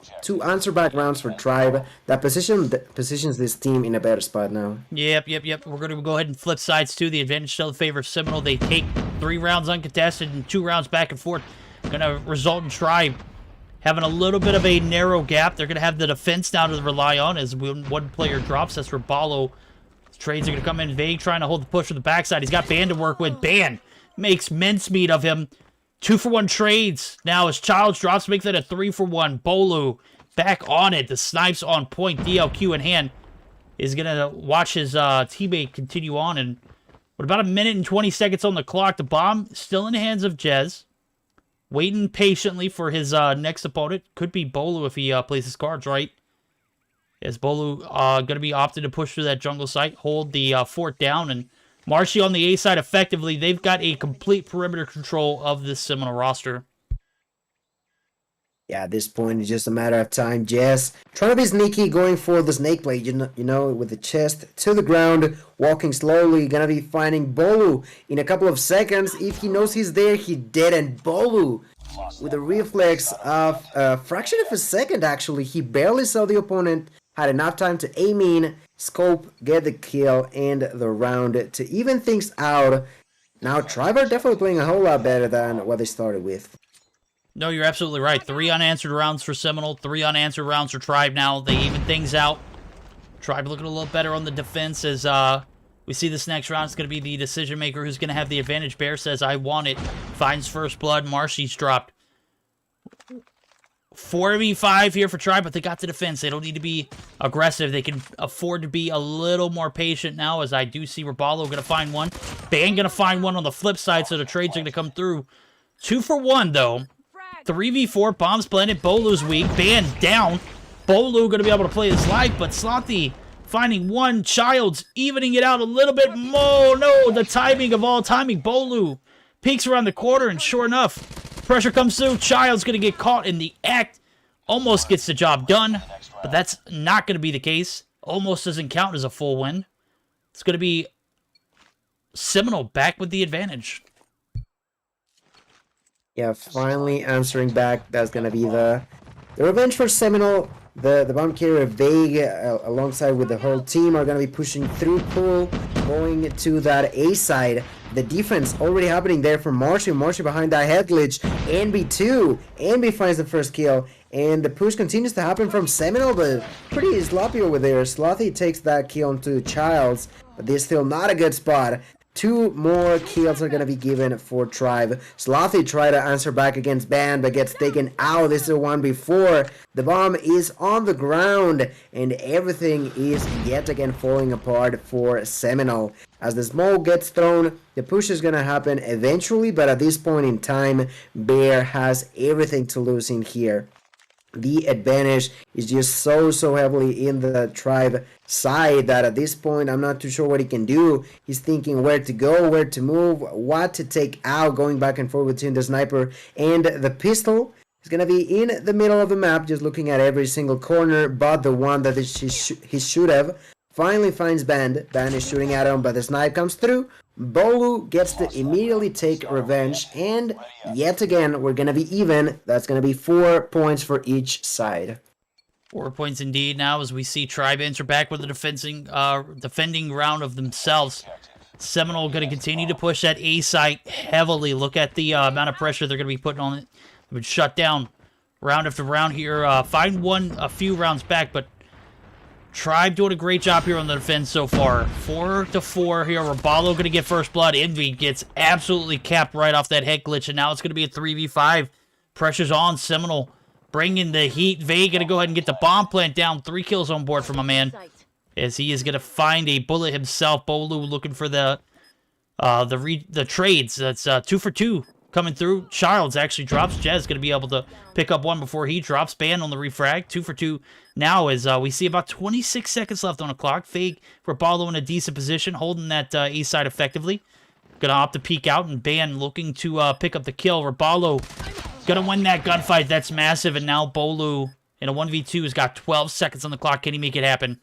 answer back rounds for Tribe. That positions this team in a better spot now. Yep. We're going to go ahead and flip sides too. The advantage still in favor of Seminole. They take 3 rounds uncontested and 2 rounds back and forth. Going to result in Tribe having a little bit of a narrow gap. They're going to have the defense now to rely on as one player drops. That's where Ballo. Trades are going to come in. Vague trying to hold the push from the backside. He's got Ban to work with. Ban makes mincemeat of him. 2-for-1 trades. Now as Childs drops, make that a 3-for-1. Bolu back on it. The snipes on point. DLQ in hand is going to watch his teammate continue on. And with about 1 minute and 20 seconds on the clock, the bomb still in the hands of Jez. Waiting patiently for his next opponent. Could be Bolu if he plays his cards right. As Bolu going to be opted to push through that jungle site, hold the fort down, and Marshy on the A side effectively. They've got a complete perimeter control of this Seminole roster. Yeah, at this point, it's just a matter of time. Jess trying to be sneaky, going for the snake blade, you know, with the chest to the ground, walking slowly, gonna be finding Bolu in a couple of seconds. If he knows he's there, he did, and Bolu, with a reflex of a fraction of a second, actually, he barely saw the opponent, had enough time to aim in, scope, get the kill, and the round to even things out. Now, Tribe are definitely playing a whole lot better than what they started with. No, you're absolutely right. 3 unanswered rounds for Seminole, 3 unanswered rounds for Tribe now. They even things out. Tribe looking a little better on the defense as we see this next round. It's going to be the decision maker who's going to have the advantage. Bear says, I want it. Finds first blood. Marshy's dropped. 4v5 here for Tribe, but they got the defense. They don't need to be aggressive. They can afford to be a little more patient now, as I do see Raballo going to find one. Ban going to find one on the flip side, so the trades are going to come through. 2-for-1, though. 3v4, bombs planted. Bolu's weak. Ban down. Bolu going to be able to play his life, but Slothy finding one. Childs evening it out a little bit more. No, the timing of all timing. Bolu peeks around the corner, and sure enough, pressure comes through. Child's going to get caught in the act. Almost gets the job done, but that's not going to be the case. Almost doesn't count as a full win. It's going to be Seminole back with the advantage. Yeah, finally answering back. That's going to be the revenge for Seminole. The bomb carrier Vague, alongside with the whole team, are going to be pushing through pool, going to that A side. The defense already happening there for Marshy. Marshy behind that head glitch. NB2. NB finds the first kill. And the push continues to happen from Seminole, but pretty sloppy over there. Slothy takes that kill onto Childs, but this is still not a good spot. 2 more kills are going to be given for Tribe. Slothy tried to answer back against Ban, but gets taken out. This is the one before. The bomb is on the ground, and everything is yet again falling apart for Seminole. As the smoke gets thrown, the push is going to happen eventually, but at this point in time, Bear has everything to lose in here. The advantage is just so heavily in the Tribe side that at this point I'm not too sure what he can do. He's thinking where to go, where to move, what to take out, going back and forth between the sniper and the pistol. He's going to be in the middle of the map, just looking at every single corner, but the one that he should have. Finally finds Ban. Ban is shooting at him, but the snipe comes through. Bolu gets to immediately take revenge, and yet again, we're going to be even. That's going to be 4 points for each side. 4 points indeed now as we see Tribe enter back with a defending round of themselves. Seminole going to continue to push that A site heavily. Look at the amount of pressure they're going to be putting on it. They've been shut down round after round here. Find a few rounds back, but Tribe doing a great job here on the defense so far. 4-4 here. Raballo going to get first blood. Envy gets absolutely capped right off that head glitch, and now it's going to be a 3v5. Pressure's on. Seminole bringing the heat. Vay going to go ahead and get the bomb plant down. 3 kills on board from a man, as he is going to find a bullet himself. Bolu looking for the trades. That's 2 for 2 coming through. Childs actually drops. Jez going to be able to pick up one before he drops. Ban on the refrag. 2 for 2 now, as we see about 26 seconds left on the clock. Fake Raballo in a decent position, holding that A side effectively. Gonna opt to peek out, and Ban looking to pick up the kill. Raballo gonna win that gunfight. That's massive, and now Bolu in a 1v2 has got 12 seconds on the clock. Can he make it happen?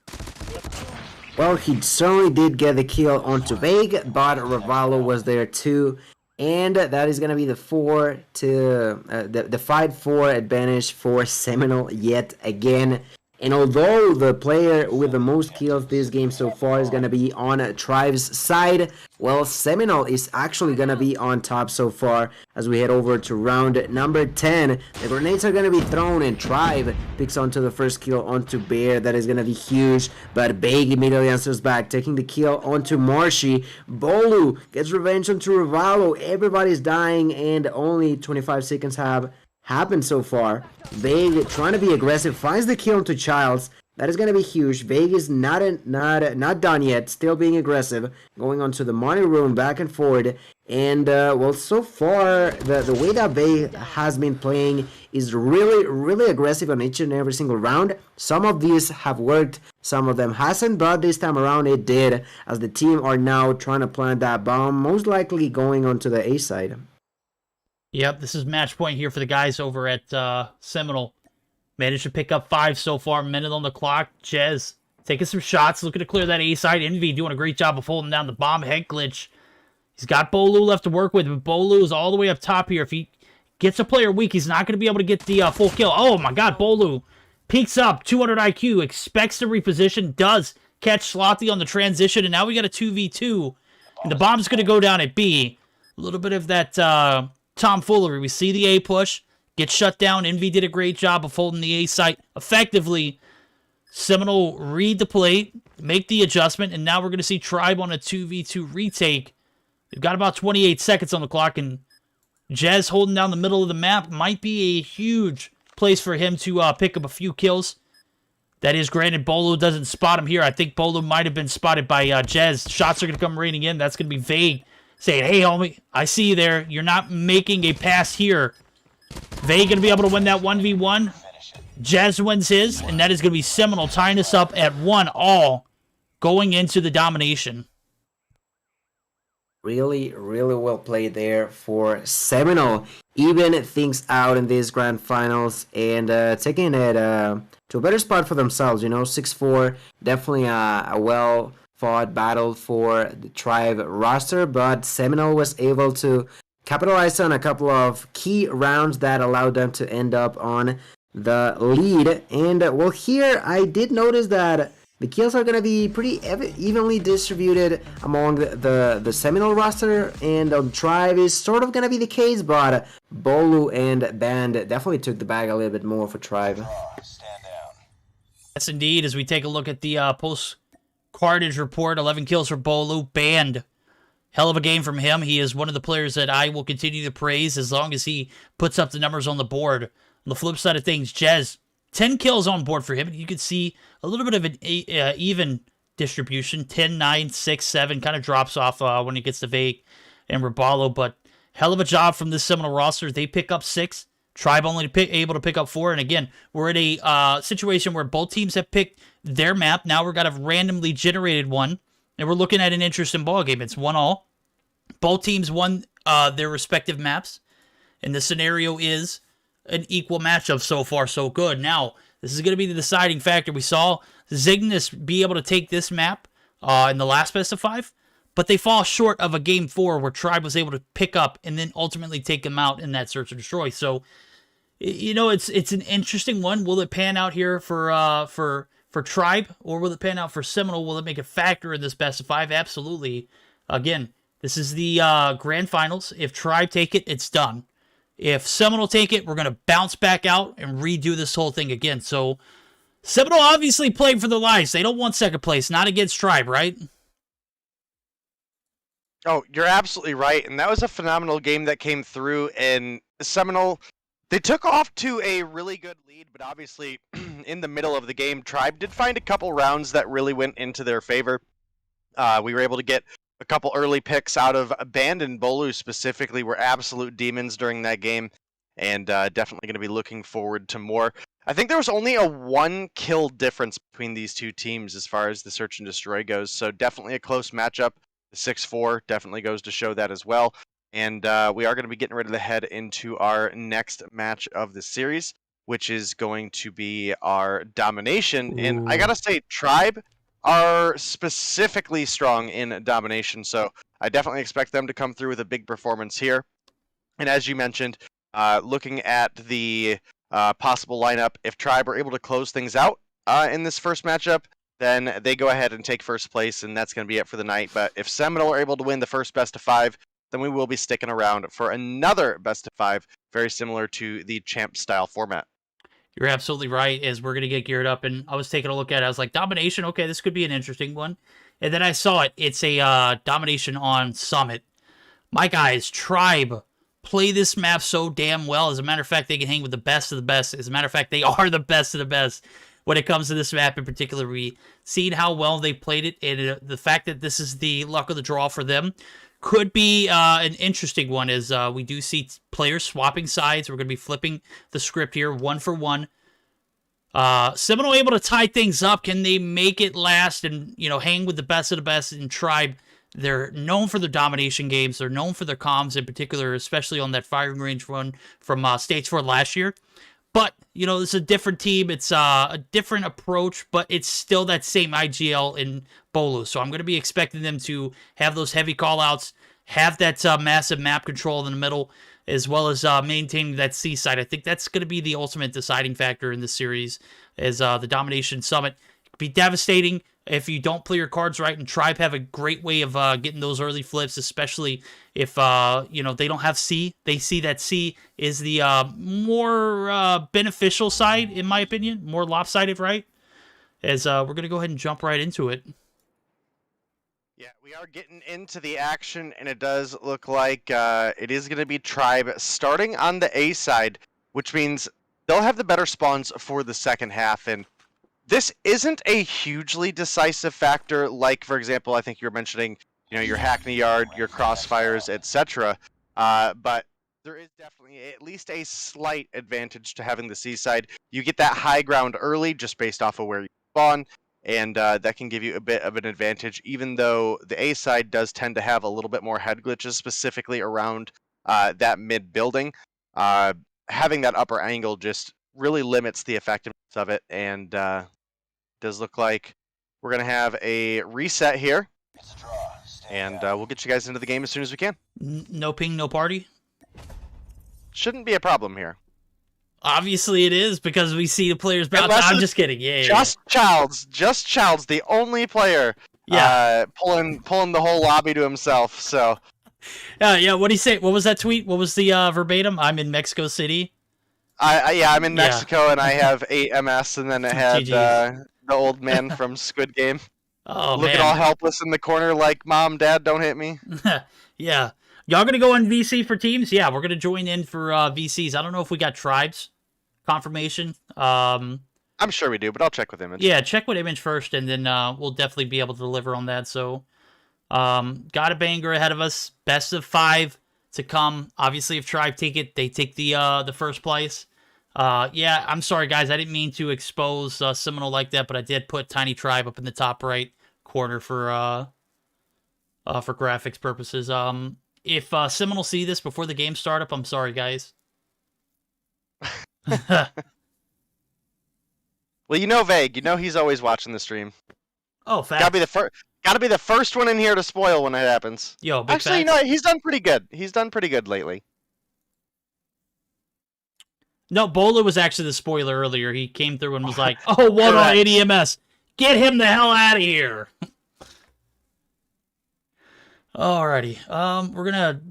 Well, he certainly did get the kill onto Vague, but Ravalo was there too. And that is going to be the 5-4 advantage for Seminole yet again. And although the player with the most kills this game so far is going to be on Tribe's side, well, Seminole is actually going to be on top so far as we head over to round number 10. The grenades are going to be thrown and Tribe picks onto the first kill onto Bear. That is going to be huge, but Big immediately answers back, taking the kill onto Marshy. Bolu gets revenge onto Ravalo. Everybody's dying and only 25 seconds have happened so far. Vague trying to be aggressive, finds the kill to Childs. That is going to be huge. Vague is not done yet, still being aggressive, going on to the money room, back and forward. And, well, so far, the way that Vague has been playing is really aggressive on each and every single round. Some of these have worked, some of them hasn't, but this time around it did, as the team are now trying to plant that bomb, most likely going onto the A side. Yep, this is match point here for the guys over at Seminole. Managed to pick up 5 so far, minute on the clock. Jez taking some shots, looking to clear that A side. Envy doing a great job of holding down the bomb. Head glitch. He's got Bolu left to work with, but Bolu is all the way up top here. If he gets a player weak, he's not going to be able to get the full kill. Oh my god, Bolu peeks up, 200 IQ, expects to reposition, does catch Slothy on the transition, and now we got a 2v2. And the bomb's going to go down at B. A little bit of that tomfoolery. We see the A push, get shut down. Envy did a great job of holding the A site effectively. Seminole read the play, make the adjustment, and now we're going to see Tribe on a 2v2 retake. They've got about 28 seconds on the clock, and Jez holding down the middle of the map might be a huge place for him to pick up a few kills. That is granted, Bolo doesn't spot him here. I think Bolo might have been spotted by Jez. Shots are going to come raining in. That's going to be Vague saying, hey, homie, I see you there. You're not making a pass here. Vague going to be able to win that 1v1. Jez wins his, and that is going to be Seminole tying us up at 1-all going into the domination. Really well played there for Seminole. Even things out in these grand finals and taking it to a better spot for themselves. 6-4, definitely a well-fought battle for the Tribe roster, but Seminole was able to capitalize on a couple of key rounds that allowed them to end up on the lead. And, well, here I did notice that the kills are going to be pretty evenly distributed among the Seminole roster, and on Tribe is sort of going to be the case, but Bolu and Band definitely took the bag a little bit more for Tribe. Yes, indeed, as we take a look at the post-cardage report, 11 kills for Bolu. Band, hell of a game from him. He is one of the players that I will continue to praise as long as he puts up the numbers on the board. On the flip side of things, Jez, 10 kills on board for him. You can see a little bit of an even distribution. 10, 9, 6, 7. Kind of drops off when it gets to Vague and Rabalo. But hell of a job from this Seminole roster. They pick up 6. Tribe only able to pick up 4. And again, we're in a situation where both teams have picked their map. Now we're got a randomly generated one. And we're looking at an interesting ball game. It's 1-all. Both teams won their respective maps. And the scenario is an equal matchup so far, so good. Now, this is going to be the deciding factor. We saw Zygnus be able to take this map in the last best of 5, but they fall short of a game 4 where Tribe was able to pick up and then ultimately take them out in that search and destroy. So, it's an interesting one. Will it pan out here for Tribe, or will it pan out for Seminole? Will it make a factor in this best of 5? Absolutely. Again, this is the grand finals. If Tribe take it, it's done. If Seminole take it, we're going to bounce back out and redo this whole thing again. So, Seminole obviously playing for their lives. They don't want second place, not against Tribe, right? Oh, you're absolutely right. And that was a phenomenal game that came through. And Seminole, they took off to a really good lead, but obviously in the middle of the game, Tribe did find a couple rounds that really went into their favor. We were able to get a couple early picks out of Band and Bolu specifically were absolute demons during that game, and definitely going to be looking forward to more. I think there was only a 1 kill difference between these two teams as far as the search and destroy goes, so definitely a close matchup. The 6-4 definitely goes to show that as well, and we are going to be getting ready to head into our next match of the series, which is going to be our domination. Ooh. And I gotta say, Tribe are specifically strong in domination, so I definitely expect them to come through with a big performance here. And as you mentioned, looking at the possible lineup, if Tribe are able to close things out in this first matchup, then they go ahead and take first place, and that's going to be it for the night. But if Seminole are able to win the first best of 5, then we will be sticking around for another best of 5, very similar to the champ style format. You're absolutely right, as we're going to get geared up, and I was taking a look at it. I was like, domination, okay, this could be an interesting one. And then I saw it. It's a domination on Summit. My guys, Tribe, play this map so damn well. As a matter of fact, they can hang with the best of the best. As a matter of fact, they are the best of the best when it comes to this map in particular. We've seen how well they played it, and the fact that this is the luck of the draw for them could be an interesting one, as we do see players swapping sides. We're going to be flipping the script here, 1 for 1. Seminole able to tie things up. Can they make it last and, you know, hang with the best of the best in Tribe? They're known for their domination games. They're known for their comms in particular, especially on that firing range run from Stage 4 last year. But, you know, it's a different team. It's a different approach, but it's still that same IGL in Bolu. So I'm going to be expecting them to have those heavy callouts, have that massive map control in the middle, as well as maintaining that C side. I think that's going to be the ultimate deciding factor in this series, as the Domination Summit. It could be devastating if you don't play your cards right, and Tribe have a great way of getting those early flips, especially if you know, they don't have C. They see that C is the more beneficial side, in my opinion, more lopsided, right? As we're going to go ahead and jump right into it. Yeah, we are getting into the action, and it does look like it is going to be Tribe starting on the A side, which means they'll have the better spawns for the second half. And this isn't a hugely decisive factor, like, for example, I think you were mentioning, you know, your Hackney Yard, your Crossfires, etc. But there is definitely at least a slight advantage to having the C side. You get that high ground early just based off of where you spawn, and that can give you a bit of an advantage, even though the A side does tend to have a little bit more head glitches, specifically around that mid building. Having that upper angle just really limits the effectiveness of it, and does look like we're going to have a reset here, and we'll get you guys into the game as soon as we can. No ping, no party? Shouldn't be a problem here. Obviously it is, because we see the players bounce. I'm just kidding. Yeah, just Childs, the only player pulling the whole lobby to himself. So yeah. What do you say? What was that tweet? What was the verbatim? I'm in Mexico City. I'm in Mexico, and I have 8 MS, and then it had the old man from Squid Game. Oh, looking all helpless in the corner, like, Mom, Dad, don't hit me. Yeah. Y'all gonna go on VC for teams? Yeah, we're gonna join in for VCs. I don't know if we got tribes confirmation. I'm sure we do, but I'll check with Image. Yeah, check with Image first, and then we'll definitely be able to deliver on that. So, got a banger ahead of us. Best of 5 to come. Obviously, if Tribe take it, they take the first place. Yeah, I'm sorry, guys. I didn't mean to expose Seminole like that, but I did put Tiny Tribe up in the top right corner for graphics purposes. If Seminole see this before the game startup, I'm sorry, guys. Well, you know Vague. You know he's always watching the stream. Oh, facts. Gotta be the first one in here to spoil when it happens. Yo, big actually, facts. he's done pretty good. He's done pretty good lately. No, Bola was actually the spoiler earlier. He came through and was like, "Oh, what on ADMS? Get him the hell out of here!" Alrighty. We're gonna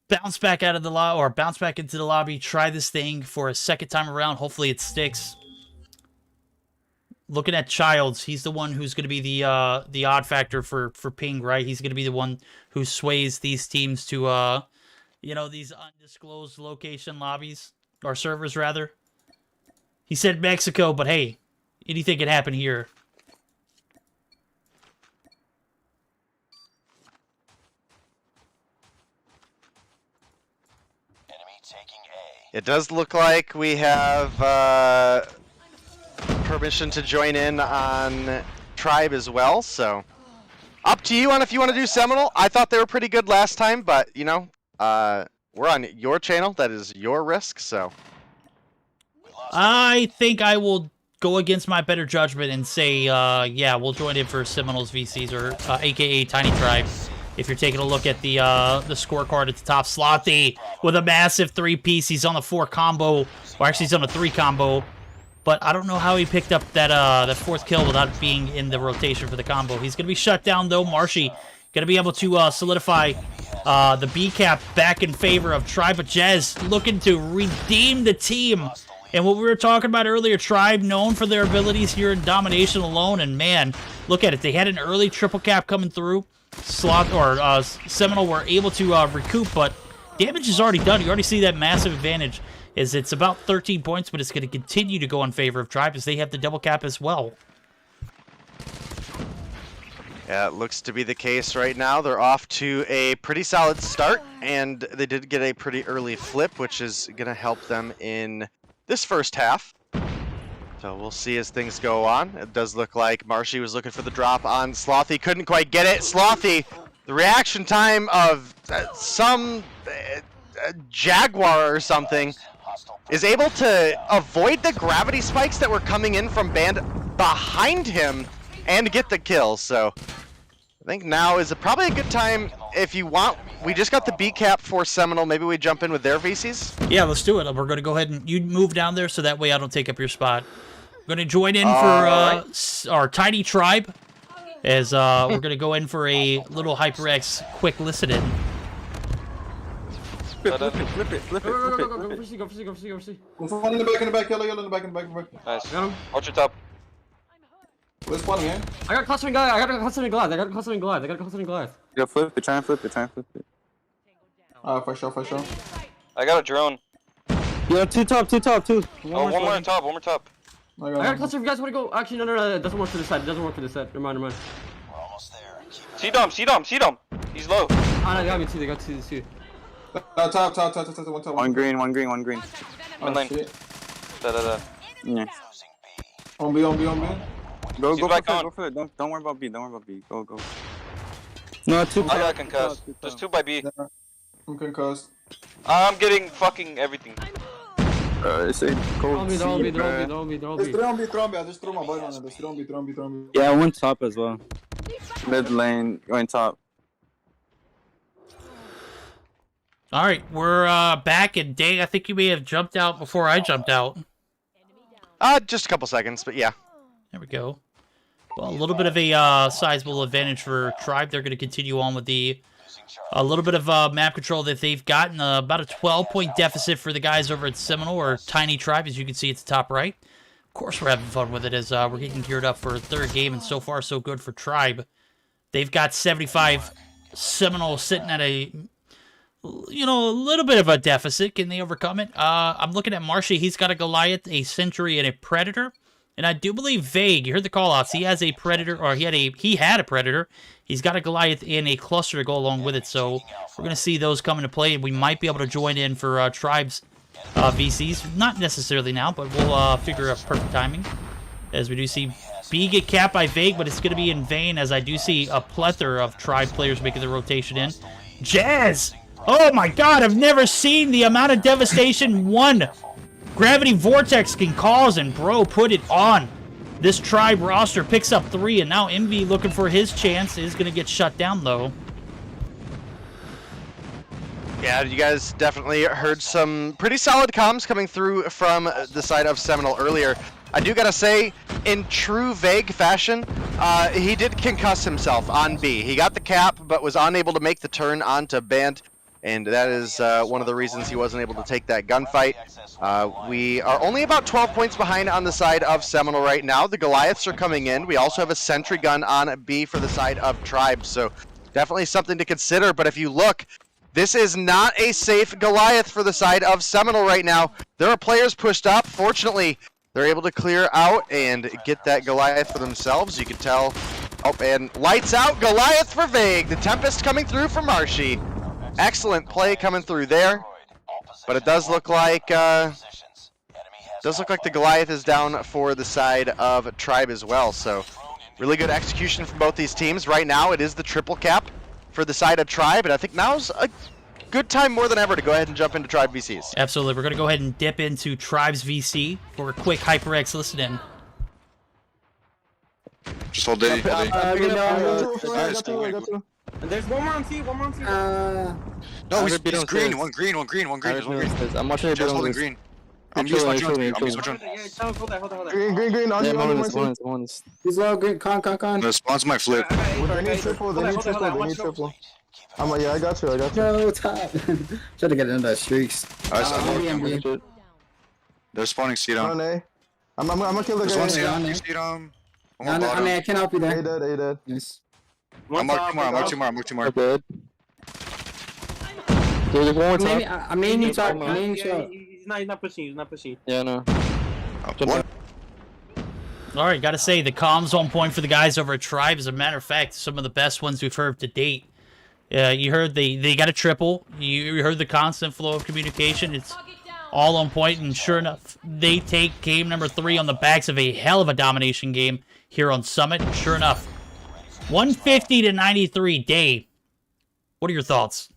bounce back out of the bounce back into the lobby. Try this thing for a second time around. Hopefully, it sticks. Looking at Childs, he's the one who's going to be the odd factor for ping, right? He's going to be the one who sways these teams to you know, these undisclosed location lobbies or servers rather. He said Mexico, but hey, anything can happen here. Enemy taking A. It does look like we have permission to join in on Tribe as well, so up to you on if you want to do Seminole. I thought they were pretty good last time, but you know, we're on your channel. That is your risk, so I think I will go against my better judgment and say, yeah, we'll join in for Seminoles VCs, or AKA Tiny Tribe. If you're taking a look at the scorecard at the top, Slothy with a massive 3-piece. He's on the 4 combo, or actually he's on a 3 combo. But I don't know how he picked up that 4th kill without being in the rotation for the combo. He's going to be shut down, though. Marshy going to be able to solidify the B cap back in favor of Tribe. But Jez looking to redeem the team. And what we were talking about earlier, Tribe known for their abilities here in domination alone. And man, look at it. They had an early triple cap coming through. Seminole were able to recoup, but damage is already done. You already see that massive advantage. It's about 13 points, but it's going to continue to go in favor of Tribe as they have the double cap as well. Yeah, it looks to be the case right now. They're off to a pretty solid start, and they did get a pretty early flip, which is going to help them in this first half. So we'll see as things go on. It does look like Marshy was looking for the drop on Slothy. Couldn't quite get it. Slothy, the reaction time of some Jaguar or something, is able to avoid the gravity spikes that were coming in from Band behind him and get the kill. So I think now is probably a good time if you want. We just got the B cap for Seminole. Maybe we jump in with their VCs? Yeah, let's do it. We're going to go ahead and you move down there so that way I don't take up your spot. We're going to join in for our Tiny Tribe as we're going to go in for a little HyperX quick listen-in. Flip it. Go. One in the back, yellow in the back. Nice. Got him. Watch your top. Where's spawning, man? I got clustering glide. I got clustering glide. Yo, flip it, try and flip it. For sure. I got a drone. Yo, two top. One more top. I got cluster. If you guys want to go, actually, no. It doesn't work for this side. Never mind. We're almost there. Keep See Dom. He's low. They got me too. They got two. Top. One green. Mid lane. Shit. Da. Yeah. On B. He's back on. Go for it. Don't worry about B. Go. No, two. I got concussed. There's 2 by B. I'm concussed. I'm getting fucking everything. It's a cold They're on B. There's I just threw my button on it. There's on B. Yeah, one top as well. Mid lane, going top. All right, we're back, and Day, I think you may have jumped out before I jumped out. Just a couple seconds, but yeah. There we go. Well, a little bit of a sizable advantage for Tribe. They're going to continue on with a little bit of map control that they've gotten. About a 12-point deficit for the guys over at Seminole, or Tiny Tribe, as you can see at the top right. Of course, we're having fun with it as we're getting geared up for a 3rd game, and so far, so good for Tribe. They've got 75. Seminole sitting at a little bit of a deficit. Can they overcome it? I'm looking at Marshy. He's got a Goliath, a Sentry, and a Predator. And I do believe Vague, you heard the call-outs, he has a Predator, or he had a Predator. He's got a Goliath and a Cluster to go along with it, so we're going to see those come into play, and we might be able to join in for Tribe's VCs. Not necessarily now, but we'll figure out perfect timing. As we do see B get capped by Vague, but it's going to be in vain, as I do see a plethora of Tribe players making the rotation in. Jazz! Oh my god, I've never seen the amount of devastation one Gravity Vortex can cause, and bro, put it on. This Tribe roster picks up 3, and now Envy looking for his chance is going to get shut down, though. Yeah, you guys definitely heard some pretty solid comms coming through from the side of Seminole earlier. I do gotta say, in true Vague fashion, he did concuss himself on B. He got the cap, but was unable to make the turn onto Band. And that is one of the reasons he wasn't able to take that gunfight. We are only about 12 points behind on the side of Seminole right now. The Goliaths are coming in. We also have a sentry gun on B for the side of Tribe, so definitely something to consider. But if you look, this is not a safe Goliath for the side of Seminole right now. There are players pushed up. Fortunately, they're able to clear out and get that Goliath for themselves. You can tell. Oh, and lights out Goliath for Vague. The Tempest coming through for Marshy. Excellent play coming through there, but it does look like the Goliath is down for the side of Tribe as well. So really good execution from both these teams. Right now it is the triple cap for the side of Tribe, and I think now's a good time more than ever to go ahead and jump into Tribe VCs. Absolutely. We're going to go ahead and dip into Tribe's VC for a quick HyperX listen-in. Just hold it. Hold it. I got two. And there's one more on C. No, he's green. One green. There's one green. I'm watching it. Just holding green. I'm using my drone. Hold that. Green. On He's low, green, con. The spawn's my flip. They need triple. I got you. No, top. Try to get into that streaks. They're spawning C down. I'm gonna kill the There's guy. one C down. C down. One more I bottom. mean, I can help you there. He dead. Yes. I'm marked two more. Good. There's one more Maybe, top. I mean, you talk. I mean, sure. He's not pushing. Yeah, no. One. All right, gotta say, the comms on point for the guys over at Tribe. As a matter of fact, some of the best ones we've heard to date. You heard they got a triple. You heard the constant flow of communication. It's all on point, and sure enough, they take game number 3 on the backs of a hell of a domination game here on Summit. And sure enough, 150-93. Day, what are your thoughts?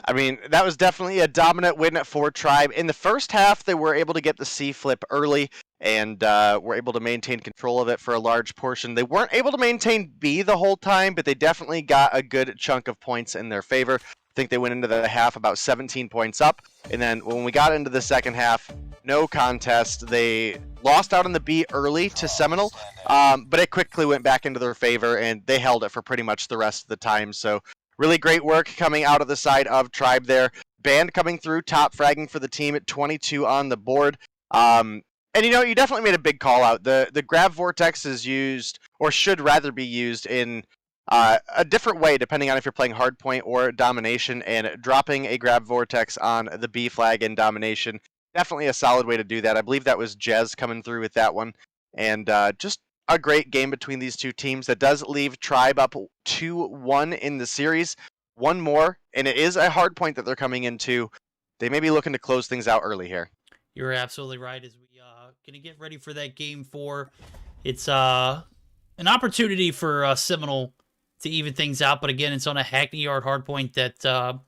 I mean, that was definitely a dominant win for Tribe. In the first half, they were able to get the C flip early and were able to maintain control of it for a large portion. They weren't able to maintain B the whole time, but they definitely got a good chunk of points in their favor. I think they went into the half about 17 points up. And then when we got into the second half, no contest. They lost out on the B early to Seminole, but it quickly went back into their favor, and they held it for pretty much the rest of the time. So really great work coming out of the side of Tribe there. Band coming through, top fragging for the team at 22 on the board. And you definitely made a big call out. The grab vortex is used, or should rather be used, in a different way depending on if you're playing hardpoint or domination, and dropping a grab vortex on the B flag in domination, definitely a solid way to do that. I believe that was Jez coming through with that one. And just a great game between these two teams that does leave Tribe up 2-1 in the series. One more, and it is a hard point that they're coming into. They may be looking to close things out early here. You're absolutely right. As we gonna get ready for that game 4, it's an opportunity for Seminole to even things out. But again, it's on a Hackney Yard hardpoint that,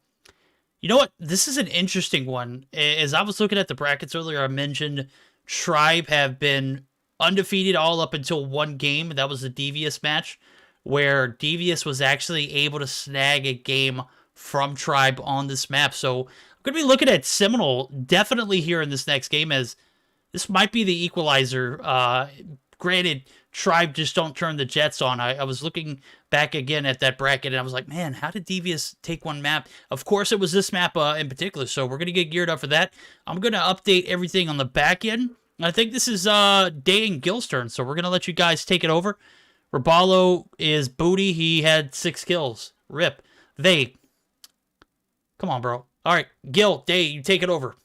you know what? This is an interesting one. As I was looking at the brackets earlier, I mentioned Tribe have been undefeated all up until one game. That was the Devious match, where Devious was actually able to snag a game from Tribe on this map. So I'm going to be looking at Seminole definitely here in this next game, as this might be the equalizer. Granted, Tribe just don't turn the Jets on. I was looking back again at that bracket, and I was like, man, how did Devious take one map? Of course, it was this map in particular, so we're going to get geared up for that. I'm going to update everything on the back end. I think this is Day and Gil's turn, so we're going to let you guys take it over. Rabalo is booty. He had 6 kills. Rip. They. Come on, bro. All right, Gil, Day, you take it over.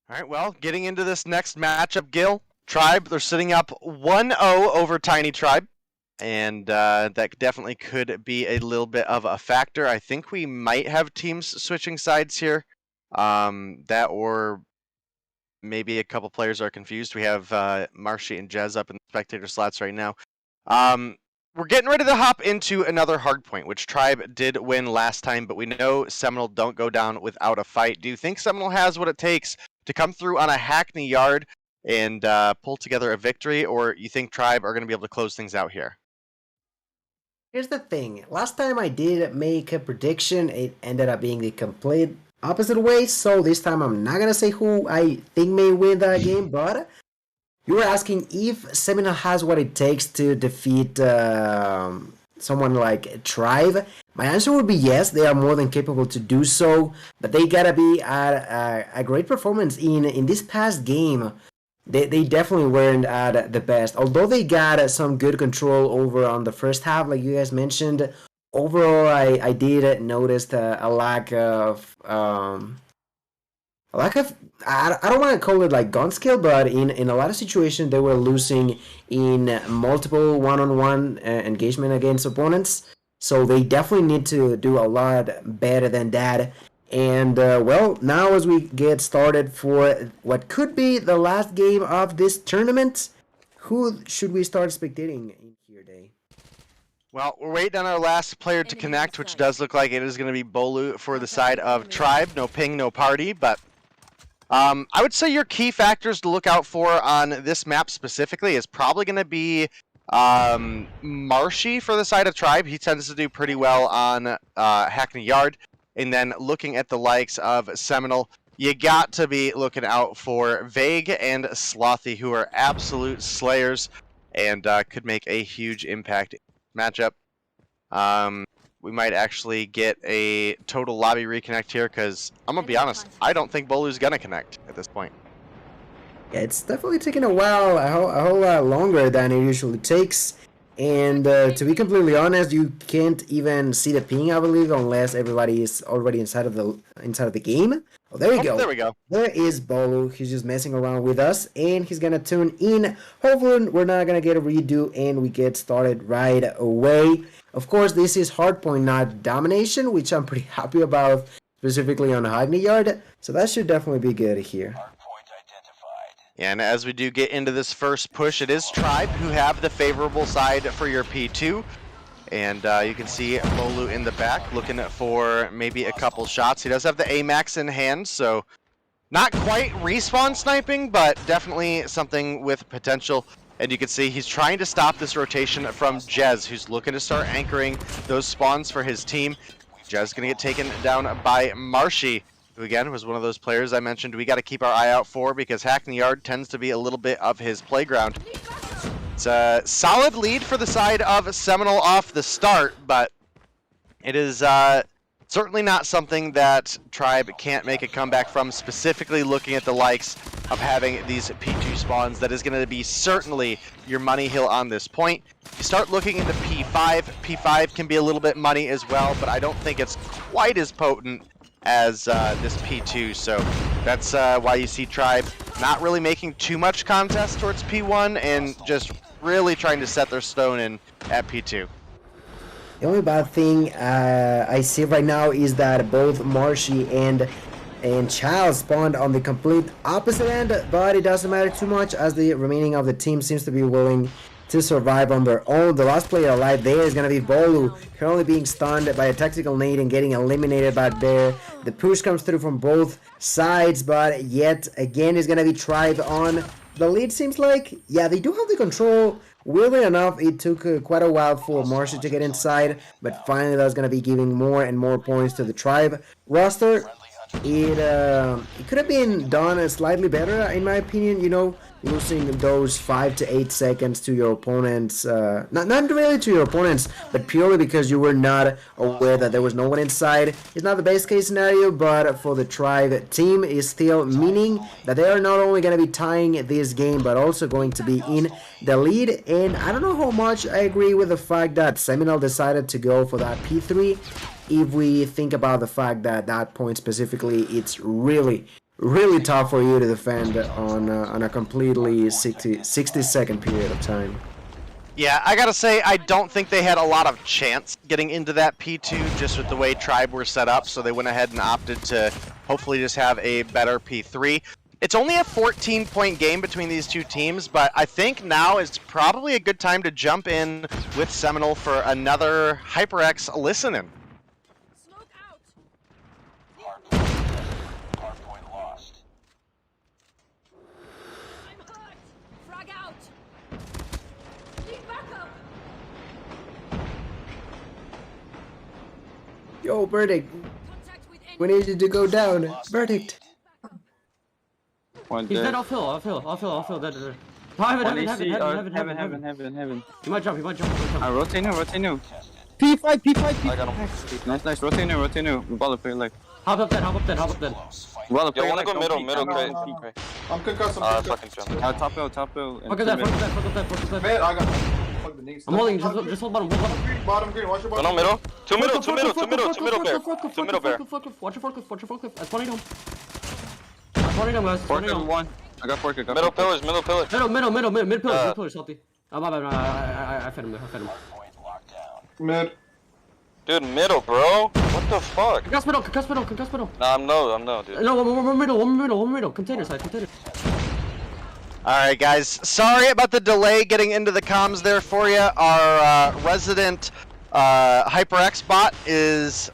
All right, well, getting into this next matchup, Gil, Tribe, they're sitting up 1-0 over Tiny Tribe, and that definitely could be a little bit of a factor. I think we might have teams switching sides here, that or maybe a couple players are confused. We have Marshy and Jez up in the spectator slots right now. We're getting ready to hop into another hardpoint, which Tribe did win last time, but we know Seminole don't go down without a fight. Do you think Seminole has what it takes to come through on a Hackney Yard and pull together a victory, or you think Tribe are going to be able to close things out here? Here's the thing. Last time I did make a prediction, it ended up being the complete opposite way. So this time I'm not going to say who I think may win that game, but you were asking if Seminole has what it takes to defeat someone like Tribe. My answer would be yes, they are more than capable to do so, but they gotta be at a great performance in this past game. They definitely weren't at the best. Although they got some good control over on the first half, like you guys mentioned, overall I did notice a lack of I don't want to call it like gun skill, but in a lot of situations they were losing in multiple one-on-one engagement against opponents. So they definitely need to do a lot better than that. And well, now as we get started for what could be the last game of this tournament, who should we start spectating in here, Day? Well, we're waiting on our last player to connect, which does look like it is going to be Bolu for the side of Tribe. No ping, no party, but I would say your key factors to look out for on this map specifically is probably going to be Marshy for the side of Tribe. He tends to do pretty well on Hackney Yard. And then looking at the likes of Seminole, you got to be looking out for Vague and Slothy, who are absolute slayers and could make a huge impact matchup. We might actually get a total lobby reconnect here because I'm going to be honest, I don't think Bolu's going to connect at this point. Yeah, it's definitely taking a while, a whole lot longer than it usually takes. And to be completely honest, you can't even see the ping, I believe, unless everybody is already inside of the game. Oh, there we go. There we go. There is Bolu. He's just messing around with us, and he's gonna tune in. Hopefully, we're not gonna get a redo, and we get started right away. Of course, this is hardpoint, not domination, which I'm pretty happy about, specifically on Hackney Yard. So that should definitely be good here. And as we do get into this first push, it is Tribe who have the favorable side for your P2. And you can see Bolu in the back looking for maybe a couple shots. He does have the AMAX in hand, so not quite respawn sniping, but definitely something with potential. And you can see he's trying to stop this rotation from Jez, who's looking to start anchoring those spawns for his team. Jez going to get taken down by Marshy, who again was one of those players I mentioned we got to keep our eye out for because Hackney Yard tends to be a little bit of his playground. It's a solid lead for the side of Seminole off the start, but it is certainly not something that Tribe can't make a comeback from, specifically looking at the likes of having these P2 spawns. That is going to be certainly your money hill on this point. You start looking into P5. P5 can be a little bit money as well, but I don't think it's quite as potent as this P2, so that's why you see Tribe not really making too much contest towards P1 and just really trying to set their stone in at P2. The only bad thing I see right now is that both Marshy and Child spawned on the complete opposite end, but it doesn't matter too much as the remaining of the team seems to be willing to survive on their own. The last player alive there is going to be Bolu, currently being stunned by a tactical nade and getting eliminated back there. The push comes through from both sides, but yet again is going to be Tribe on the lead, seems like. Yeah, they do have the control. Weirdly enough, it took quite a while for Marshy to get inside, but finally that's going to be giving more and more points to the Tribe roster. It could have been done slightly better, in my opinion, you know, losing those 5 to 8 seconds to your opponents, not really to your opponents, but purely because you were not aware that there was no one inside. It's not the best case scenario, but for the Tribe team is still meaning that they are not only going to be tying this game, but also going to be in the lead. And I don't know how much I agree with the fact that Seminole decided to go for that P3. If we think about the fact that that point specifically, it's really tough for you to defend on a completely 60-second period of time. Yeah, I gotta say, I don't think they had a lot of chance getting into that P2 just with the way Tribe were set up, so they went ahead and opted to hopefully just have a better P3. It's only a 14-point game between these two teams, but I think now is probably a good time to jump in with Seminole for another HyperX listen-in. Yo, Verdict, we need you to go down. Verdict. One He's dead. dead, I'll fill, dead. Heaven. He might jump. Rotate new. P5. I got him. Nice. Rotate new. Ball play like. Hop up dead. Ball Yo, play wanna like. go Don't middle, peek. Cray. I'm concussed. Fucking jump. Top bill. Fuck that. Man, I got fuck the knees. I'm holding, just hold bottom. Bottom green, watch your bottom. No middle. Two middle bear. Two middle bear. Watch your forklift. That's 20 down. 20 down, guys. 20 Fork down. one. I got fork. Middle pillars. Mid pillar, salty. I fed him. Mid. Dude, middle, bro. What the fuck? Concuss middle. Nah, I'm no, dude. No, one middle. Container side. Alright guys, sorry about the delay getting into the comms there for you. Our resident HyperX bot is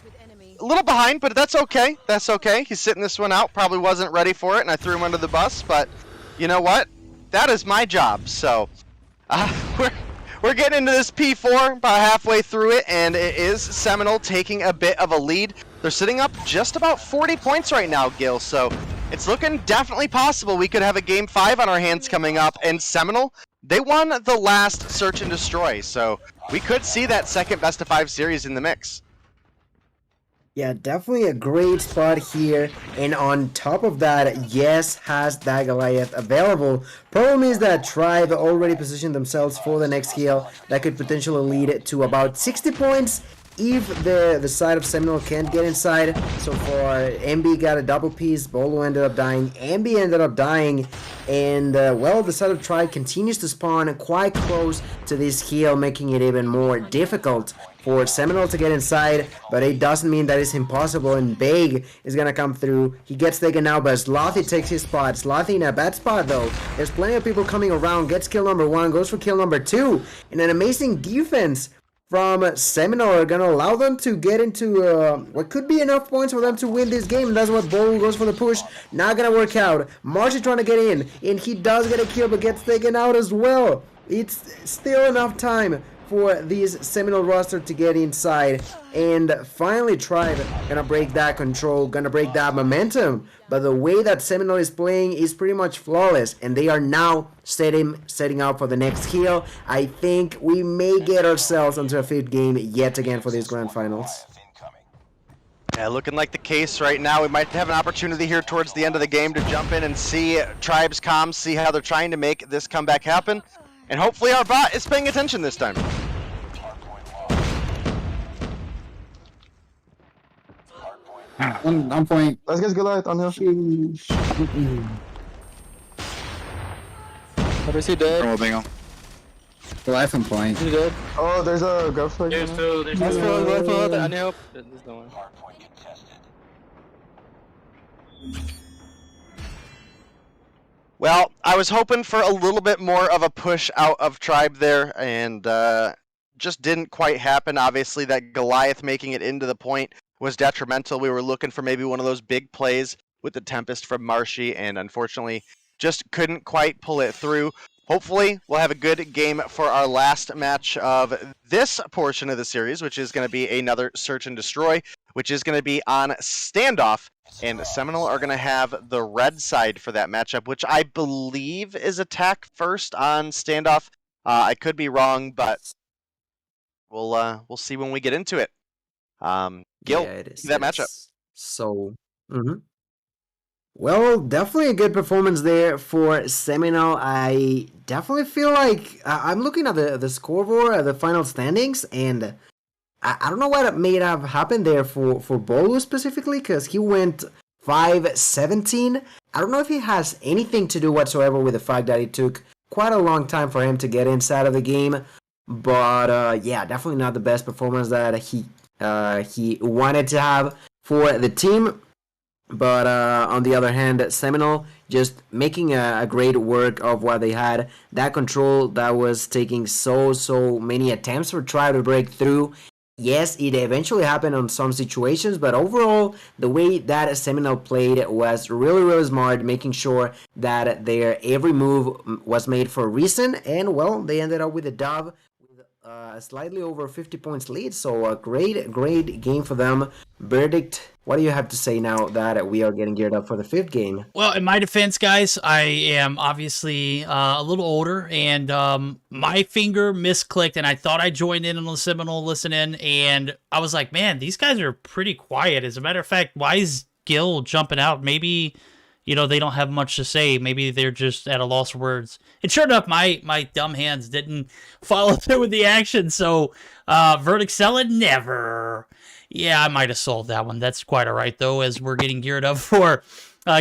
a little behind, but that's okay. That's okay. He's sitting this one out. Probably wasn't ready for it, and I threw him under the bus. But you know what? That is my job. So we're getting into this P4, about halfway through it, and it is Seminole taking a bit of a lead. They're sitting up just about 40 points right now, Gil. So it's looking definitely possible we could have a Game 5 on our hands coming up. And Seminole, they won the last Search and Destroy, so we could see that second best of 5 series in the mix. Yeah, definitely a great spot here. And on top of that, yes, has that Goliath available. Problem is that Tribe already positioned themselves for the next heal that could potentially lead to about 60 points if the side of Seminole can't get inside. So far, MB got a double piece, Bolo ended up dying, MB ended up dying, and well, the side of Tribe continues to spawn quite close to this heal, making it even more difficult for Seminole to get inside, but it doesn't mean that it's impossible, and Big is gonna come through. He gets taken out, but Slothy takes his spot. Slothy in a bad spot though. There's plenty of people coming around, gets kill number 1, goes for kill number 2, and an amazing defense from Seminole are gonna allow them to get into what could be enough points for them to win this game. That's what Bolo goes for the push. Not gonna work out. Marshy trying to get in, and he does get a kill, but gets taken out as well. It's still enough time for this Seminole roster to get inside, and finally Tribe gonna break that control, gonna break that momentum. But the way that Seminole is playing is pretty much flawless, and they are now setting up for the next heal. I think we may get ourselves onto a 5th game yet again for these grand finals. Yeah, looking like the case right now. We might have an opportunity here towards the end of the game to jump in and see Tribe's comms, see how they're trying to make this comeback happen. And hopefully our bot is paying attention this time. On point. Let's get Goliath on hill. How is he dead? Oh, bingo. Goliath on point. He dead? Oh, there's a ghost flag. There's two. There's two. I need help. There's no one. Well, I was hoping for a little bit more of a push out of Tribe there, and just didn't quite happen. Obviously, that Goliath making it into the point was detrimental. We were looking for maybe one of those big plays with the Tempest from Marshy, and unfortunately, just couldn't quite pull it through. Hopefully, we'll have a good game for our last match of this portion of the series, which is going to be another Search and Destroy, which is going to be on Standoff. And Seminole are going to have the red side for that matchup, which I believe is attack first on Standoff. I could be wrong, but we'll see when we get into it. Gil, Yeah, it is. that matchup. So, well, definitely a good performance there for Seminole. I definitely feel like I'm looking at the scoreboard, the final standings, and I don't know what may have happened there for Bolu specifically, because he went 5-17. I don't know if it has anything to do whatsoever with the fact that it took quite a long time for him to get inside of the game. But yeah, definitely not the best performance that he wanted to have for the team. But on the other hand, Seminole just making a great work of what they had. That control that was taking so many attempts for try to break through. Yes, it eventually happened on some situations, but overall, the way that Seminole played was really smart, making sure that their every move was made for a reason, and well, they ended up with a dub with a slightly over 50 points lead, so a great game for them. Verdict, what do you have to say now that we are getting geared up for the 5th game? Well, in my defense, guys, I am obviously a little older, and my finger misclicked, and I thought I joined in on the Seminole listening, and I was like, man, these guys are pretty quiet. As a matter of fact, why is Gil jumping out? Maybe, you know, they don't have much to say. Maybe they're just at a loss for words. And sure enough, my dumb hands didn't follow through with the action, so verdict sell it? Never. Yeah, I might have sold that one. That's quite all right, though, as we're getting geared up for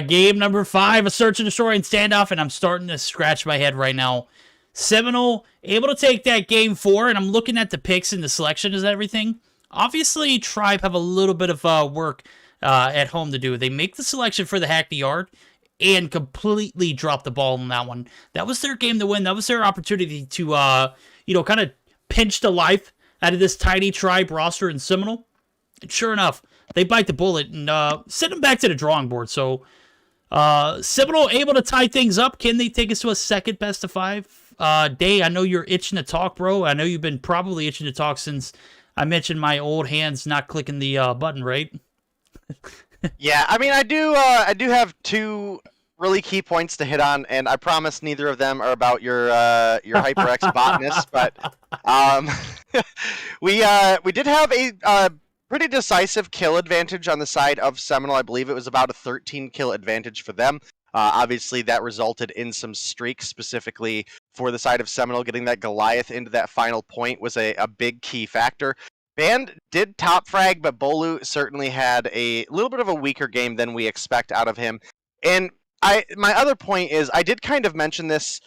game number 5, a Search and Destroy and Standoff, and I'm starting to scratch my head right now. Seminole able to take that game 4, and I'm looking at the picks and the selection and everything. Obviously, Tribe have a little bit of work at home to do. They make the selection for the Hackney Yard and completely drop the ball on that one. That was their game to win. That was their opportunity to, you know, kind of pinch the life out of this tiny Tribe roster in Seminole. And sure enough, they bite the bullet and send them back to the drawing board. So Seminole able to tie things up. Can they take us to a second best of 5? Day, I know you're itching to talk, bro. I know you've been probably itching to talk since I mentioned my old hands not clicking the button, right? Yeah, I mean, I do have 2 really key points to hit on, and I promise neither of them are about your HyperX botanist, but we did have a pretty decisive kill advantage on the side of Seminole. I believe it was about a 13 kill advantage for them. Obviously, that resulted in some streaks, specifically for the side of Seminole. Getting that Goliath into that final point was a big key factor. Band did top frag, but Bolu certainly had a little bit of a weaker game than we expect out of him. And my other point is, I did kind of mention this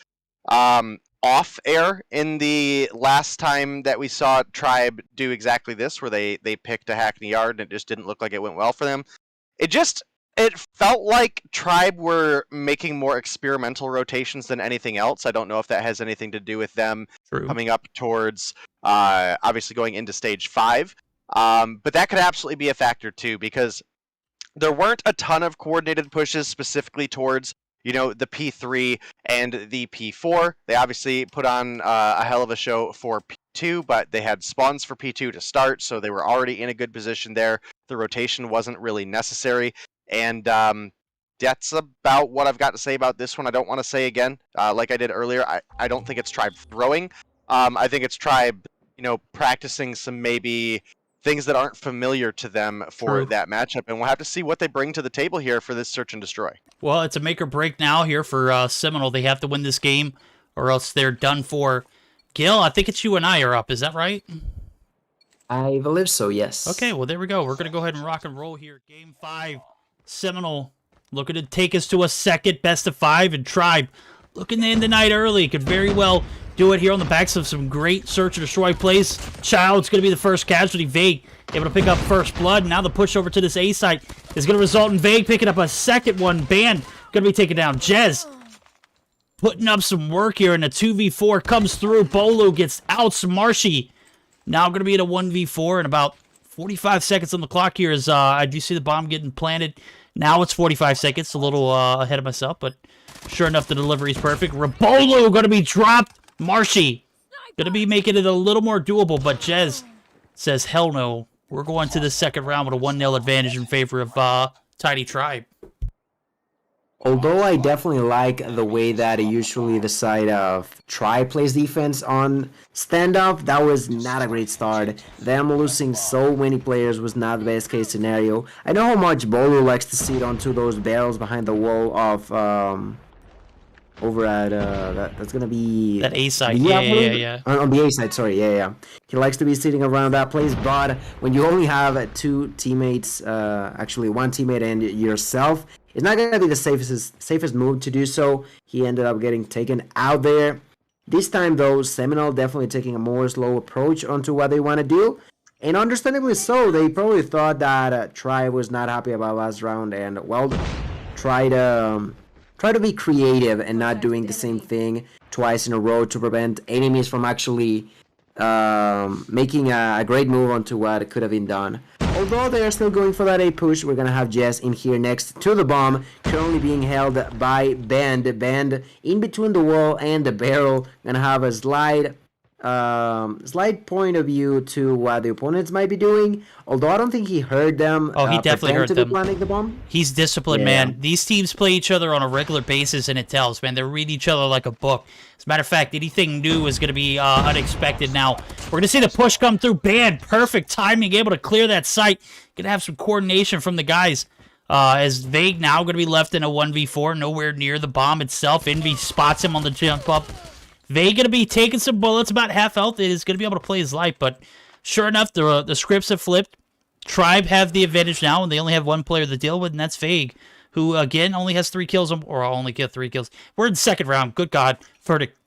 off air in the last time that we saw Tribe do exactly this, where they picked a Hackney Yard and it just didn't look like it went well for them. It felt like Tribe were making more experimental rotations than anything else. I don't know if that has anything to do with them coming up towards, obviously going into stage 5. But that could absolutely be a factor too, because there weren't a ton of coordinated pushes specifically towards, the P3 and the P4. They obviously put on a hell of a show for P2, but they had spawns for P2 to start, so they were already in a good position there. The rotation wasn't really necessary. And that's about what I've got to say about this one. I don't want to say again, like I did earlier, I don't think it's Tribe throwing. I think it's Tribe, practicing some maybe things that aren't familiar to them for that matchup. And we'll have to see what they bring to the table here for this search and destroy. Well, it's a make or break now here for Seminole. They have to win this game or else they're done for. Gil, I think it's you and I are up. Is that right? I believe so, yes. Okay, well, there we go. We're going to go ahead and rock and roll here. Game 5. Seminole looking to take us to a second best of 5, and Tribe looking to end the night early. Could very well do it here on the backs of some great search and destroy plays. Child's going to be the first casualty. Vague able to pick up first blood. Now the push over to this A site is going to result in Vague picking up a second one. Band going to be taken down. Jez putting up some work here, and a 2v4 comes through. Bolo gets outs. Marshy now going to be in a 1v4 in about 45 seconds on the clock here as I do see the bomb getting planted. Now it's 45 seconds, a little ahead of myself, but sure enough, the delivery is perfect. Rabolo going to be dropped. Marshy going to be making it a little more doable, but Jez says, hell no. We're going to the second round with a 1-0 advantage in favor of Tiny Tribe. Although I definitely like the way that usually the side of Tribe plays defense on standoff, that was not a great start. Them losing so many players was not the best case scenario. I know how much Bolo likes to sit onto those barrels behind the wall of over at that's gonna be that A side. Yeah. On the A side, sorry, yeah. He likes to be sitting around that place, but when you only have 2 teammates, actually 1 teammate and yourself, it's not going to be the safest move to do so. He ended up getting taken out there. This time, though, Seminole definitely taking a more slow approach onto what they want to do. And understandably so, they probably thought that Tribe was not happy about last round and, well, try to be creative and not doing the same thing twice in a row to prevent enemies from actually making a great move onto what could have been done. Although they are still going for that A push, we're going to have Jess in here next to the bomb, currently being held by Band. Band in between the wall and the barrel, going to have a slight point of view to what the opponents might be doing. Although I don't think he heard them. Oh, he definitely heard them. Planting the bomb. He's disciplined, man. These teams play each other on a regular basis, and it tells, man. They read each other like a book. As a matter of fact, anything new is going to be unexpected. Now, we're going to see the push come through. Band, perfect timing, able to clear that site. Going to have some coordination from the guys. As Vague now going to be left in a 1v4, nowhere near the bomb itself. Envy spots him on the jump up. Vague going to be taking some bullets, about half health. It is going to be able to play his life, but sure enough, the scripts have flipped. Tribe have the advantage now, and they only have 1 player to deal with, and that's Vague, who, again, only has 3 kills, or only get 3 kills. We're in the second round. Good God. Verdict.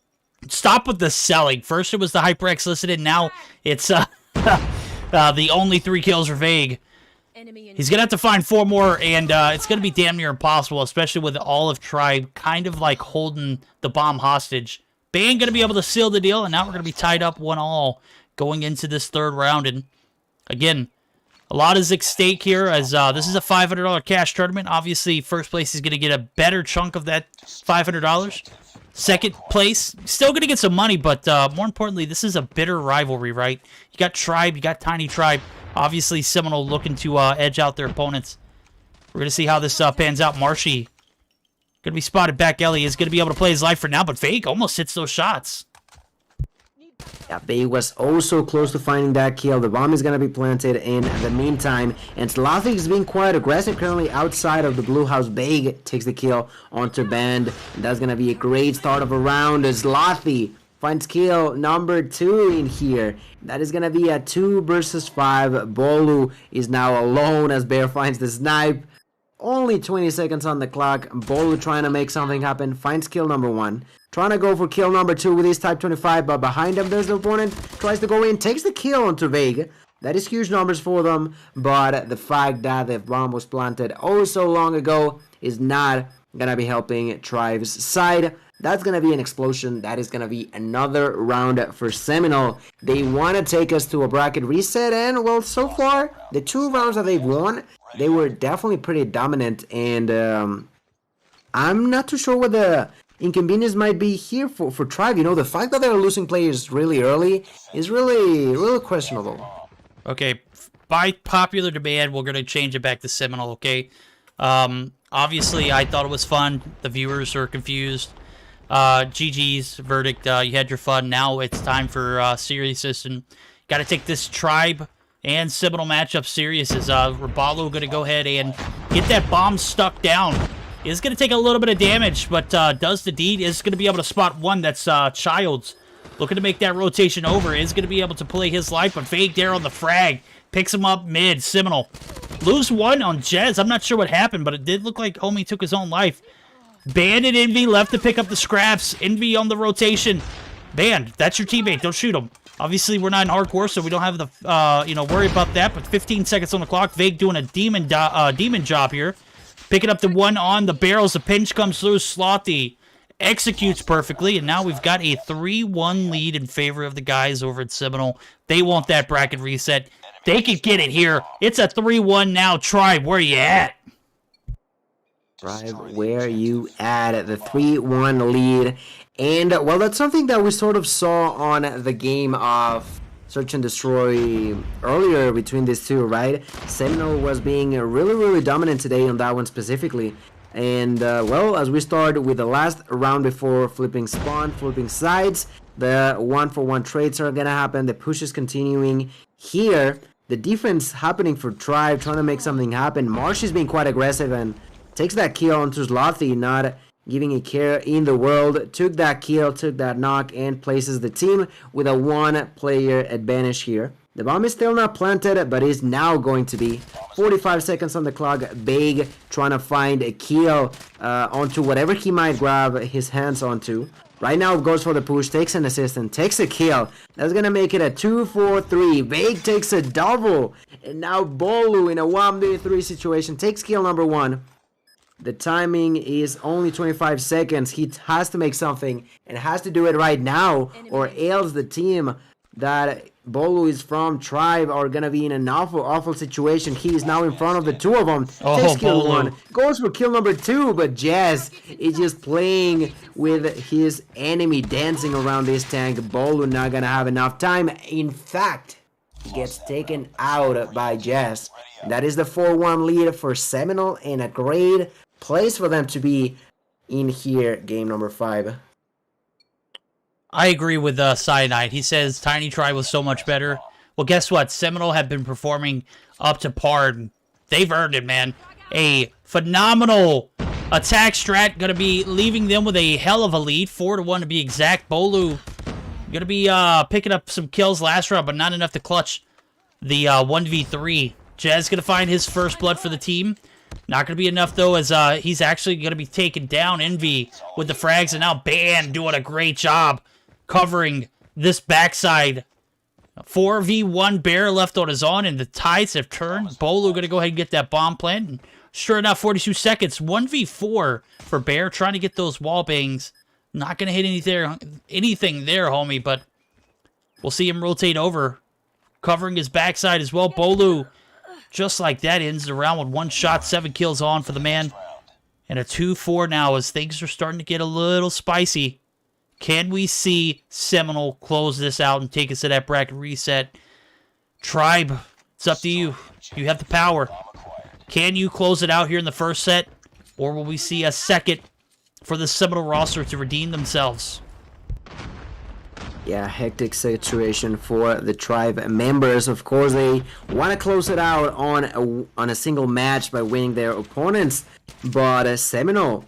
Stop with the selling. First it was the HyperX listed, and now it's the only 3 kills for Vague. He's going to have to find 4 more, and it's going to be damn near impossible, especially with all of Tribe kind of like holding the bomb hostage. Band going to be able to seal the deal, and now we're going to be tied up 1-1 going into this third round. And again, A lot is at stake here as this is a $500 cash tournament. Obviously, first place is going to get a better chunk of that $500. Second place, still going to get some money, but more importantly, this is a bitter rivalry, right? You got Tribe, you got Tiny Tribe. Obviously, Seminole looking to edge out their opponents. We're going to see how this pans out. Marshy going to be spotted back. Ellie is going to be able to play his life for now, but Fake almost hits those shots. Yeah, Bay was also close to finding that kill. The bomb is going to be planted in the meantime. And Slothy is being quite aggressive currently outside of the blue house. Bay takes the kill onto Band. And that's going to be a great start of a round. Slothy finds kill number 2 in here. That is going to be a 2 versus 5. Bolu is now alone as Bear finds the snipe. Only 20 seconds on the clock. Bolu trying to make something happen. Finds kill number 1. Trying to go for kill number 2 with his Type 25, but behind him there's the opponent. Tries to go in, takes the kill onto Vega. That is huge numbers for them, but the fact that the bomb was planted oh so long ago is not going to be helping Tribe's side. That's going to be an explosion. That is going to be another round for Seminole. They want to take us to a bracket reset, and well, so far, the 2 rounds that they've won, they were definitely pretty dominant, and I'm not too sure what the inconvenience might be here for Tribe. You know, the fact that they're losing players really early is really questionable. Okay, by popular demand, we're going to change it back to Seminole, okay? Obviously, I thought it was fun. The viewers are confused. GG's verdict, you had your fun. Now it's time for seriousness, and got to take this Tribe and Seminole matchup serious. Is Rabalo going to go ahead and get that bomb stuck down? Is going to take a little bit of damage, but does the deed. Is going to be able to spot one. That's Childs. Looking to make that rotation over. Is going to be able to play his life, but Fake there on the frag. Picks him up mid. Seminole. Lose 1 on Jez. I'm not sure what happened, but it did look like Homie took his own life. Band and Envy left to pick up the scraps. Envy on the rotation. Band, that's your teammate. Don't shoot him. Obviously, we're not in hardcore, so we don't have the, worry about that, but 15 seconds on the clock. Vague doing a demon job here. Picking up the 1 on the barrels. The pinch comes through. Slothy executes perfectly. And now we've got a 3-1 lead in favor of the guys over at Seminole. They want that bracket reset. They could get it here. It's a 3-1 now. Tribe, where you at? Tribe, where you at? The 3-1 lead. And, well, that's something that we sort of saw on the game of Search and Destroy earlier between these two, right? Seminole was being really dominant today on that one specifically. And, well, as we start with the last round before flipping spawn, flipping sides, the 1-for-1 trades are going to happen. The push is continuing here. The defense happening for Tribe, trying to make something happen. Marsh is being quite aggressive and takes that kill onto Slothy, not giving a care in the world. Took that kill, took that knock, and places the team with a 1-player advantage here. The bomb is still not planted, but is now going to be. 45 seconds on the clock. Big trying to find a kill onto whatever he might grab his hands onto. Right now goes for the push, takes an assist, and takes a kill. That's going to make it a 2-4-3. Big takes a double. And now Bolu in a 1v3 situation takes kill number 1. The timing is only 25 seconds. He has to make something and has to do it right now, or else the team that Bolu is from, Tribe, are going to be in an awful situation. He is now in front of the 2 of them. Takes kill 1. Goes for kill number 2, but Jazz is just playing with his enemy, dancing around this tank. Bolu not going to have enough time. In fact, gets taken out by Jazz. That is the 4-1 lead for Seminole, and a great place for them to be in here, game number 5. I agree with Cyanide. He says Tiny Tribe was so much better. Well, guess what? Seminole have been performing up to par. They've earned it, man. A phenomenal attack strat. Going to be leaving them with a hell of a lead. 4-1 to be exact. Bolu going to be picking up some kills last round, but not enough to clutch the 1v3. Jazz going to find his first blood for the team. Not going to be enough, though, as he's actually going to be taken down. Envy with the frags, and now Ban doing a great job covering this backside. 4v1 Bear left on his own, and the tides have turned. Bolu going to go ahead and get that bomb plant. And sure enough, 42 seconds. 1v4 for Bear, trying to get those wall bangs. Not going to hit anything there, homie, but we'll see him rotate over. Covering his backside as well. Bolu just like that, ends the round with 1 shot, 7 kills on for the man. And a 2-4 now as things are starting to get a little spicy. Can we see Seminole close this out and take us to that bracket reset? Tribe, it's up to you. You have the power. Can you close it out here in the first set? Or will we see a second for the Seminole roster to redeem themselves? Yeah, hectic situation for the Tribe members. Of course, they want to close it out on a single match by winning their opponents. But Seminole,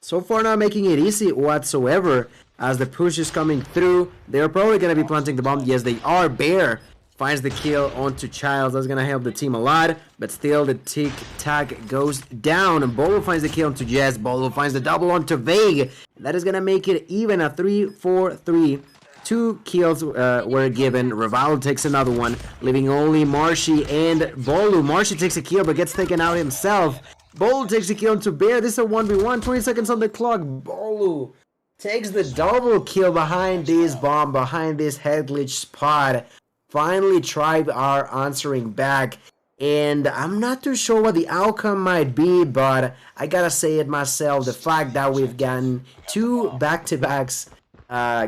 so far not making it easy whatsoever. As the push is coming through, they're probably going to be planting the bomb. Yes, they are. Bear finds the kill onto Childs. That's going to help the team a lot. But still, the tic-tac goes down. Bolo finds the kill onto Jess. Bolo finds the double onto Vague. That is going to make it even a 3-4-3. 2 kills were given. Rivaldo takes another one, leaving only Marshy and Bolo. Marshy takes a kill but gets taken out himself. Bolo takes a kill onto Bear. This is a 1v1. 20 seconds on the clock. Bolo takes the double kill behind this bomb, behind this head glitch spot. Finally, Tribe are answering back. And I'm not too sure what the outcome might be, but I gotta say it myself. The fact that we've gotten 2 back-to-backs,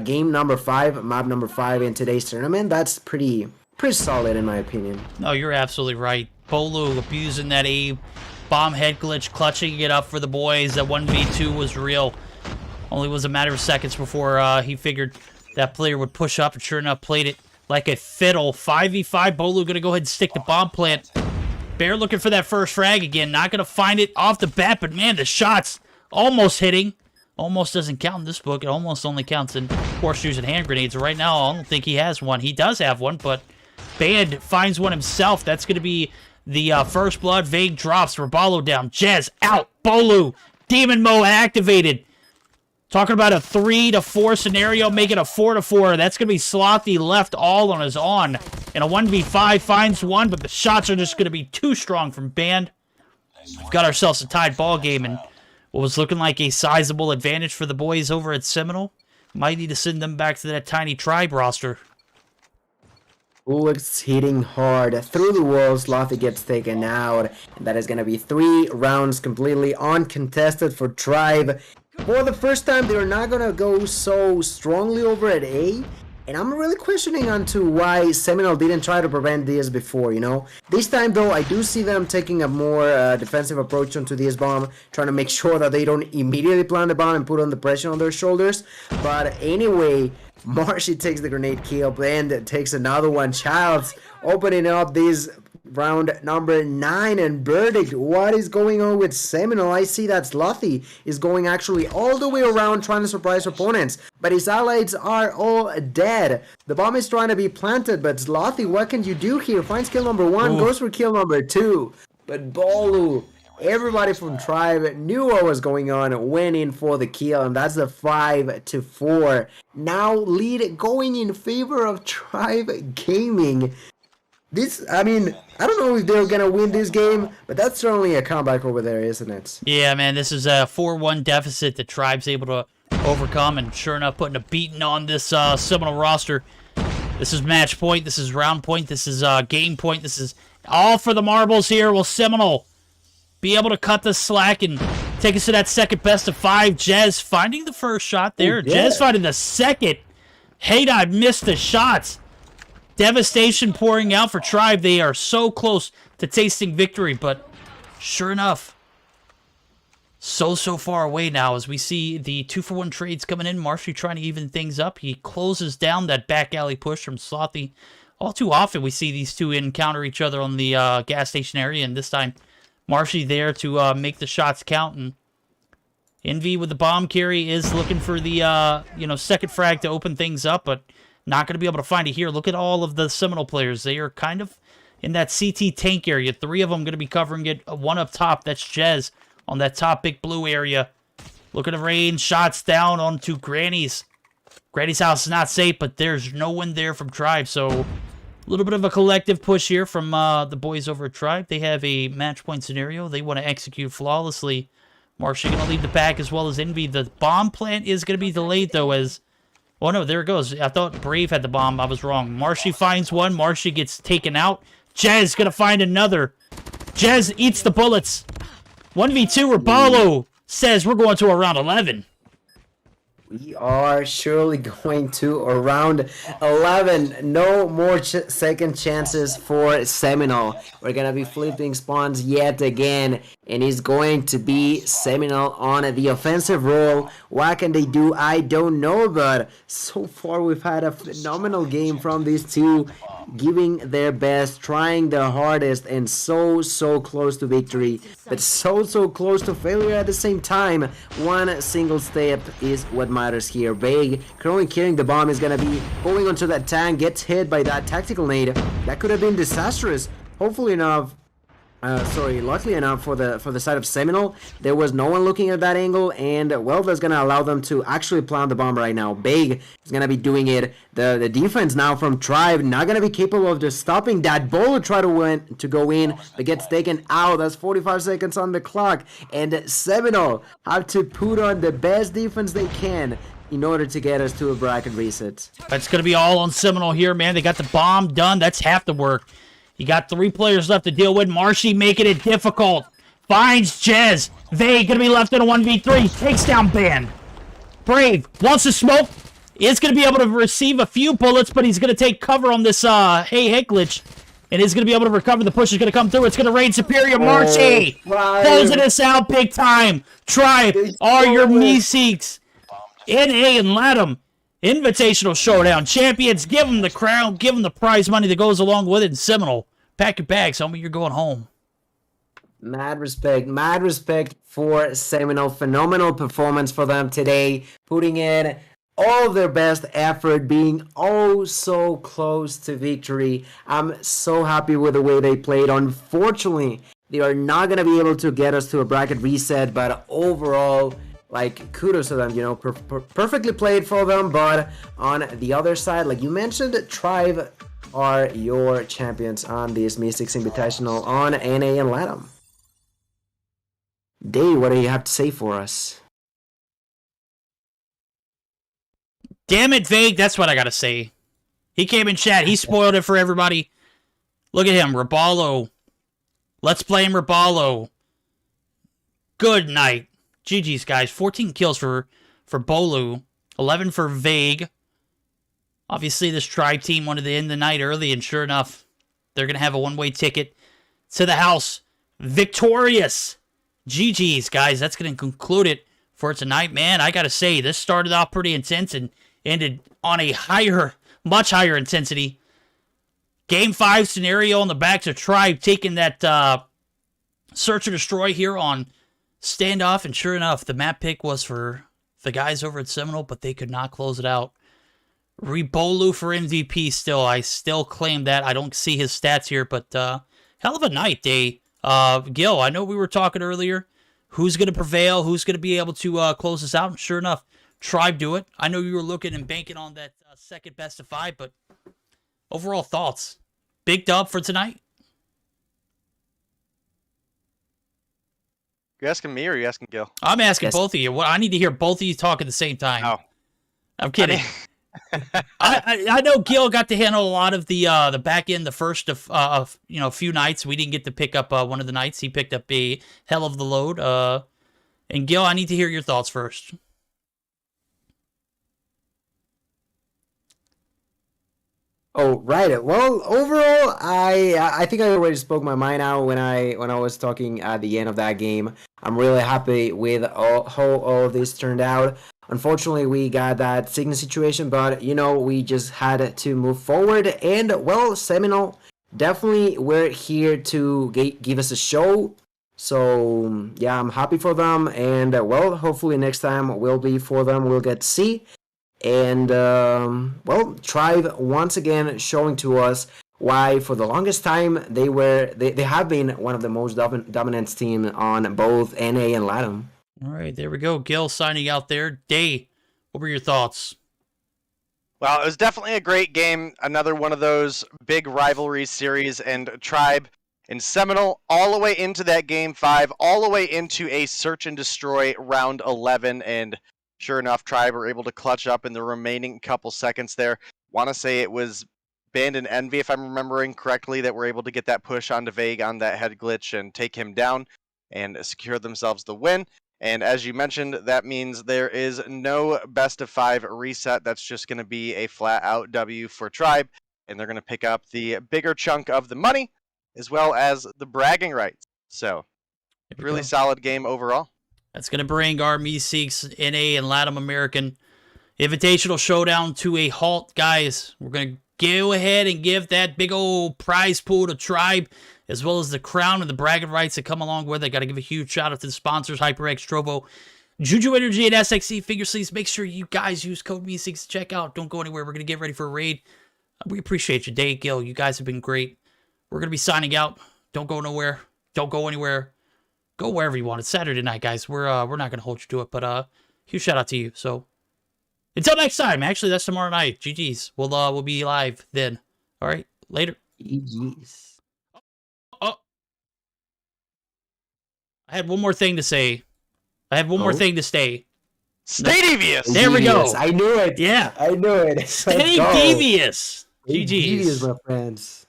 game number 5, map number 5 in today's tournament, that's pretty solid in my opinion. No, you're absolutely right. Bolo abusing that A bomb head glitch, clutching it up for the boys. That 1v2 was real. Only was a matter of seconds before he figured that player would push up, and sure enough, played it like a fiddle. 5v5, Bolo gonna go ahead and stick the bomb plant. Bear looking for that first frag again. Not gonna find it off the bat, but man, the shots almost hitting. Almost doesn't count in this book. It almost only counts in horseshoes and hand grenades. Right now, I don't think he has one. He does have one, but Band finds one himself. That's gonna be the first blood. Vague drops. Raballo down. Jez out. Bolo. Demon mode activated. Talking about a 3-4 scenario, making a 4-4. That's going to be Slothy left all on his own. And a 1v5 finds one, but the shots are just going to be too strong from Band. We've got ourselves a tied ball game, and what was looking like a sizable advantage for the boys over at Seminole might need to send them back to that tiny Tribe roster. Bullets hitting hard through the walls. Slothy gets taken out, and that is going to be 3 rounds completely uncontested for Tribe. For the first time, they're not going to go so strongly over at A. And I'm really questioning onto why Seminole didn't try to prevent this before, you know. This time, though, I do see them taking a more defensive approach onto this bomb, trying to make sure that they don't immediately plant the bomb and put on the pressure on their shoulders. But anyway, Marshy takes the grenade kill, Bland takes another one. Childs opening up this round number 9, and Verdict, what is going on with Seminole? I see that Slothy is going actually all the way around trying to surprise opponents, but his allies are all dead. The bomb is trying to be planted, but Slothy, what can you do here? Finds kill number 1, goes for kill number 2, but Bolu, everybody from Tribe knew what was going on, went in for the kill, and that's the 5-4. Now lead going in favor of Tribe Gaming. This, I mean, I don't know if they're going to win this game, but that's certainly a comeback over there, isn't it? Yeah, man, this is a 4-1 deficit that Tribe's able to overcome, and sure enough, putting a beating on this Seminole roster. This is match point, this is round point, this is game point, this is all for the marbles here. Will Seminole be able to cut the slack and take us to that second best of 5? Jez finding the first shot there. Yeah. Jez finding the second. Haydod missed the shots. Devastation pouring out for Tribe. They are so close to tasting victory, but sure enough, so far away now as we see the 2-for-1 trades coming in. Marshy trying to even things up. He closes down that back alley push from Slothy. All too often we see these two encounter each other on the gas station area, and this time Marshy there to make the shots count. And Envy with the bomb carry is looking for the second frag to open things up, but not going to be able to find it here. Look at all of the Seminole players. They are kind of in that CT tank area. 3 of them going to be covering it. 1 up top, that's Jez on that top big blue area. Look at the rain. Shots down onto Granny's. Granny's house is not safe, but there's no one there from Tribe. So a little bit of a collective push here from the boys over at Tribe. They have a match point scenario. They want to execute flawlessly. Marshy going to lead the pack as well as Envy. The bomb plant is going to be delayed, though, as... Oh, no, there it goes. I thought Brave had the bomb. I was wrong. Marshy finds one. Marshy gets taken out. Jez gonna find another. Jez eats the bullets. 1v2, Rabalo says we're going to a round 11. We are surely going to around 11. No more second chances for Seminole. We're going to be flipping spawns yet again. And it's going to be Seminole on the offensive role. What can they do? I don't know. But so far we've had a phenomenal game from these two. Giving their best, trying their hardest, and so close to victory, but so close to failure at the same time. One single step is what matters here. Vague currently carrying the bomb is gonna be going onto that tank, gets hit by that tactical nade. That could have been disastrous. Luckily enough for the side of Seminole, there was no one looking at that angle, and well, that's gonna allow them to actually plant the bomb right now. Big is gonna be doing it. The defense now from Tribe not gonna be capable of just stopping that. Bolo try to go in, but gets taken out. That's 45 seconds on the clock, and Seminole have to put on the best defense they can in order to get us to a bracket reset. That's gonna be all on Seminole here, man. They got the bomb done. That's half the work. You got 3 players left to deal with. Marshy making it difficult. Finds Jez. Vague gonna be left in a 1v3. Takes down Ban. Brave wants to smoke. Is gonna be able to receive a few bullets, but he's gonna take cover on this hey glitch. And is gonna be able to recover. The push is gonna come through. It's gonna raid Superior. Marshy closing us out big time. Tribe are your Meseeks. NA and LATAM. Invitational Showdown champions. Give them the crown. Give them the prize money that goes along with it. And Seminole, pack your bags, homie. You're going home. Mad respect for Seminole. Phenomenal performance for them today. Putting in all of their best effort, being oh so close to victory. I'm so happy with the way they played. Unfortunately, they are not going to be able to get us to a bracket reset, but overall, like, kudos to them, you know, perfectly played for them. But on the other side, like you mentioned, Tribe are your champions on this Meseeks Invitational on NA and LATAM. Dave, what do you have to say for us? Damn it, Vague. That's what I gotta say. He came in chat. He spoiled it for everybody. Look at him, Rabalo. Let's play him, Rabalo. Good night. GG's, guys. 14 kills for Bolu. 11 for Vague. Obviously, this Tribe team wanted to end the night early, and sure enough, they're going to have a one-way ticket to the house. Victorious. GG's, guys. That's going to conclude it for tonight. Man, I got to say, this started off pretty intense and ended on a much higher intensity. Game 5 scenario on the backs of Tribe, taking that search and destroy here on standoff, and sure enough, the map pick was for the guys over at Seminole, but they could not close it out. Rebolu for MVP still. I still claim that. I don't see his stats here, but hell of a night, day. Gil, I know we were talking earlier. Who's going to prevail? Who's going to be able to close this out? And sure enough, Tribe do it. I know you were looking and banking on that second best of 5, but overall thoughts. Big dub for tonight? You asking me or are you asking Gil? I'm asking both of you. Well, I need to hear both of you talk at the same time. Oh. I'm kidding. I know Gil got to handle a lot of the back end the first of few nights. We didn't get to pick up one of the nights. He picked up a hell of the load. And Gil, I need to hear your thoughts first. Oh, right. Well, overall, I think I already spoke my mind out when I was talking at the end of that game. I'm really happy with how all of this turned out. Unfortunately, we got that sickness situation, but, we just had to move forward. And, well, Seminole, definitely we're here to give us a show. So, yeah, I'm happy for them. And, well, hopefully next time will be for them. We'll get to see. And, Tribe once again showing to us why for the longest time they have been one of the most dominant team on both NA and LATAM. All right, there we go. Gil signing out there. Day, what were your thoughts? Well, it was definitely a great game. Another one of those big rivalry series, and Tribe and Seminole all the way into that game 5, all the way into a search and destroy round 11, and sure enough, Tribe were able to clutch up in the remaining couple seconds there. Want to say it was abandoned Envy, if I'm remembering correctly, that were able to get that push onto Vague on that head glitch and take him down and secure themselves the win. And as you mentioned, that means there is no best of 5 reset. That's just going to be a flat out W for Tribe. And they're going to pick up the bigger chunk of the money as well as the bragging rights. So, really solid game overall. That's going to bring our Meseeks, NA, and LATAM American Invitational Showdown to a halt, guys. We're going to go ahead and give that big old prize pool to Tribe, as well as the crown and the bragging rights that come along with it. Got to give a huge shout out to the sponsors, HyperX, Trovo, JuJu Energy, and SXC Figure Sleeves. Make sure you guys use code Meseeks to check out. Don't go anywhere. We're going to get ready for a raid. We appreciate you, Dave, Gil. You guys have been great. We're going to be signing out. Don't go nowhere. Don't go anywhere. Go wherever you want. It's Saturday night, guys. We're not going to hold you to it, but huge shout out to you. So until next time. Actually, that's tomorrow night. GG's. We'll be live then. All right. Later. GG's. Oh. I had one more thing to say. I had one more thing to say. Stay devious! There we go. I knew it. Yeah. I knew it. Stay devious. GG's. Devious, my friends.